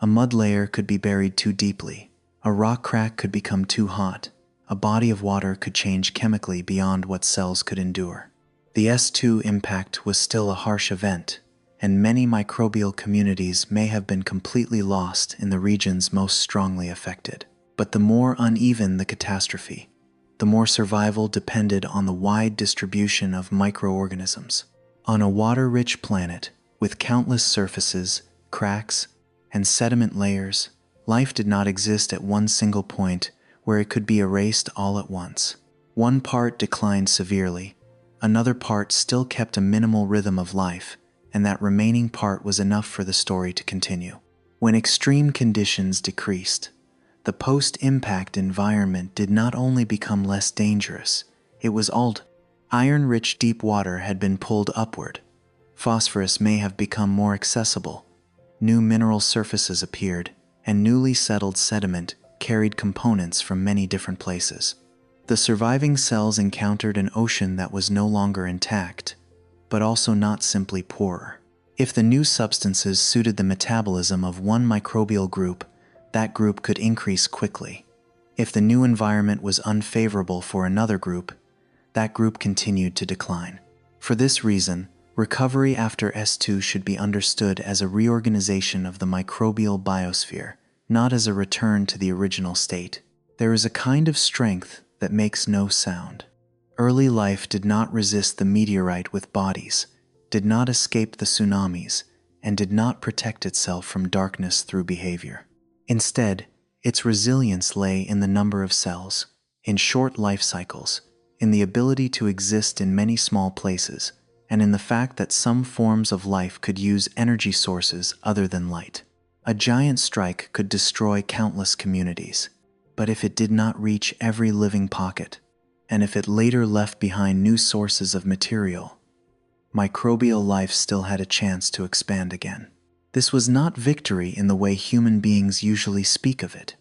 A mud layer could be buried too deeply, a rock crack could become too hot, a body of water could change chemically beyond what cells could endure. The S2 impact was still a harsh event, and many microbial communities may have been completely lost in the regions most strongly affected. But the more uneven the catastrophe, the more survival depended on the wide distribution of microorganisms. On a water-rich planet, with countless surfaces, cracks, and sediment layers, life did not exist at one single point where it could be erased all at once. One part declined severely, another part still kept a minimal rhythm of life, and that remaining part was enough for the story to continue. When extreme conditions decreased, the post-impact environment did not only become less dangerous, it was altered. Iron-rich deep water had been pulled upward. Phosphorus may have become more accessible. New mineral surfaces appeared, and newly settled sediment carried components from many different places. The surviving cells encountered an ocean that was no longer intact, but also not simply poorer. If the new substances suited the metabolism of one microbial group, that group could increase quickly. If the new environment was unfavorable for another group, that group continued to decline. For this reason, recovery after S2 should be understood as a reorganization of the microbial biosphere, not as a return to the original state. There is a kind of strength that makes no sound. Early life did not resist the meteorite with bodies, did not escape the tsunamis, and did not protect itself from darkness through behavior. Instead, its resilience lay in the number of cells, in short life cycles, in the ability to exist in many small places, and in the fact that some forms of life could use energy sources other than light. A giant strike could destroy countless communities, but if it did not reach every living pocket, and if it later left behind new sources of material, microbial life still had a chance to expand again. This was not victory in the way human beings usually speak of it.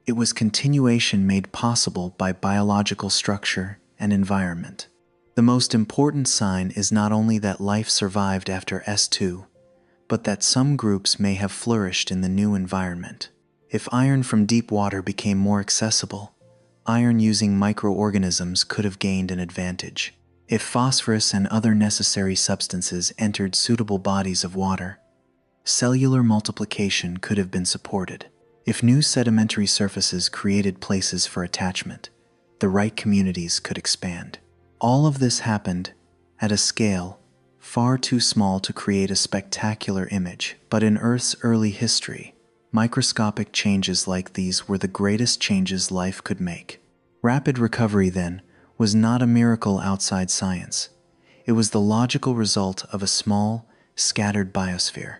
It was continuation made possible by biological structure and environment. The most important sign is not only that life survived after S2, but that some groups may have flourished in the new environment. If iron from deep water became more accessible, iron-using microorganisms could have gained an advantage. If phosphorus and other necessary substances entered suitable bodies of water, cellular multiplication could have been supported. If new sedimentary surfaces created places for attachment, the right communities could expand. All of this happened at a scale far too small to create a spectacular image, but in Earth's early history, Microscopic changes like these were the greatest changes life could make. Rapid recovery, then, was not a miracle outside science. It was the logical result of a small, scattered biosphere,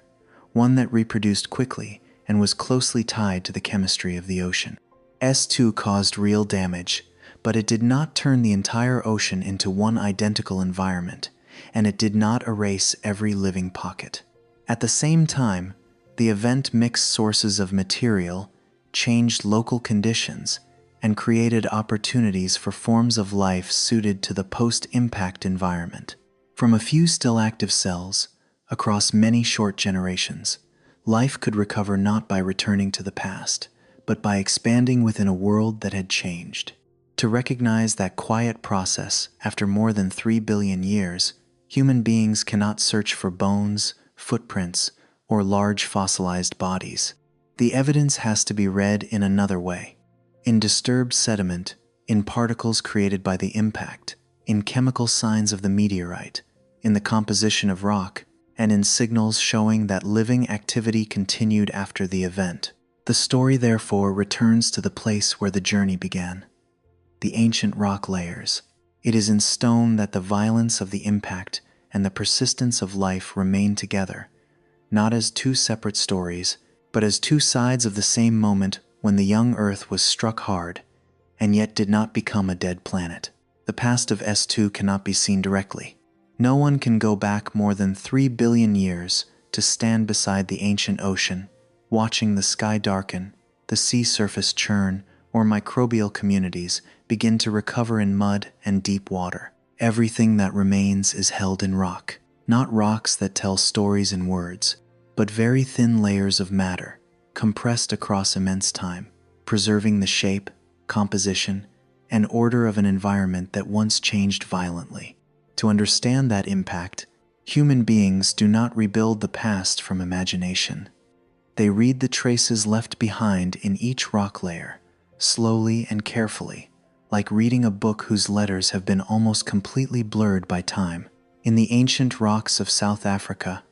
one that reproduced quickly and was closely tied to the chemistry of the ocean. S2 caused real damage, but it did not turn the entire ocean into one identical environment, and it did not erase every living pocket. At the same time, the event mixed sources of material, changed local conditions, and created opportunities for forms of life suited to the post-impact environment. From a few still active cells, across many short generations, life could recover not by returning to the past, but by expanding within a world that had changed. To recognize that quiet process after more than 3 billion years, human beings cannot search for bones, footprints, or large fossilized bodies. The evidence has to be read in another way. In disturbed sediment, in particles created by the impact, in chemical signs of the meteorite, in the composition of rock, and in signals showing that living activity continued after the event. The story, therefore, returns to the place where the journey began. The ancient rock layers. It is in stone that the violence of the impact and the persistence of life remain together, not as two separate stories, but as two sides of the same moment when the young Earth was struck hard, and yet did not become a dead planet. The past of S2 cannot be seen directly. No one can go back more than 3 billion years to stand beside the ancient ocean, watching the sky darken, the sea surface churn, or microbial communities begin to recover in mud and deep water. Everything that remains is held in rock. Not rocks that tell stories in words, but very thin layers of matter, compressed across immense time, preserving the shape, composition, and order of an environment that once changed violently. To understand that impact, human beings do not rebuild the past from imagination. They read the traces left behind in each rock layer, slowly and carefully, like reading a book whose letters have been almost completely blurred by time. In the ancient rocks of South Africa,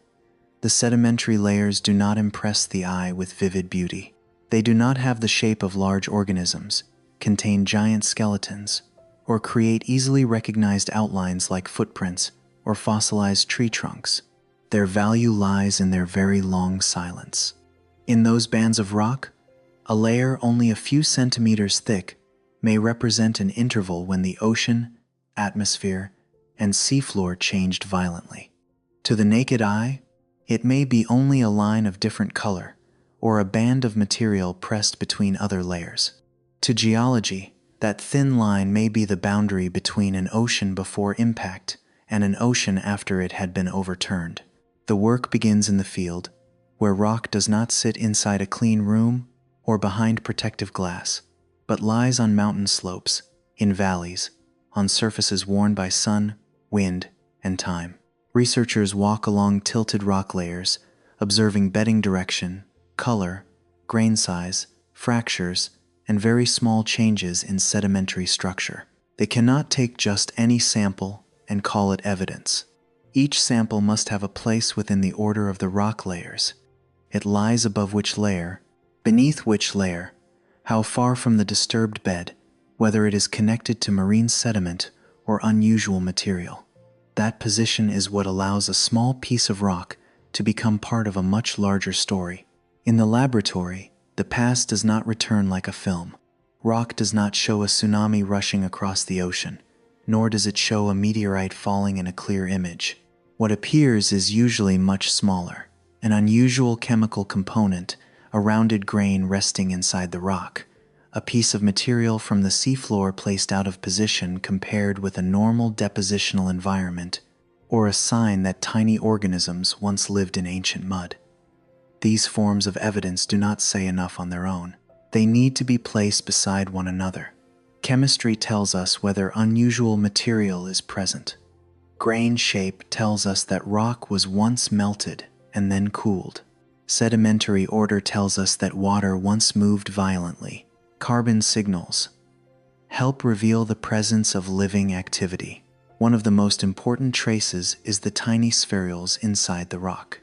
the sedimentary layers do not impress the eye with vivid beauty. They do not have the shape of large organisms, contain giant skeletons, or create easily recognized outlines like footprints or fossilized tree trunks. Their value lies in their very long silence. In those bands of rock, a layer only a few centimeters thick may represent an interval when the ocean, atmosphere, and seafloor changed violently. To the naked eye, it may be only a line of different color, or a band of material pressed between other layers. To geology, that thin line may be the boundary between an ocean before impact and an ocean after it had been overturned. The work begins in the field, where rock does not sit inside a clean room or behind protective glass, but lies on mountain slopes, in valleys, on surfaces worn by sun, wind, and time. Researchers walk along tilted rock layers, observing bedding direction, color, grain size, fractures, and very small changes in sedimentary structure. They cannot take just any sample and call it evidence. Each sample must have a place within the order of the rock layers. It lies above which layer, beneath which layer, how far from the disturbed bed, whether it is connected to marine sediment or unusual material. That position is what allows a small piece of rock to become part of a much larger story. In the laboratory, the past does not return like a film. Rock does not show a tsunami rushing across the ocean, nor does it show a meteorite falling in a clear image. What appears is usually much smaller, an unusual chemical component, a rounded grain resting inside the rock, a piece of material from the seafloor placed out of position compared with a normal depositional environment, or a sign that tiny organisms once lived in ancient mud. These forms of evidence do not say enough on their own. They need to be placed beside one another. Chemistry tells us whether unusual material is present. Grain shape tells us that rock was once melted and then cooled. Sedimentary order tells us that water once moved violently. Carbon signals help reveal the presence of living activity. One of the most important traces is the tiny spherules inside the rock.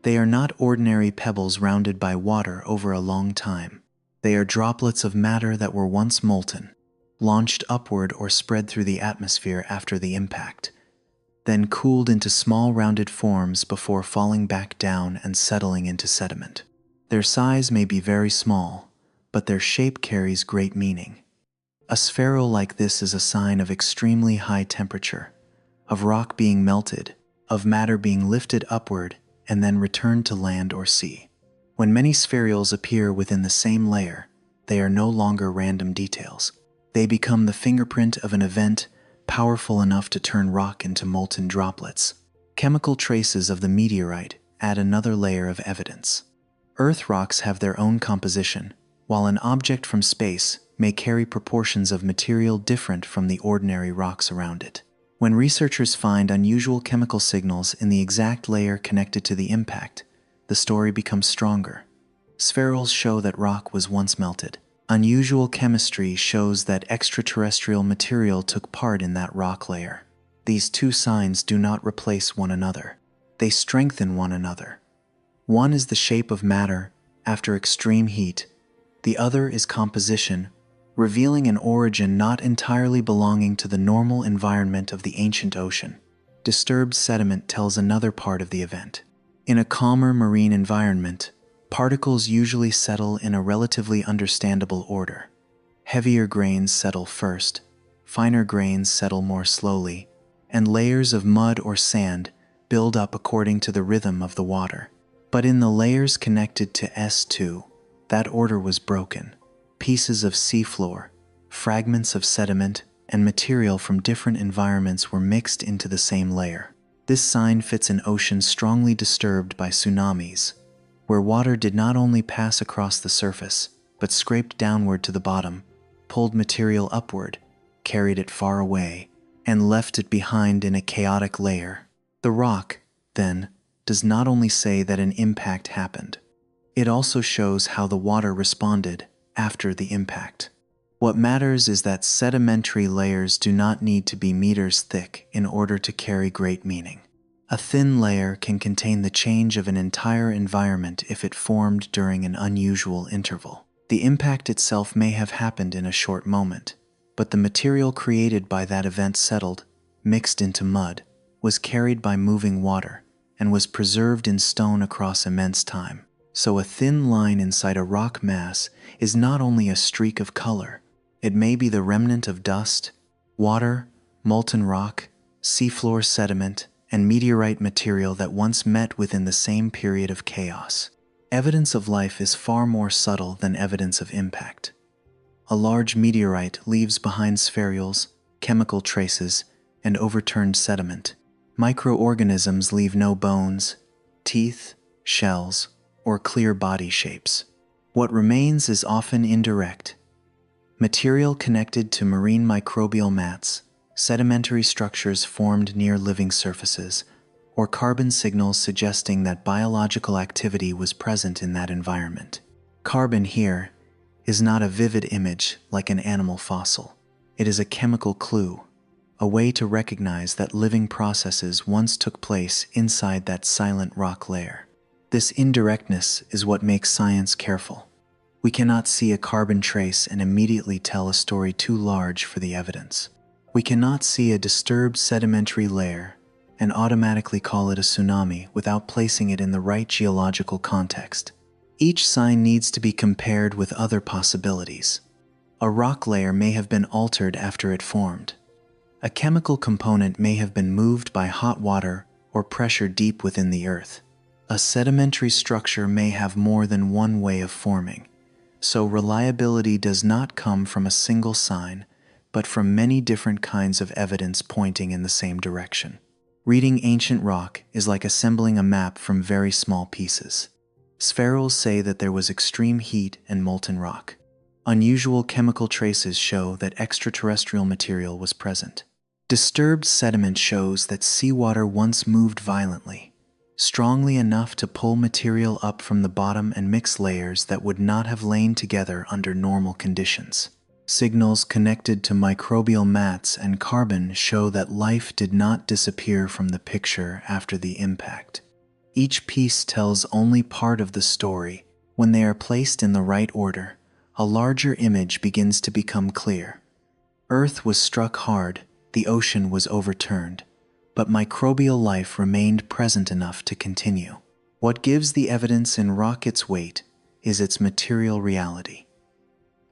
They are not ordinary pebbles rounded by water over a long time. They are droplets of matter that were once molten, launched upward or spread through the atmosphere after the impact, then cooled into small rounded forms before falling back down and settling into sediment. Their size may be very small, but their shape carries great meaning. A spheral like this is a sign of extremely high temperature, of rock being melted, of matter being lifted upward and then returned to land or sea. When many spherules appear within the same layer, they are no longer random details. They become the fingerprint of an event powerful enough to turn rock into molten droplets. Chemical traces of the meteorite add another layer of evidence. Earth rocks have their own composition, while an object from space may carry proportions of material different from the ordinary rocks around it. When researchers find unusual chemical signals in the exact layer connected to the impact, the story becomes stronger. Spherules show that rock was once melted. Unusual chemistry shows that extraterrestrial material took part in that rock layer. These two signs do not replace one another. They strengthen one another. One is the shape of matter after extreme heat. The other is composition, revealing an origin not entirely belonging to the normal environment of the ancient ocean. Disturbed sediment tells another part of the event. In a calmer marine environment, particles usually settle in a relatively understandable order. Heavier grains settle first, finer grains settle more slowly, and layers of mud or sand build up according to the rhythm of the water. But in the layers connected to S2, that order was broken. Pieces of seafloor, fragments of sediment, and material from different environments were mixed into the same layer. This sign fits an ocean strongly disturbed by tsunamis, where water did not only pass across the surface, but scraped downward to the bottom, pulled material upward, carried it far away, and left it behind in a chaotic layer. The rock, then, does not only say that an impact happened. It also shows how the water responded after the impact. What matters is that sedimentary layers do not need to be meters thick in order to carry great meaning. A thin layer can contain the change of an entire environment if it formed during an unusual interval. The impact itself may have happened in a short moment, but the material created by that event settled, mixed into mud, was carried by moving water, and was preserved in stone across immense time. So a thin line inside a rock mass is not only a streak of color, it may be the remnant of dust, water, molten rock, seafloor sediment, and meteorite material that once met within the same period of chaos. Evidence of life is far more subtle than evidence of impact. A large meteorite leaves behind spherules, chemical traces, and overturned sediment. Microorganisms leave no bones, teeth, shells, or clear body shapes. What remains is often indirect. Material connected to marine microbial mats, sedimentary structures formed near living surfaces, or carbon signals suggesting that biological activity was present in that environment. Carbon here is not a vivid image like an animal fossil. It is a chemical clue, a way to recognize that living processes once took place inside that silent rock layer. This indirectness is what makes science careful. We cannot see a carbon trace and immediately tell a story too large for the evidence. We cannot see a disturbed sedimentary layer and automatically call it a tsunami without placing it in the right geological context. Each sign needs to be compared with other possibilities. A rock layer may have been altered after it formed. A chemical component may have been moved by hot water or pressure deep within the earth. A sedimentary structure may have more than one way of forming, so reliability does not come from a single sign, but from many different kinds of evidence pointing in the same direction. Reading ancient rock is like assembling a map from very small pieces. Spherules say that there was extreme heat and molten rock. Unusual chemical traces show that extraterrestrial material was present. Disturbed sediment shows that seawater once moved violently, strongly enough to pull material up from the bottom and mix layers that would not have lain together under normal conditions. Signals connected to microbial mats and carbon show that life did not disappear from the picture after the impact. Each piece tells only part of the story. When they are placed in the right order, a larger image begins to become clear. Earth was struck hard, the ocean was overturned, but microbial life remained present enough to continue. What gives the evidence in rock its weight is its material reality.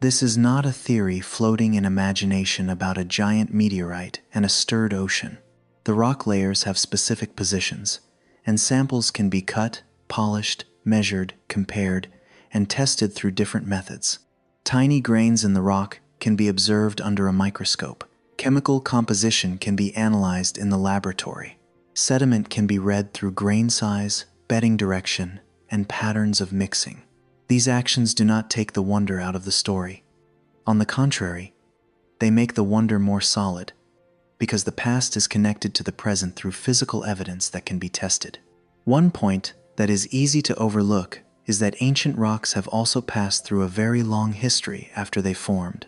This is not a theory floating in imagination about a giant meteorite and a stirred ocean. The rock layers have specific positions, and samples can be cut, polished, measured, compared, and tested through different methods. Tiny grains in the rock can be observed under a microscope. Chemical composition can be analyzed in the laboratory. Sediment can be read through grain size, bedding direction, and patterns of mixing. These actions do not take the wonder out of the story. On the contrary, they make the wonder more solid, because the past is connected to the present through physical evidence that can be tested. One point that is easy to overlook is that ancient rocks have also passed through a very long history after they formed.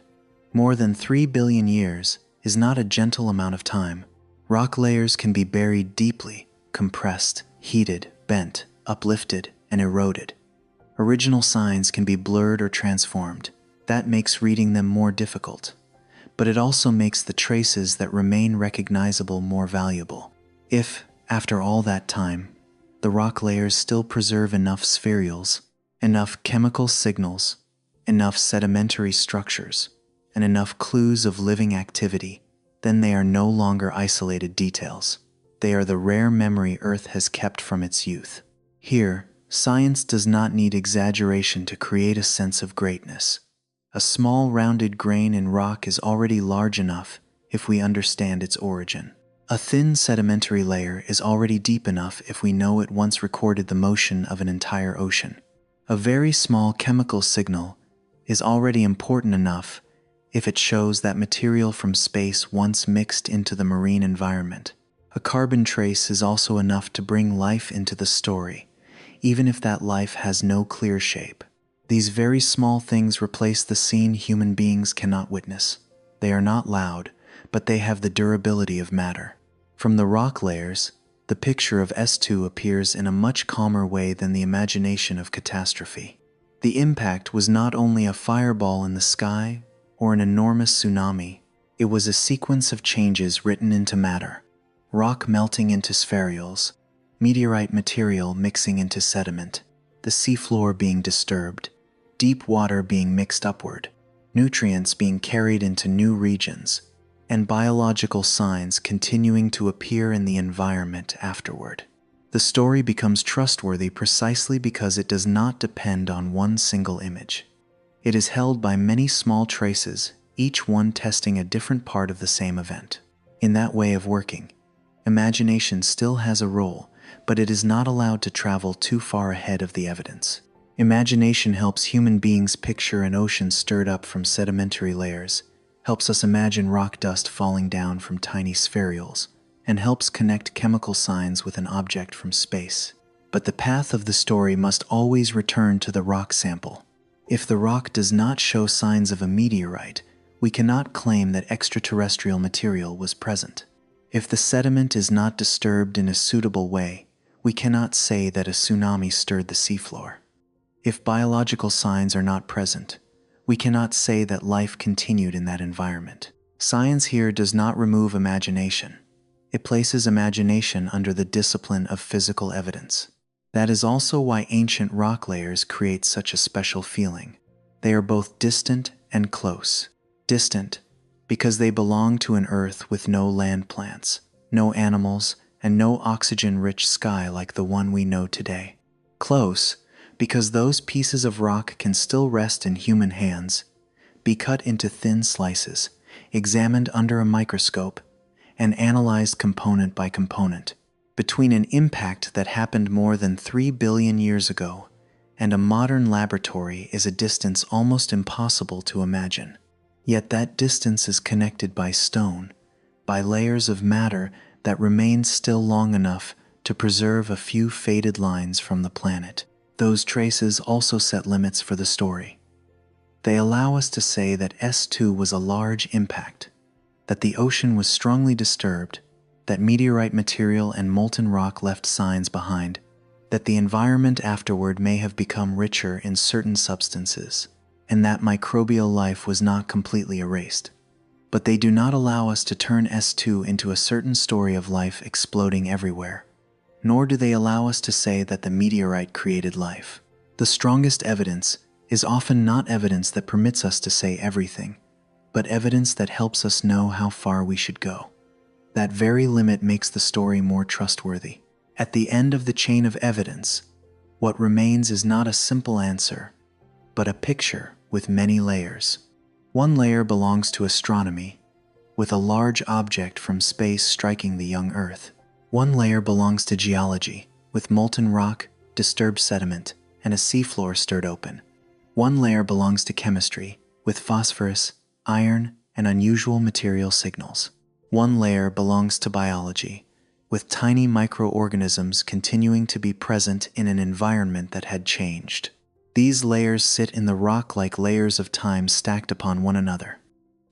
More than 3 billion years is not a gentle amount of time. Rock layers can be buried deeply, compressed, heated, bent, uplifted, and eroded. Original signs can be blurred or transformed. That makes reading them more difficult, but it also makes the traces that remain recognizable more valuable. If, after all that time, the rock layers still preserve enough spherules, enough chemical signals, enough sedimentary structures, and enough clues of living activity, then they are no longer isolated details. They are the rare memory Earth has kept from its youth. Here, science does not need exaggeration to create a sense of greatness. A small rounded grain in rock is already large enough if we understand its origin. A thin sedimentary layer is already deep enough if we know it once recorded the motion of an entire ocean. A very small chemical signal is already important enough if it shows that material from space once mixed into the marine environment. A carbon trace is also enough to bring life into the story, even if that life has no clear shape. These very small things replace the scene human beings cannot witness. They are not loud, but they have the durability of matter. From the rock layers, the picture of S2 appears in a much calmer way than the imagination of catastrophe. The impact was not only a fireball in the sky or an enormous tsunami, it was a sequence of changes written into matter. Rock melting into spherules, meteorite material mixing into sediment, the seafloor being disturbed, deep water being mixed upward, nutrients being carried into new regions, and biological signs continuing to appear in the environment afterward. The story becomes trustworthy precisely because it does not depend on one single image. It is held by many small traces, each one testing a different part of the same event. In that way of working, imagination still has a role, but it is not allowed to travel too far ahead of the evidence. Imagination helps human beings picture an ocean stirred up from sedimentary layers, helps us imagine rock dust falling down from tiny spherules, and helps connect chemical signs with an object from space. But the path of the story must always return to the rock sample. If the rock does not show signs of a meteorite, we cannot claim that extraterrestrial material was present. If the sediment is not disturbed in a suitable way, we cannot say that a tsunami stirred the seafloor. If biological signs are not present, we cannot say that life continued in that environment. Science here does not remove imagination. It places imagination under the discipline of physical evidence. That is also why ancient rock layers create such a special feeling. They are both distant and close. Distant, because they belong to an Earth with no land plants, no animals, and no oxygen-rich sky like the one we know today. Close, because those pieces of rock can still rest in human hands, be cut into thin slices, examined under a microscope, and analyzed component by component. Between an impact that happened more than 3 billion years ago and a modern laboratory is a distance almost impossible to imagine. Yet that distance is connected by stone, by layers of matter that remain still long enough to preserve a few faded lines from the planet. Those traces also set limits for the story. They allow us to say that S2 was a large impact, that the ocean was strongly disturbed, that meteorite material and molten rock left signs behind, that the environment afterward may have become richer in certain substances, and that microbial life was not completely erased. But they do not allow us to turn S2 into a certain story of life exploding everywhere. Nor do they allow us to say that the meteorite created life. The strongest evidence is often not evidence that permits us to say everything, but evidence that helps us know how far we should go. That very limit makes the story more trustworthy. At the end of the chain of evidence, what remains is not a simple answer, but a picture with many layers. One layer belongs to astronomy, with a large object from space striking the young Earth. One layer belongs to geology, with molten rock, disturbed sediment, and a seafloor stirred open. One layer belongs to chemistry, with phosphorus, iron, and unusual material signals. One layer belongs to biology, with tiny microorganisms continuing to be present in an environment that had changed. These layers sit in the rock like layers of time stacked upon one another.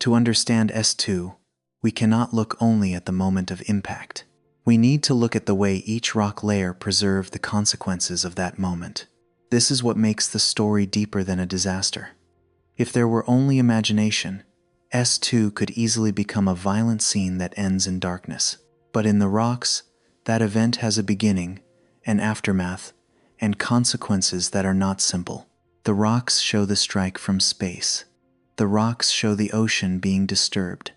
To understand S2, we cannot look only at the moment of impact. We need to look at the way each rock layer preserved the consequences of that moment. This is what makes the story deeper than a disaster. If there were only imagination, S2 could easily become a violent scene that ends in darkness. But in the rocks, that event has a beginning, an aftermath, and consequences that are not simple. The rocks show the strike from space. The rocks show the ocean being disturbed.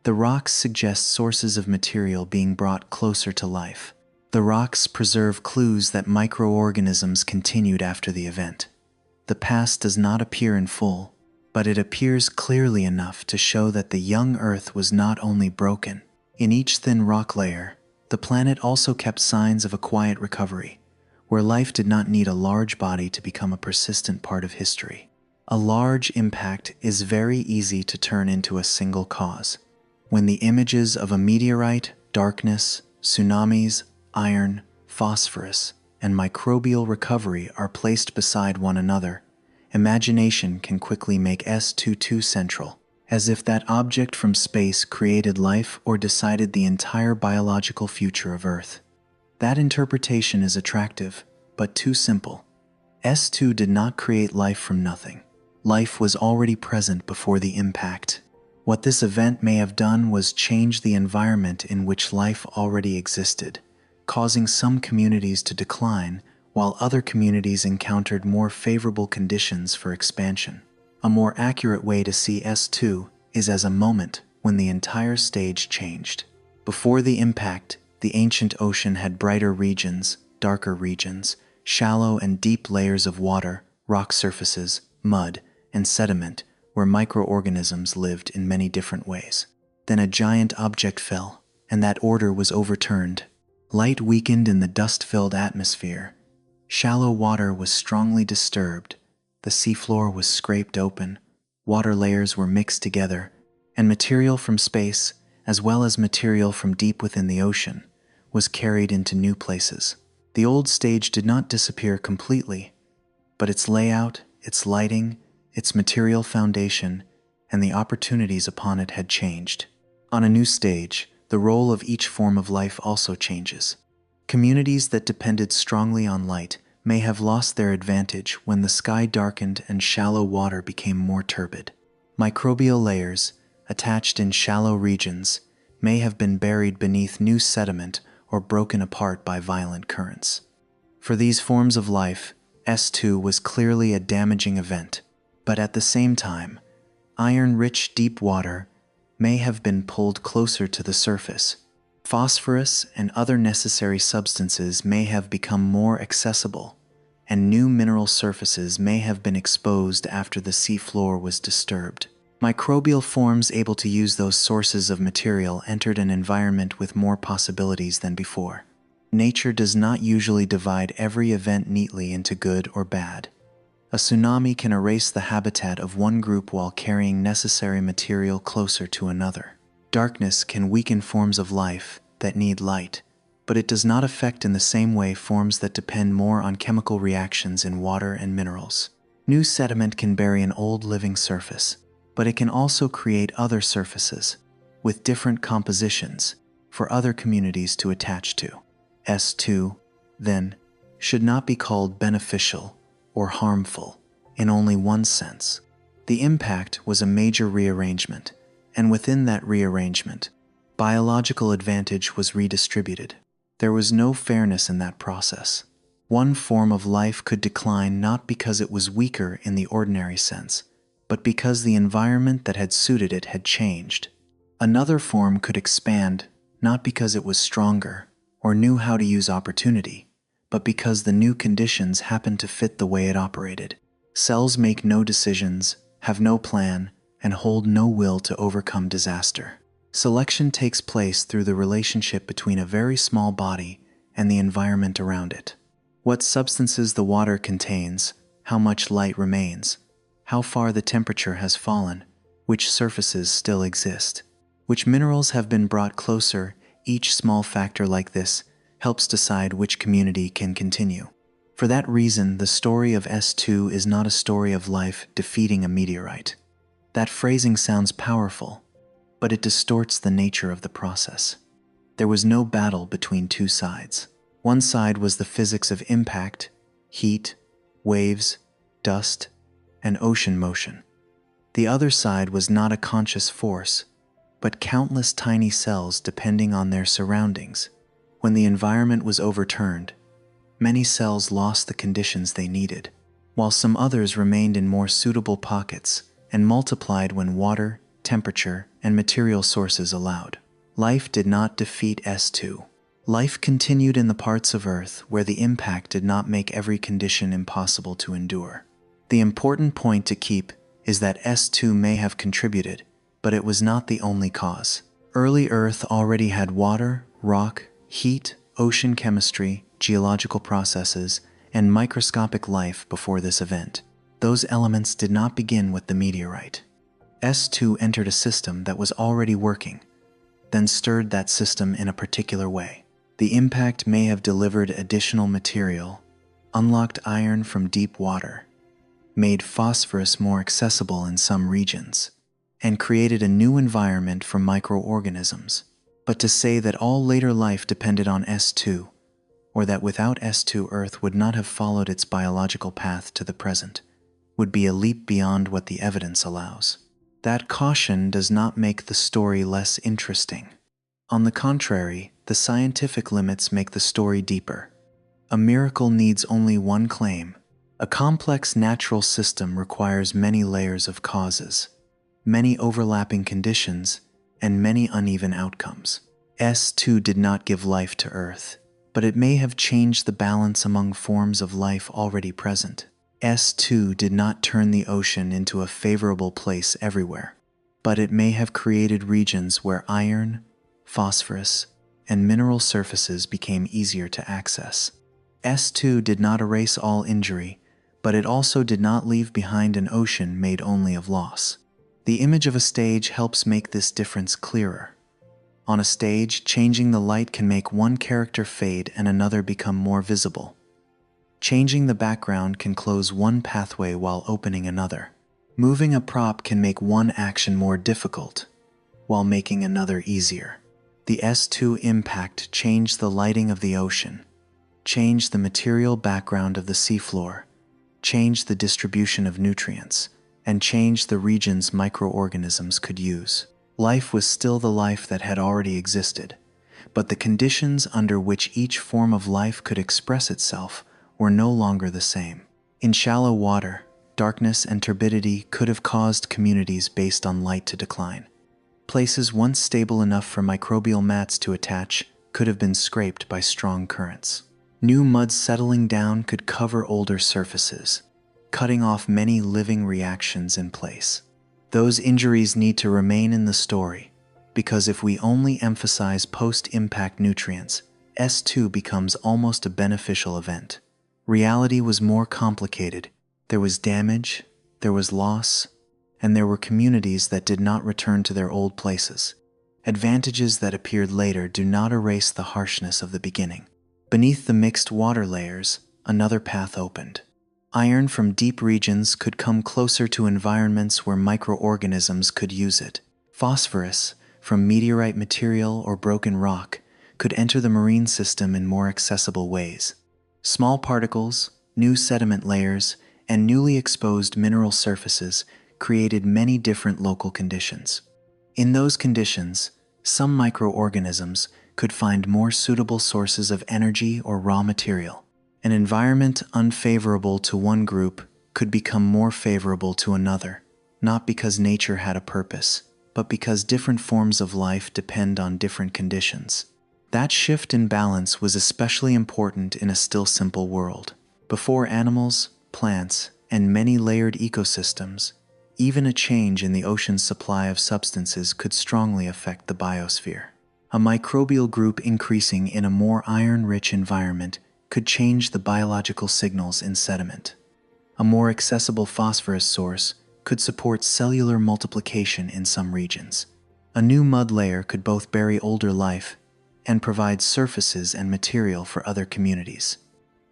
The rocks suggest sources of material being brought closer to life. The rocks preserve clues that microorganisms continued after the event. The past does not appear in full, but it appears clearly enough to show that the young Earth was not only broken. In each thin rock layer, the planet also kept signs of a quiet recovery, where life did not need a large body to become a persistent part of history. A large impact is very easy to turn into a single cause. When the images of a meteorite, darkness, tsunamis, iron, phosphorus, and microbial recovery are placed beside one another, imagination can quickly make S2 too central, as if that object from space created life or decided the entire biological future of Earth. That interpretation is attractive, but too simple. S2 did not create life from nothing. Life was already present before the impact. What this event may have done was change the environment in which life already existed, causing some communities to decline, while other communities encountered more favorable conditions for expansion. A more accurate way to see S2 is as a moment when the entire stage changed. Before the impact, the ancient ocean had brighter regions, darker regions, shallow and deep layers of water, rock surfaces, mud, and sediment, where microorganisms lived in many different ways. Then a giant object fell, and that order was overturned. Light weakened in the dust-filled atmosphere. Shallow water was strongly disturbed. The seafloor was scraped open. Water layers were mixed together, and material from space, as well as material from deep within the ocean, was carried into new places. The old stage did not disappear completely, but its layout, its lighting, its material foundation, and the opportunities upon it had changed. On a new stage, the role of each form of life also changes. Communities that depended strongly on light may have lost their advantage when the sky darkened and shallow water became more turbid. Microbial layers, attached in shallow regions, may have been buried beneath new sediment or broken apart by violent currents. For these forms of life, S2 was clearly a damaging event, but at the same time, iron-rich deep water may have been pulled closer to the surface. Phosphorus and other necessary substances may have become more accessible, and new mineral surfaces may have been exposed after the seafloor was disturbed. Microbial forms able to use those sources of material entered an environment with more possibilities than before. Nature does not usually divide every event neatly into good or bad. A tsunami can erase the habitat of one group while carrying necessary material closer to another. Darkness can weaken forms of life that need light, but it does not affect in the same way forms that depend more on chemical reactions in water and minerals. New sediment can bury an old living surface, but it can also create other surfaces with different compositions for other communities to attach to. S2, then, should not be called beneficial or harmful in only one sense. The impact was a major rearrangement, and within that rearrangement, biological advantage was redistributed. There was no fairness in that process. One form of life could decline not because it was weaker in the ordinary sense, but because the environment that had suited it had changed. Another form could expand not because it was stronger or knew how to use opportunity, but because the new conditions happened to fit the way it operated. Cells make no decisions, have no plan, and hold no will to overcome disaster. Selection takes place through the relationship between a very small body and the environment around it. What substances the water contains, how much light remains, how far the temperature has fallen, which surfaces still exist, which minerals have been brought closer. Each small factor like this helps decide which community can continue. For that reason, the story of S2 is not a story of life defeating a meteorite. That phrasing sounds powerful, but it distorts the nature of the process. There was no battle between two sides. One side was the physics of impact, heat, waves, dust, and ocean motion. The other side was not a conscious force, but countless tiny cells depending on their surroundings. When the environment was overturned, many cells lost the conditions they needed, while some others remained in more suitable pockets and multiplied when water, temperature, and material sources allowed. Life did not defeat S2. Life continued in the parts of Earth where the impact did not make every condition impossible to endure. The important point to keep is that S2 may have contributed, but it was not the only cause. Early Earth already had water, rock, heat, ocean chemistry, geological processes, and microscopic life before this event. Those elements did not begin with the meteorite. S2 entered a system that was already working, then stirred that system in a particular way. The impact may have delivered additional material, unlocked iron from deep water, made phosphorus more accessible in some regions, and created a new environment for microorganisms. But to say that all later life depended on S2, or that without S2 Earth would not have followed its biological path to the present, would be a leap beyond what the evidence allows. That caution does not make the story less interesting. On the contrary, the scientific limits make the story deeper. A miracle needs only one claim. A complex natural system requires many layers of causes, many overlapping conditions, and many uneven outcomes. S2 did not give life to Earth, but it may have changed the balance among forms of life already present. S2 did not turn the ocean into a favorable place everywhere, but it may have created regions where iron, phosphorus, and mineral surfaces became easier to access. S2 did not erase all injury, but it also did not leave behind an ocean made only of loss. The image of a stage helps make this difference clearer. On a stage, changing the light can make one character fade and another become more visible. Changing the background can close one pathway while opening another. Moving a prop can make one action more difficult, while making another easier. The S2 impact changed the lighting of the ocean, changed the material background of the seafloor, changed the distribution of nutrients, and changed the regions microorganisms could use. Life was still the life that had already existed, but the conditions under which each form of life could express itself were no longer the same. In shallow water, darkness and turbidity could have caused communities based on light to decline. Places once stable enough for microbial mats to attach could have been scraped by strong currents. New mud settling down could cover older surfaces, cutting off many living reactions in place. Those injuries need to remain in the story, because if we only emphasize post-impact nutrients, S2 becomes almost a beneficial event. Reality was more complicated. There was damage, there was loss, and there were communities that did not return to their old places. Advantages that appeared later do not erase the harshness of the beginning. Beneath the mixed water layers, another path opened. Iron from deep regions could come closer to environments where microorganisms could use it. Phosphorus, from meteorite material or broken rock, could enter the marine system in more accessible ways. Small particles, new sediment layers, and newly exposed mineral surfaces created many different local conditions. In those conditions, some microorganisms could find more suitable sources of energy or raw material. An environment unfavorable to one group could become more favorable to another, not because nature had a purpose, but because different forms of life depend on different conditions. That shift in balance was especially important in a still simple world. Before animals, plants, and many layered ecosystems, even a change in the ocean's supply of substances could strongly affect the biosphere. A microbial group increasing in a more iron-rich environment could change the biological signals in sediment. A more accessible phosphorus source could support cellular multiplication in some regions. A new mud layer could both bury older life and provide surfaces and material for other communities.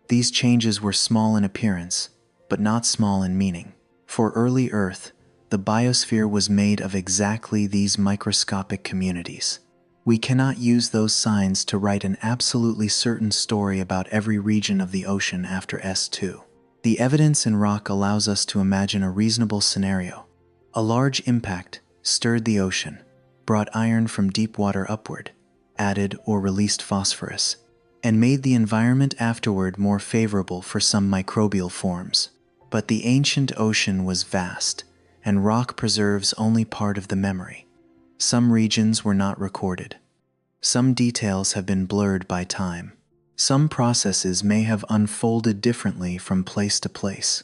These changes were small in appearance, but not small in meaning. For early Earth, the biosphere was made of exactly these microscopic communities. We cannot use those signs to write an absolutely certain story about every region of the ocean after S2. The evidence in rock allows us to imagine a reasonable scenario. A large impact stirred the ocean, brought iron from deep water upward, added or released phosphorus, and made the environment afterward more favorable for some microbial forms. But the ancient ocean was vast, and rock preserves only part of the memory. Some regions were not recorded. Some details have been blurred by time. Some processes may have unfolded differently from place to place.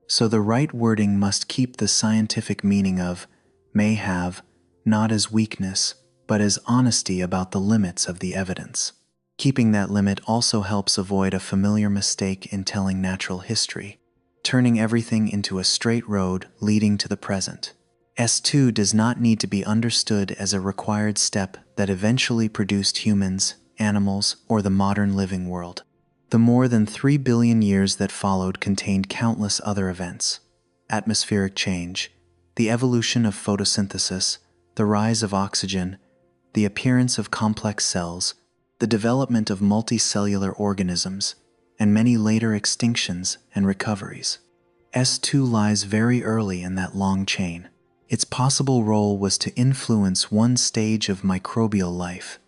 So the right wording must keep the scientific meaning of may have, not as weakness, but as honesty about the limits of the evidence. Keeping that limit also helps avoid a familiar mistake in telling natural history, turning everything into a straight road leading to the present. S2 does not need to be understood as a required step that eventually produced humans, animals, or the modern living world. The more than 3 billion years that followed contained countless other events: atmospheric change, the evolution of photosynthesis, the rise of oxygen, the appearance of complex cells, the development of multicellular organisms, and many later extinctions and recoveries. S2 lies very early in that long chain. Its possible role was to influence one stage of microbial life,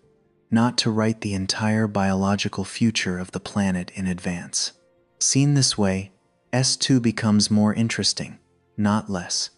not to write the entire biological future of the planet in advance. Seen this way, S2 becomes more interesting, not less.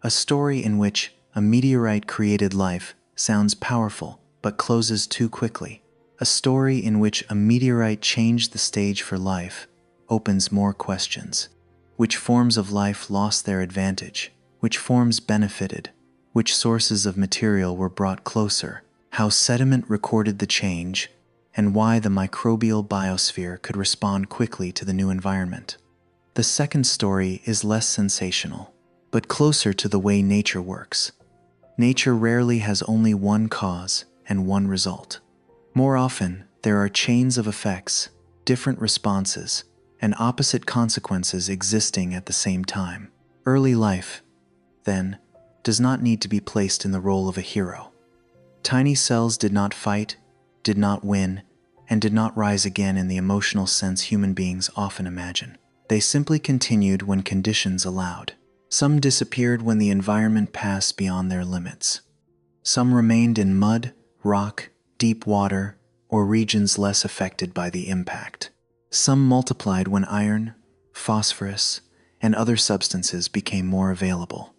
A story in which a meteorite created life sounds powerful but closes too quickly. A story in which a meteorite changed the stage for life opens more questions. Which forms of life lost their advantage? Which forms benefited? Which sources of material were brought closer? How sediment recorded the change, and why the microbial biosphere could respond quickly to the new environment. The second story is less sensational, but closer to the way nature works. Nature rarely has only one cause and one result. More often, there are chains of effects, different responses, and opposite consequences existing at the same time. Early life, then, does not need to be placed in the role of a hero. Tiny cells did not fight, did not win, and did not rise again in the emotional sense human beings often imagine. They simply continued when conditions allowed. Some disappeared when the environment passed beyond their limits. Some remained in mud, rock, deep water, or regions less affected by the impact. Some multiplied when iron, phosphorus, and other substances became more available.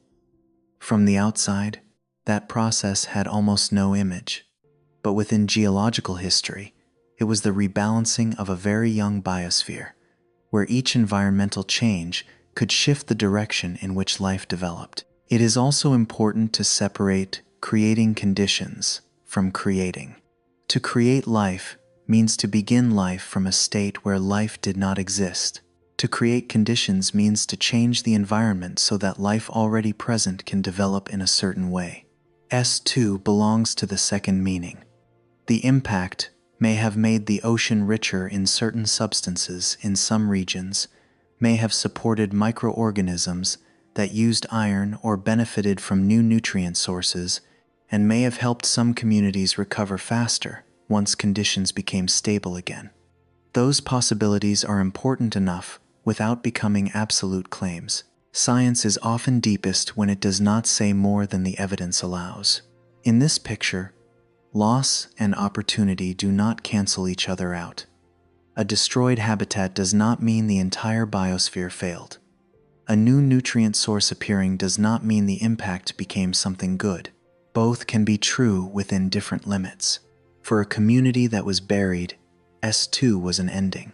From the outside, that process had almost no image, but within geological history, it was the rebalancing of a very young biosphere, where each environmental change could shift the direction in which life developed. It is also important to separate creating conditions from creating. To create life means to begin life from a state where life did not exist. To create conditions means to change the environment so that life already present can develop in a certain way. S2 belongs to the second meaning. The impact may have made the ocean richer in certain substances in some regions, may have supported microorganisms that used iron or benefited from new nutrient sources, and may have helped some communities recover faster once conditions became stable again. Those possibilities are important enough without becoming absolute claims. Science is often deepest when it does not say more than the evidence allows. In this picture, loss and opportunity do not cancel each other out. A destroyed habitat does not mean the entire biosphere failed. A new nutrient source appearing does not mean the impact became something good. Both can be true within different limits. For a community that was buried, S2 was an ending.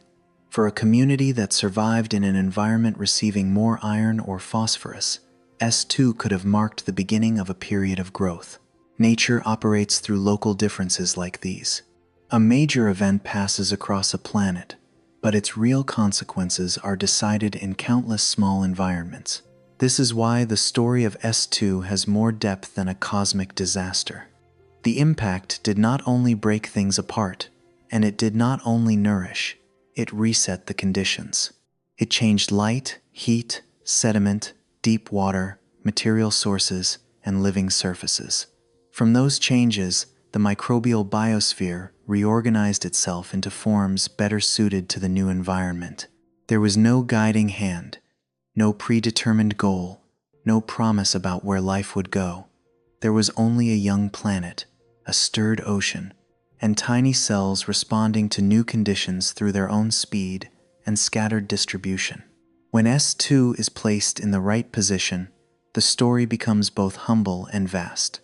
For a community that survived in an environment receiving more iron or phosphorus, S2 could have marked the beginning of a period of growth. Nature operates through local differences like these. A major event passes across a planet, but its real consequences are decided in countless small environments. This is why the story of S2 has more depth than a cosmic disaster. The impact did not only break things apart, and it did not only nourish, it reset the conditions. It changed light, heat, sediment, deep water, material sources, and living surfaces. From those changes, the microbial biosphere reorganized itself into forms better suited to the new environment. There was no guiding hand, no predetermined goal, no promise about where life would go. There was only a young planet, a stirred ocean, and tiny cells responding to new conditions through their own speed and scattered distribution. When S2 is placed in the right position, the story becomes both humble and vast.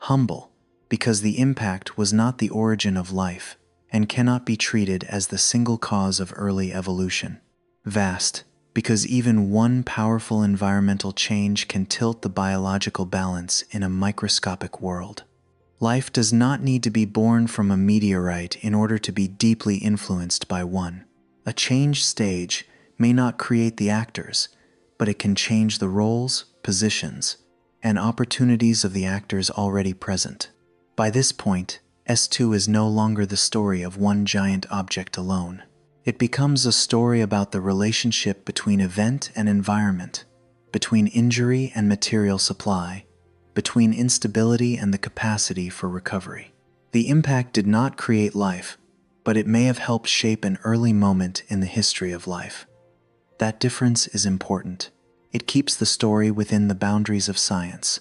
Humble, because the impact was not the origin of life and cannot be treated as the single cause of early evolution. Vast, because even one powerful environmental change can tilt the biological balance in a microscopic world. Life does not need to be born from a meteorite in order to be deeply influenced by one. A change stage may not create the actors, but it can change the roles, positions, and opportunities of the actors already present. By this point, S2 is no longer the story of one giant object alone. It becomes a story about the relationship between event and environment, between injury and material supply, between instability and the capacity for recovery. The impact did not create life, but it may have helped shape an early moment in the history of life. That difference is important. It keeps the story within the boundaries of science,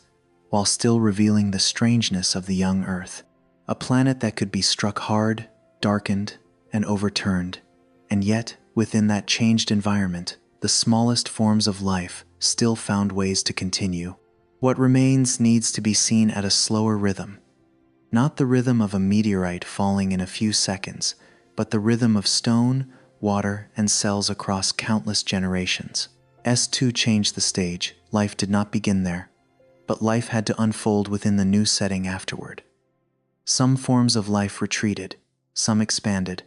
while still revealing the strangeness of the young Earth, a planet that could be struck hard, darkened, and overturned, and yet, within that changed environment, the smallest forms of life still found ways to continue. What remains needs to be seen at a slower rhythm, not the rhythm of a meteorite falling in a few seconds, but the rhythm of stone, water, and cells across countless generations. S2 changed the stage. Life did not begin there, but life had to unfold within the new setting afterward. Some forms of life retreated, some expanded,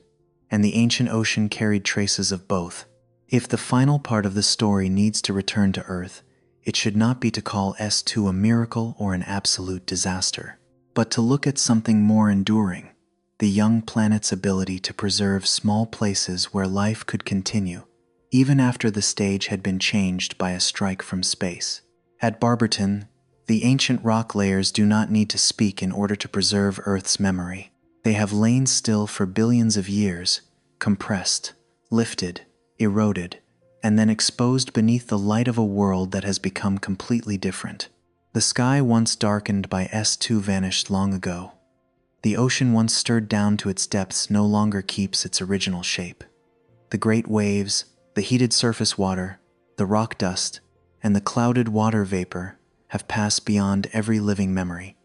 and the ancient ocean carried traces of both. If the final part of the story needs to return to Earth, it should not be to call S2 a miracle or an absolute disaster, but to look at something more enduring, the young planet's ability to preserve small places where life could continue, even after the stage had been changed by a strike from space. At Barberton, the ancient rock layers do not need to speak in order to preserve Earth's memory. They have lain still for billions of years, compressed, lifted, eroded, and then exposed beneath the light of a world that has become completely different. The sky once darkened by S2 vanished long ago. The ocean once stirred down to its depths no longer keeps its original shape. The great waves, the heated surface water, the rock dust, and the clouded water vapor have passed beyond every living memory.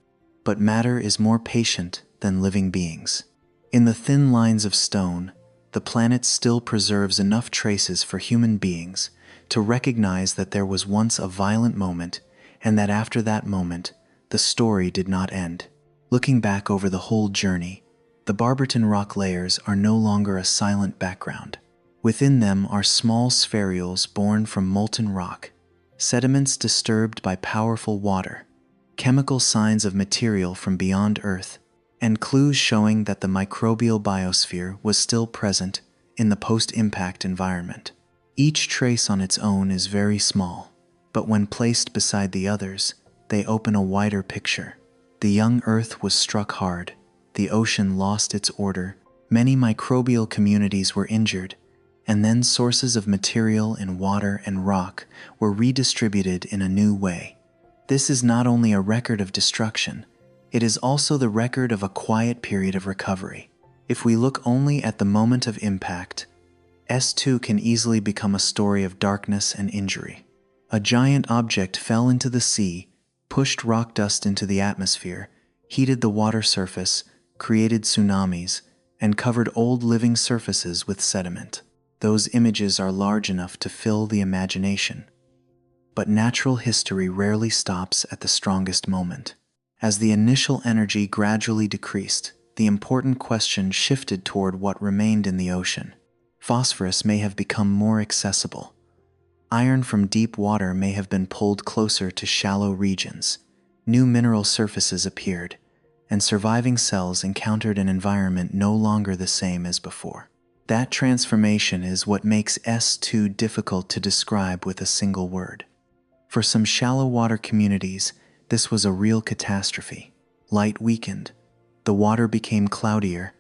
But matter is more patient than living beings. In the thin lines of stone, the planet still preserves enough traces for human beings to recognize that there was once a violent moment, and that after that moment, the story did not end. Looking back over the whole journey, the Barberton rock layers are no longer a silent background. Within them are small spherules born from molten rock, sediments disturbed by powerful water, chemical signs of material from beyond Earth, and clues showing that the microbial biosphere was still present in the post-impact environment. Each trace on its own is very small, but when placed beside the others, they open a wider picture. The young Earth was struck hard, the ocean lost its order, Many microbial communities were injured, and then sources of material in water and rock were redistributed in a new way. This is not only a record of destruction, it is also the record of a quiet period of recovery. If we look only at the moment of impact, S2 can easily become a story of darkness and injury. A giant object fell into the sea, pushed rock dust into the atmosphere, heated the water surface, created tsunamis, and covered old living surfaces with sediment. Those images are large enough to fill the imagination. But natural history rarely stops at the strongest moment. As the initial energy gradually decreased, the important question shifted toward what remained in the ocean. Phosphorus may have become more accessible. Iron from deep water may have been pulled closer to shallow regions. New mineral surfaces appeared, and surviving cells encountered an environment no longer the same as before. That transformation is what makes S2 difficult to describe with a single word. For some shallow water communities, this was a real catastrophe. Light weakened, the water became cloudier,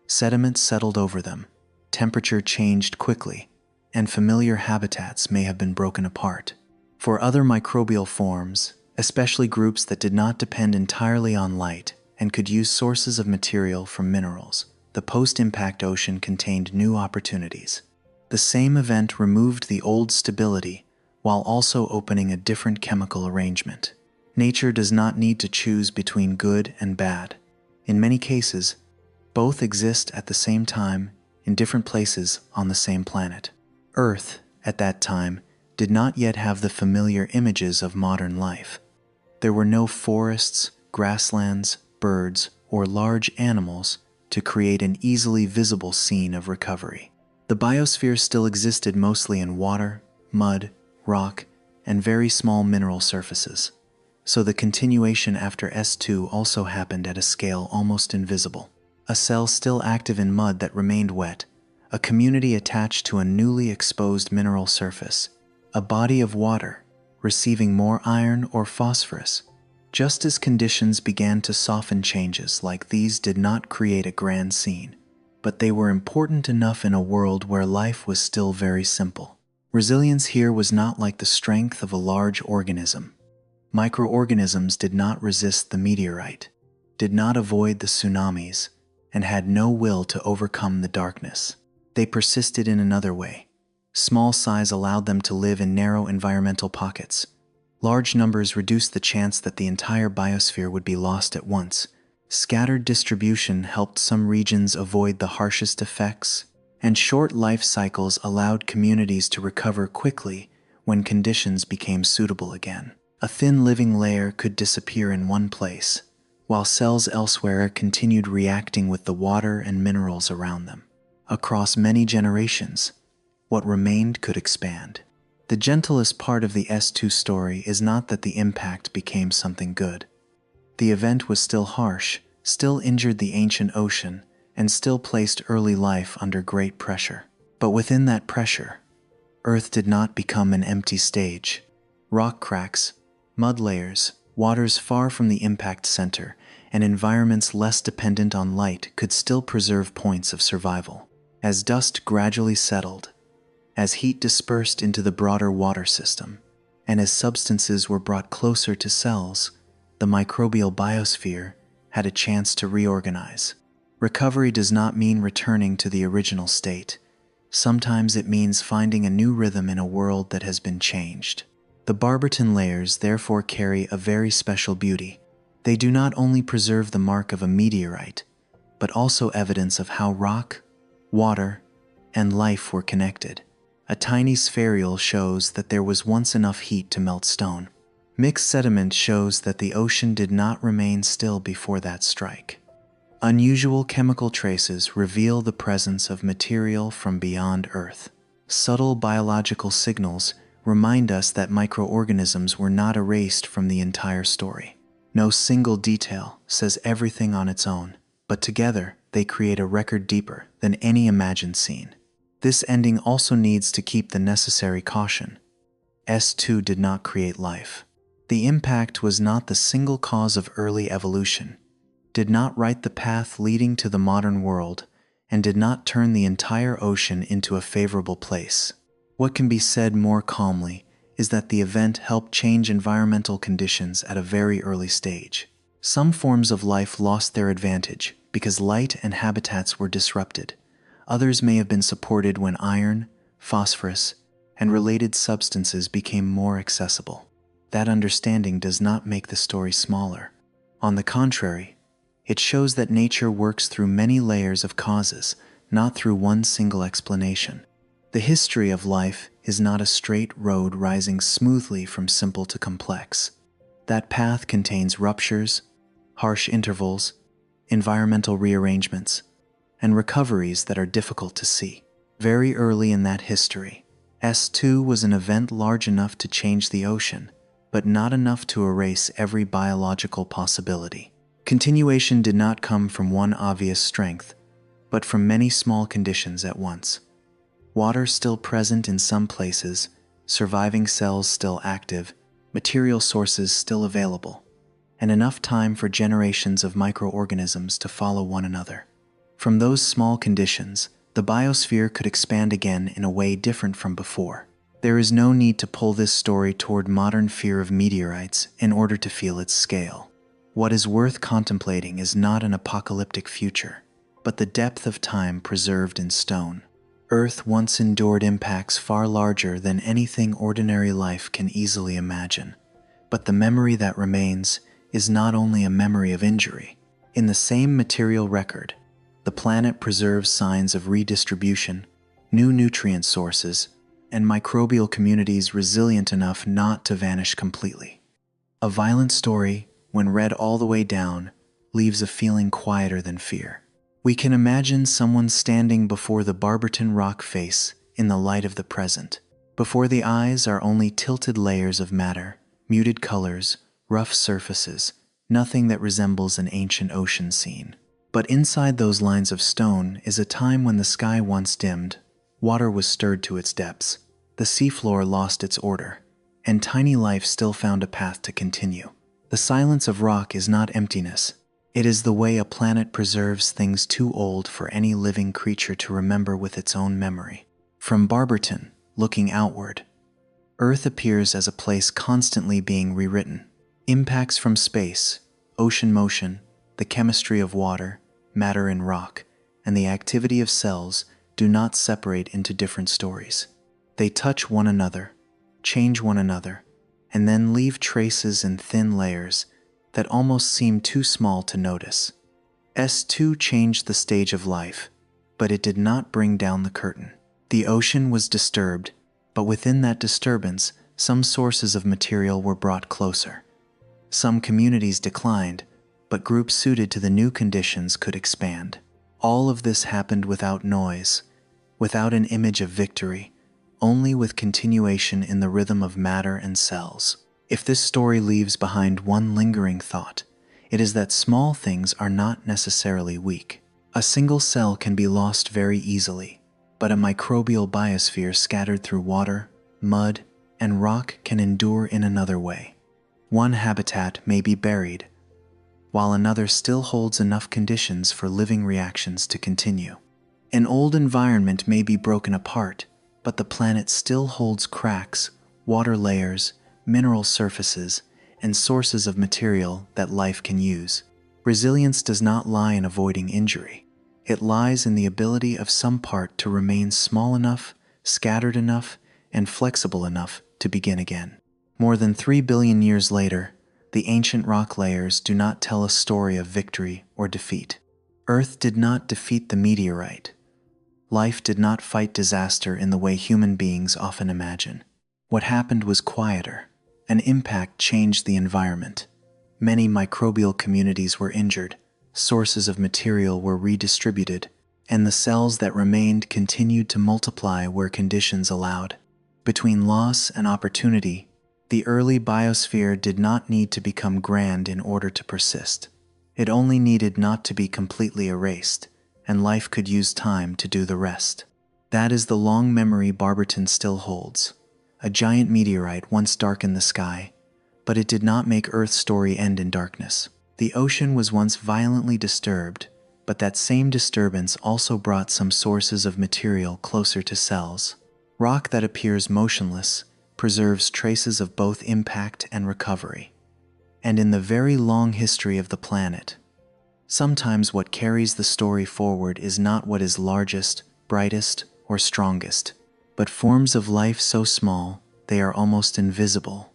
sediment settled over them, temperature changed quickly, and familiar habitats may have been broken apart. For other microbial forms, especially groups that did not depend entirely on light and could use sources of material from minerals, the post-impact ocean contained new opportunities. The same event removed the old stability while also opening a different chemical arrangement. Nature does not need to choose between good and bad. In many cases, both exist at the same time in different places on the same planet. Earth, at that time, did not yet have the familiar images of modern life. There were no forests, grasslands, birds, or large animals to create an easily visible scene of recovery. The biosphere still existed mostly in water, mud, rock, and very small mineral surfaces. So the continuation after S2 also happened at a scale almost invisible. A cell still active in mud that remained wet, a community attached to a newly exposed mineral surface, a body of water receiving more iron or phosphorus. Just as conditions began to soften, changes like these did not create a grand scene, but they were important enough in a world where life was still very simple. Resilience here was not like the strength of a large organism. Microorganisms did not resist the meteorite, did not avoid the tsunamis, and had no will to overcome the darkness. They persisted in another way. Small size allowed them to live in narrow environmental pockets. Large numbers reduced the chance that the entire biosphere would be lost at once. Scattered distribution helped some regions avoid the harshest effects, and short life cycles allowed communities to recover quickly when conditions became suitable again. A thin living layer could disappear in one place, while cells elsewhere continued reacting with the water and minerals around them. Across many generations, what remained could expand. The gentlest part of the S2 story is not that the impact became something good. The event was still harsh, still injured the ancient ocean, and still placed early life under great pressure. But within that pressure, Earth did not become an empty stage. Rock cracks, mud layers, waters far from the impact center, and environments less dependent on light could still preserve points of survival. As dust gradually settled, as heat dispersed into the broader water system, and as substances were brought closer to cells, the microbial biosphere had a chance to reorganize. Recovery does not mean returning to the original state. Sometimes it means finding a new rhythm in a world that has been changed. The Barberton layers therefore carry a very special beauty. They do not only preserve the mark of a meteorite, but also evidence of how rock, water, and life were connected. A tiny spherules shows that there was once enough heat to melt stone. Mixed sediment shows that the ocean did not remain still before that strike. Unusual chemical traces reveal the presence of material from beyond Earth. Subtle biological signals remind us that microorganisms were not erased from the entire story. No single detail says everything on its own, but together they create a record deeper than any imagined scene. This ending also needs to keep the necessary caution. S2 did not create life. The impact was not the single cause of early evolution, did not write the path leading to the modern world, and did not turn the entire ocean into a favorable place. What can be said more calmly is that the event helped change environmental conditions at a very early stage. Some forms of life lost their advantage because light and habitats were disrupted. Others may have been supported when iron, phosphorus, and related substances became more accessible. That understanding does not make the story smaller. On the contrary, it shows that nature works through many layers of causes, not through one single explanation. The history of life is not a straight road rising smoothly from simple to complex. That path contains ruptures, harsh intervals, environmental rearrangements, and recoveries that are difficult to see. Very early in that history, S2 was an event large enough to change the ocean, but not enough to erase every biological possibility. Continuation did not come from one obvious strength, but from many small conditions at once. Water still present in some places, surviving cells still active, material sources still available, and enough time for generations of microorganisms to follow one another. From those small conditions, the biosphere could expand again in a way different from before. There is no need to pull this story toward modern fear of meteorites in order to feel its scale. What is worth contemplating is not an apocalyptic future, but the depth of time preserved in stone. Earth once endured impacts far larger than anything ordinary life can easily imagine, but the memory that remains is not only a memory of injury. In the same material record, the planet preserves signs of redistribution, new nutrient sources, and microbial communities resilient enough not to vanish completely. A violent story, when read all the way down, leaves a feeling quieter than fear. We can imagine someone standing before the Barberton rock face in the light of the present. Before the eyes are only tilted layers of matter, muted colors, rough surfaces, nothing that resembles an ancient ocean scene. But inside those lines of stone is a time when the sky once dimmed, water was stirred to its depths, the seafloor lost its order, and tiny life still found a path to continue. The silence of rock is not emptiness. It is the way a planet preserves things too old for any living creature to remember with its own memory. From Barberton, looking outward, Earth appears as a place constantly being rewritten. Impacts from space, ocean motion, the chemistry of water, matter in rock, and the activity of cells do not separate into different stories. They touch one another, change one another, and then leave traces in thin layers that almost seem too small to notice. S2 changed the stage of life, but it did not bring down the curtain. The ocean was disturbed, but within that disturbance, some sources of material were brought closer. Some communities declined, but groups suited to the new conditions could expand. All of this happened without noise, without an image of victory, only with continuation in the rhythm of matter and cells. If this story leaves behind one lingering thought, it is that small things are not necessarily weak. A single cell can be lost very easily, but a microbial biosphere scattered through water, mud, and rock can endure in another way. One habitat may be buried, while another still holds enough conditions for living reactions to continue. An old environment may be broken apart, but the planet still holds cracks, water layers, mineral surfaces, and sources of material that life can use. Resilience does not lie in avoiding injury. It lies in the ability of some part to remain small enough, scattered enough, and flexible enough to begin again. More than 3 billion years later, the ancient rock layers do not tell a story of victory or defeat. Earth did not defeat the meteorite. Life did not fight disaster in the way human beings often imagine. What happened was quieter. An impact changed the environment. Many microbial communities were injured, sources of material were redistributed, and the cells that remained continued to multiply where conditions allowed. Between loss and opportunity, the early biosphere did not need to become grand in order to persist. It only needed not to be completely erased, and life could use time to do the rest. That is the long memory Barberton still holds. A giant meteorite once darkened the sky, but it did not make Earth's story end in darkness. The ocean was once violently disturbed, But that same disturbance also brought some sources of material closer to cells. Rock that appears motionless preserves traces of both impact and recovery. And in the very long history of the planet, sometimes what carries the story forward is not what is largest, brightest, or strongest, but forms of life so small they are almost invisible,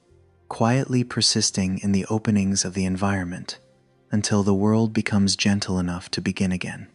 quietly persisting in the openings of the environment until the world becomes gentle enough to begin again.